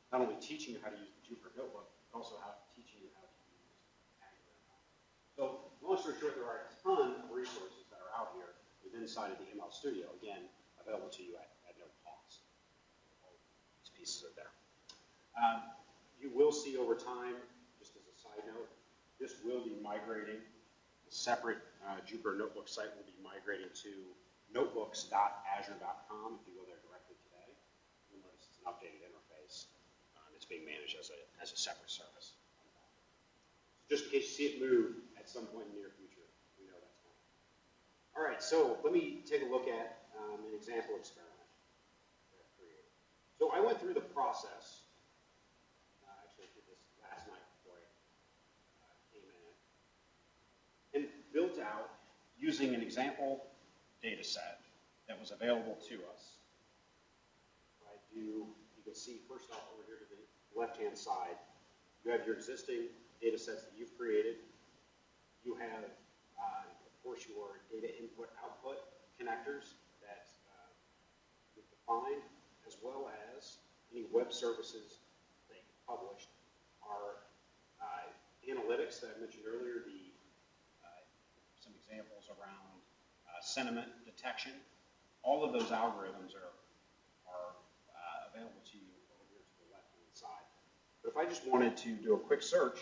not only teaching you how to use the Jupyter notebook, but also teaching you how to use Azure ML. So, long story short, there are a ton of resources that are out here within inside of the ML Studio, again, available to you at no cost. All these pieces are there. You will see over time, just as a side note, this will be migrating. The separate Jupyter Notebook site will be migrating to notebooks.azure.com. If you go there directly today, you'll notice it's an updated interface. It's being managed as a separate service. So just in case you see it move at some point in the near future, we know that's coming. All right, so let me take a look at an example experiment that I've created. So I went through the process. Actually, I did this last night before I came in. And built out using an example data set that was available to us. You can see first off over here to the left-hand side, you have your existing data sets that you've created. You have, of course, your data input-output connectors that you've defined, as well as any web services that you've published. Our analytics that I mentioned earlier, some examples around sentiment detection. All of those algorithms are available to you over here to the left-hand side. But if I just wanted to do a quick search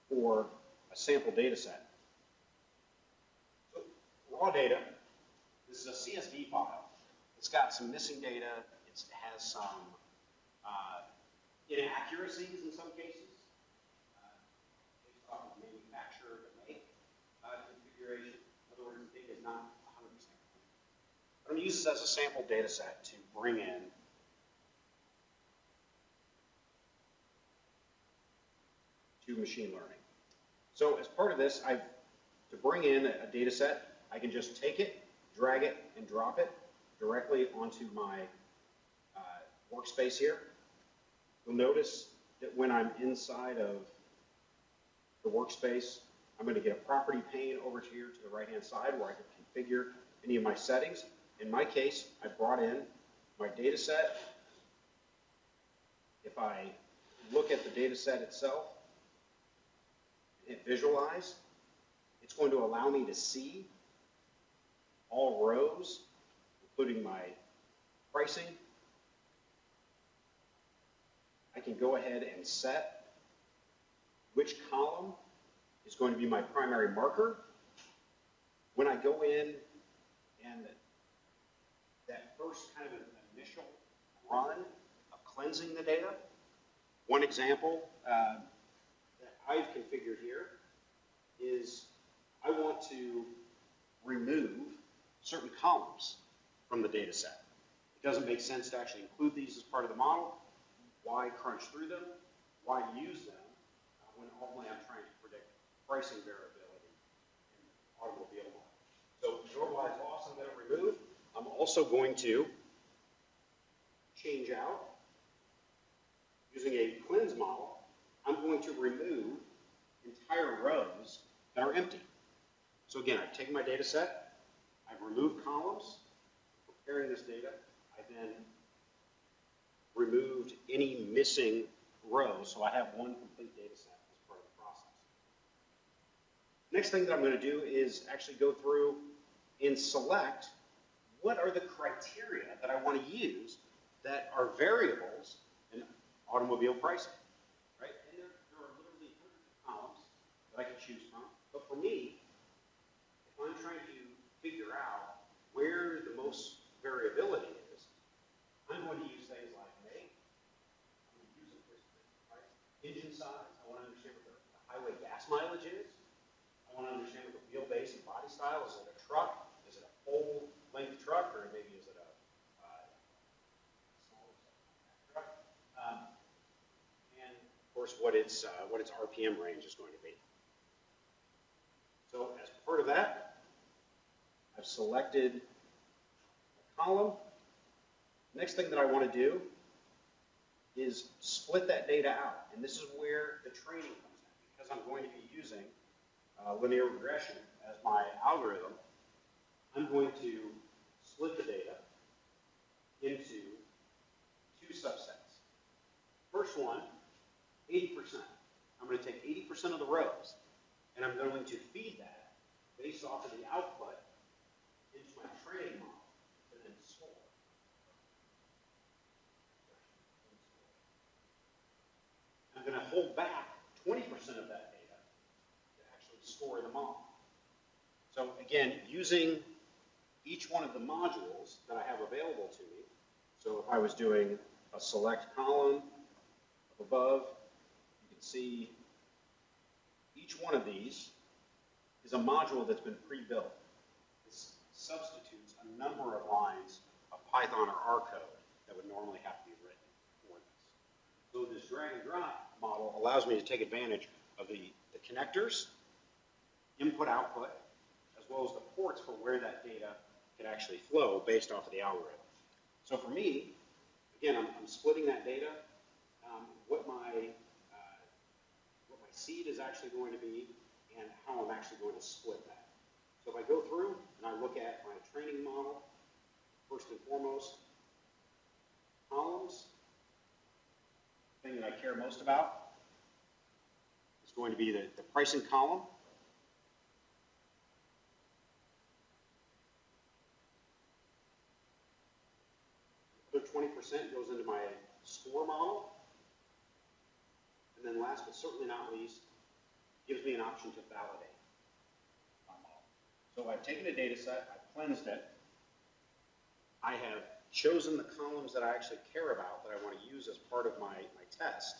for a sample data set. So raw data, this is a CSV file. It's got some missing data. It has some inaccuracies in some cases, based off of manufacturer to make configuration. In other words, the data is not 100% complete. I'm going to use this as a sample data set to bring in to machine learning. So as part of this, to bring in a data set, I can just take it, drag it, and drop it directly onto my workspace here. You'll notice that when I'm inside of the workspace, I'm going to get a property pane over here to the right-hand side where I can configure any of my settings. In my case, I brought in my data set. If I look at the data set itself, hit visualize, it's going to allow me to see all rows, including my pricing. I can go ahead and set which column is going to be my primary marker. When I go in and that first kind of initial run of cleansing the data, one example that I've configured here is I want to remove certain columns from the data set. It doesn't make sense to actually include these as part of the model. Why crunch through them? Why use them when ultimately I'm trying to predict pricing variability in the automobile market? So normalize loss I'm going to remove. I'm also going to change out. Using a cleanse model, I'm going to remove entire rows that are empty. So again, I've taken my data set, I've removed columns, preparing this data, I then removed any missing rows, so I have one complete data set as part of the process. Next thing that I'm going to do is actually go through and select what are the criteria that I want to use that are variables in automobile pricing. Right? And there are literally hundreds of columns that I can choose from. But for me, I'm trying to figure out where the most variability is, I'm going to use things like make. I'm going to use it for right? Engine size. I want to understand what the highway gas mileage is. I want to understand what the wheelbase and body style is. Is it a truck? Is it a full length truck, or maybe is it a smaller truck? And of course, what its RPM range is going to be. So as part of that, I've selected a column. Next thing that I want to do is split that data out. And this is where the training comes in. Because I'm going to be using linear regression as my algorithm, I'm going to split the data into two subsets. First one, 80%. I'm going to take 80% of the rows, and I'm going to feed that based off of the output into my training model, and then score. I'm going to hold back 20% of that data to actually score the model. So again, using each one of the modules that I have available to me, so if I was doing a select column up above, you can see each one of these is a module that's been pre-built. This substitutes a number of lines of Python or R code that would normally have to be written for this. So this drag and drop model allows me to take advantage of the connectors, input-output, as well as the ports for where that data can actually flow based off of the algorithm. So for me, again, I'm splitting that data, what my seed is actually going to be, and how I'm actually going to split that. So if I go through and I look at my training model, first and foremost, columns, the thing that I care most about is going to be the pricing column. The other 20% goes into my score model. And then last but certainly not least, gives me an option to validate my model. So I've taken a data set, I've cleansed it, I have chosen the columns that I actually care about that I want to use as part of my test.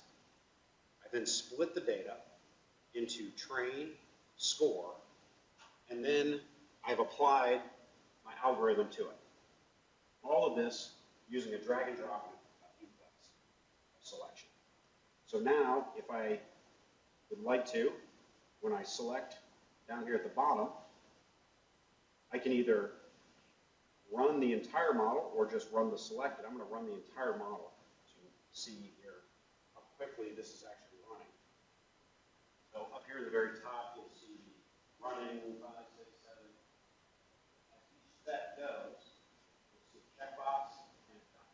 I then split the data into train, score, and then I've applied my algorithm to it. All of this using a drag and drop duplex selection. So now, if I would like to, when I select down here at the bottom, I can either run the entire model or just run the selected. I'm going to run the entire model to see here how quickly this is actually running. So up here at the very top, you'll see running 5, 6, 7. As each step goes, you'll see checkbox and done.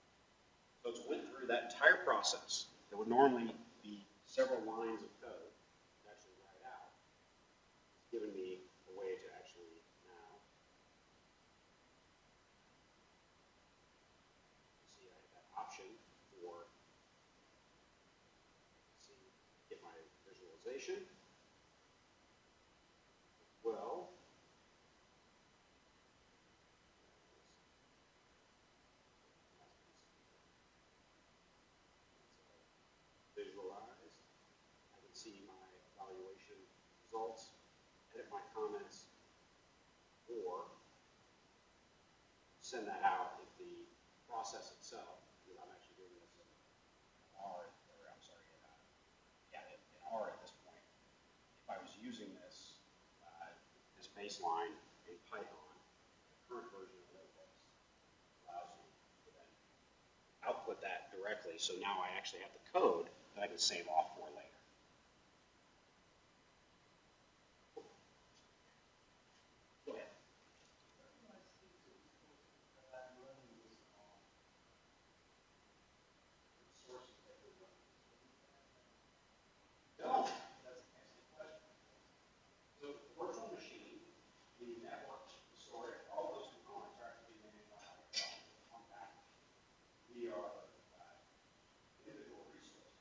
So it's went through that entire process that would normally be several lines of code to actually write out. It's given me a way to actually now see I have that option for get my visualization. Well, visualize. I can see my evaluation results, edit my comments, or send that out if the process itself, because I'm actually doing this in R, or I'm sorry, in R at this point. If I was using this, this baseline in Python, the current version of Notebooks allows me to then output that directly. So now I actually have the code that I can save off for later. Go ahead. No, that's an excellent question. So the virtual machine, the network, the storage, all those components are actually managed by one package. We are individual resources.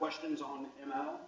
questions on ML?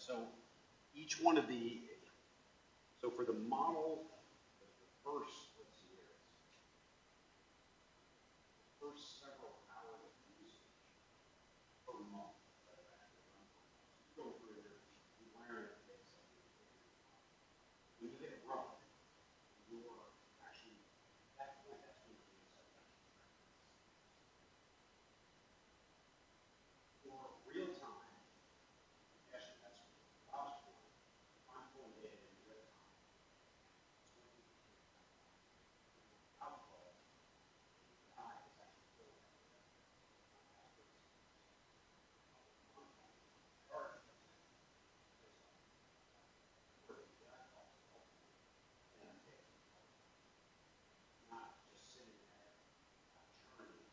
So each one of the, so for the model, the first, let's see here, the first several hours of usage per month that I've actually run for now. So you go through there, you learn it, when you hit run, you're actually, at that point, that's when you're doing for real time, actually, that's Bob's point. I'm pulling data in real time. Outflow, PTI is actually pulling that data. Not just sitting there churning.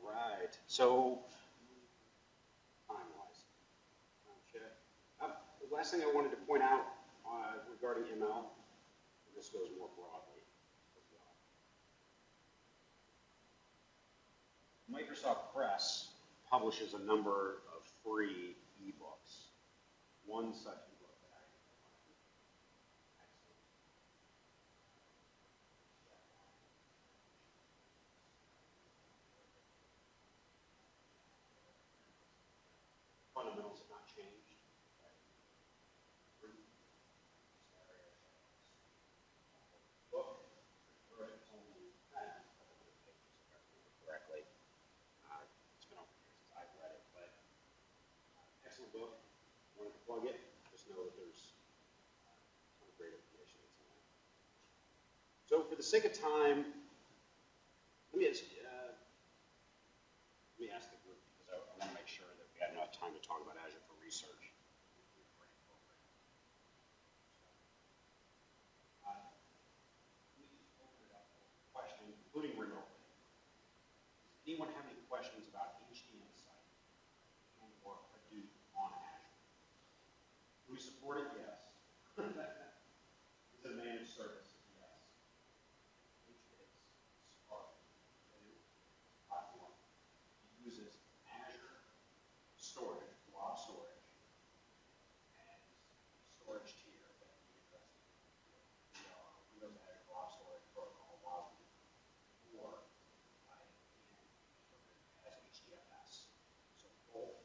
Right. So, time-wise, time check. The last thing I wanted to point out regarding ML, and this goes more broadly as well. Microsoft Press publishes a number of free ebooks. One such ebook that I fundamentals have not changed. excellent book. Wanted to plug it. Just know that there's some great information that's in there. So for the sake of time, let me ask the group, because I want to make sure that we have enough time to talk about Azure for research. Questions, including remotely. Does anyone have any questions about HDinsight and or Hadoop on Azure? Do we support it? Yes. Is it a managed service? Yes. Which is Spark, Hadoop platform. It uses Azure storage, blob storage, as storage tier that we addressed. We are Windows Azure blob storage protocol WASM, or as HDFS. So both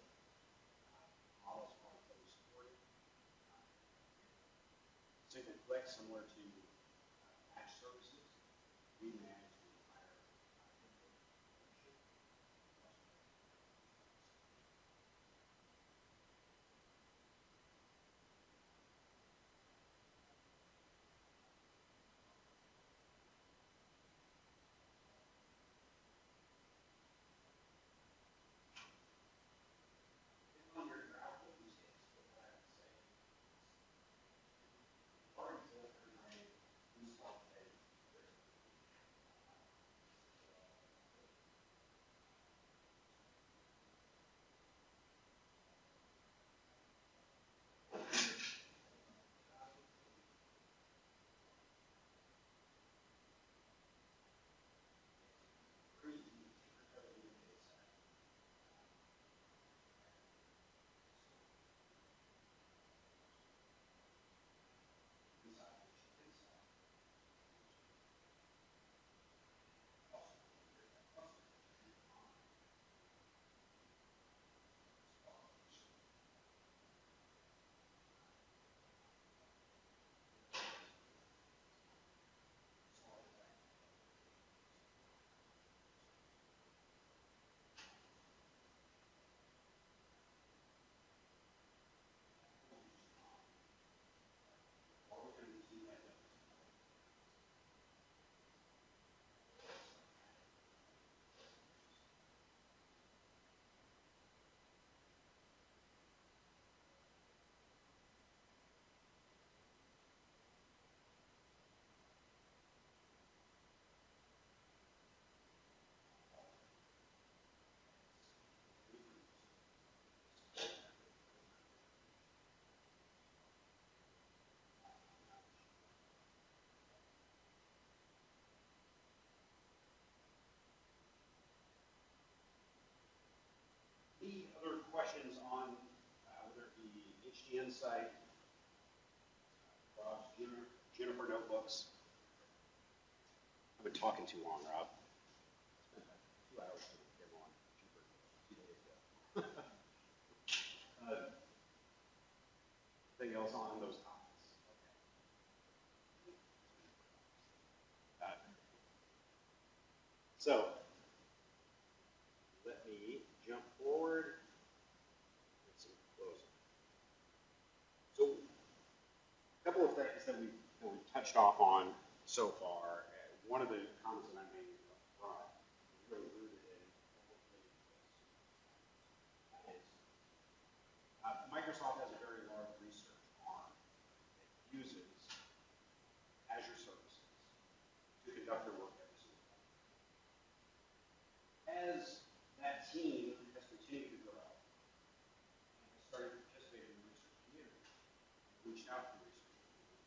models are fully supported. Single click, similar to batch services, we manage the entire information. On your graphical use case, what I would say is, our example install today, pretty easy for code in the data set. Inside HDinsight. Any other questions on whether it be HDinsight, Rob's Juniper notebooks? I've been talking too long, Rob. Spent 2 hours to get on Juniper 2 days ago. Anything else on those topics? Okay. So let me jump forward and some closing. So a couple of things that we've touched off on so far. One of the comments that I made up front is really rooted in Microsoft has a very large research arm that uses Azure services to conduct their work every single day. As that team has continued to grow and has started participating in the research community, reached out to the research community,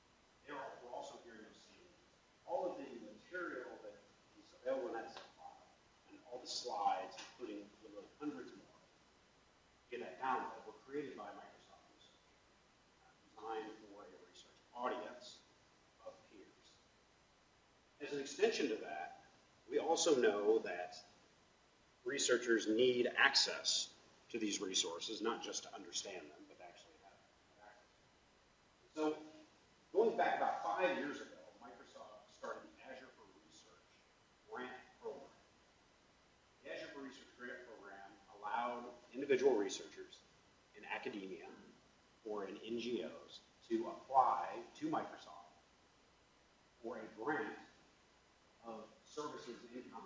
we're also hearing those same things. All of the material that is available in that file and all the slides, including literally hundreds more, get that download, were created by Microsoft Research, designed for a research audience of peers. As an extension to that, we also know that researchers need access to these resources, not just to understand them, but actually have access. So going back about 5 years ago, Microsoft started the Azure for Research grant program. The Azure for Research grant program allowed individual researchers in academia or in NGOs to apply to Microsoft for a grant of services in kind.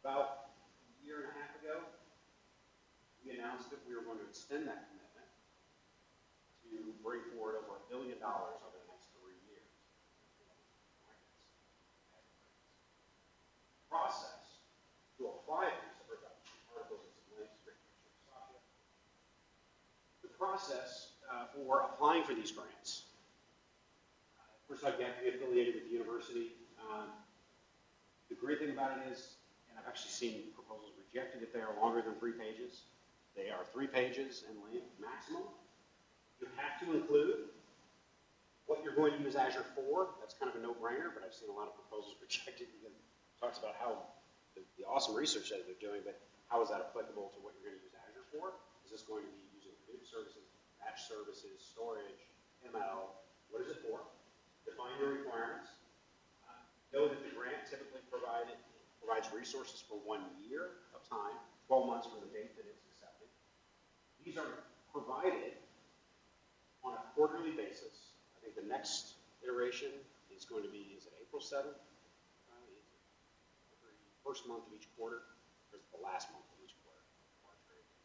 About a year and a half ago, we announced that we were going to extend that commitment to bring forward over $1 billion over the next 3 years. Process to apply these articles and some links. The process for applying for these grants. First, I've got to be affiliated with the university. The great thing about it is, and I've actually seen proposals rejected if they are longer than 3 pages. They are 3 pages in length maximum. You have to include what you're going to use Azure for. That's kind of a no-brainer, but I've seen a lot of proposals rejected because it talks about how the awesome research that they're doing, but how is that applicable to what you're going to use Azure for? Is this going to be using Hadoop services, batch services, storage, ML? What is it for? Define your requirements. Know that the grant typically provides resources for 1 year of time, 12 months from the date that it's accepted. These are provided on a quarterly basis. I think the next iteration is going to be, is it April 7th? First month of each quarter, or is it the last month of each quarter? March or April?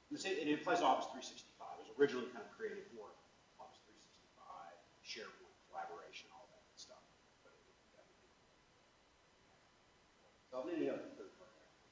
It applies to Office 365. It was originally kind of created for Office 365, SharePoint, collaboration, all that good stuff. But it would definitely so any other third-party application.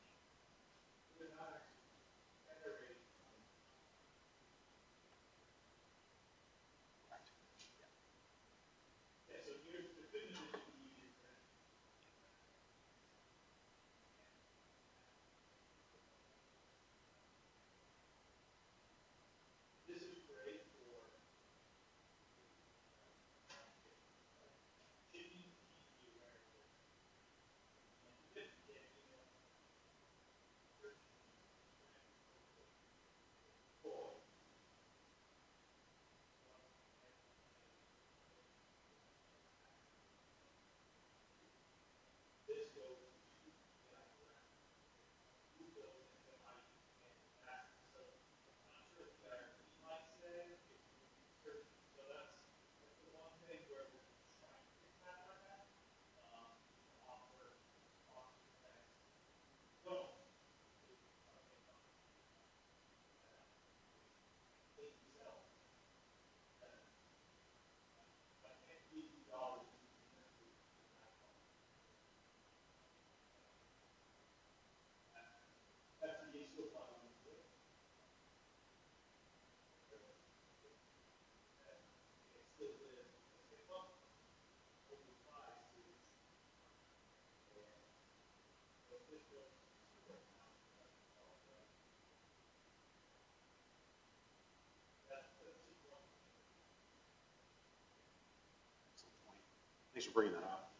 Thanks for bringing that up.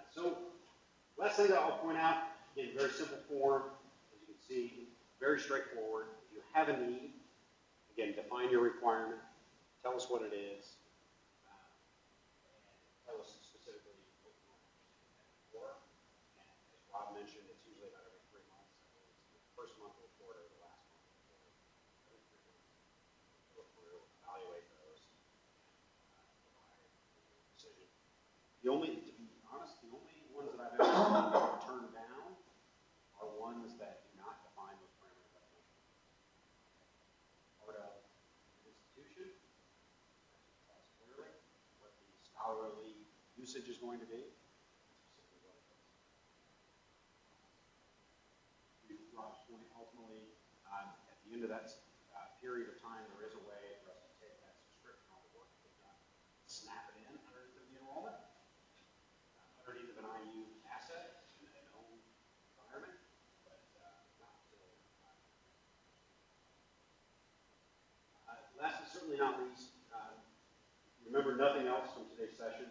So, last thing that I'll point out, again, very simple form, as you can see, very straightforward. If you have a need, again, define your requirement, tell us what it is, and tell us specifically what you want to for. And as Rob mentioned, it's usually about every 3 months. So it's the first month report or the last month report. Every 3 months. Go through, evaluate those, and provide a decision. To be honest, the only ones that I've ever seen turned down are ones that do not define those parameters that I mentioned. Part of an institution tells clearly what the scholarly usage is going to be, and specifically what it is. To Rob's point, ultimately, at the end of that period of time, there is a way for us to take that subscription, all the work that they've done, snap it in underneath the enrollment. Underneath of an IU asset in an own environment, but not until last but certainly not least, remember nothing else from today's session.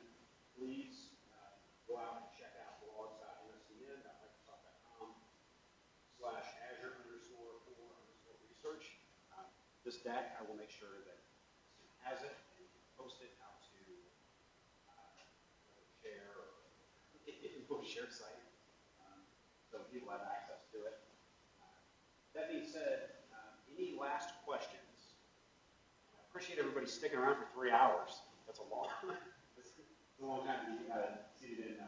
Please go out and check out blogs.mscn.microsoft.com/Azure_for_research. This deck, I will make sure that Steve has it and post it out to share or share site, so people have access to it. That being said, any last questions? I appreciate everybody sticking around for 3 hours. That's a long, that's a long time to be seated in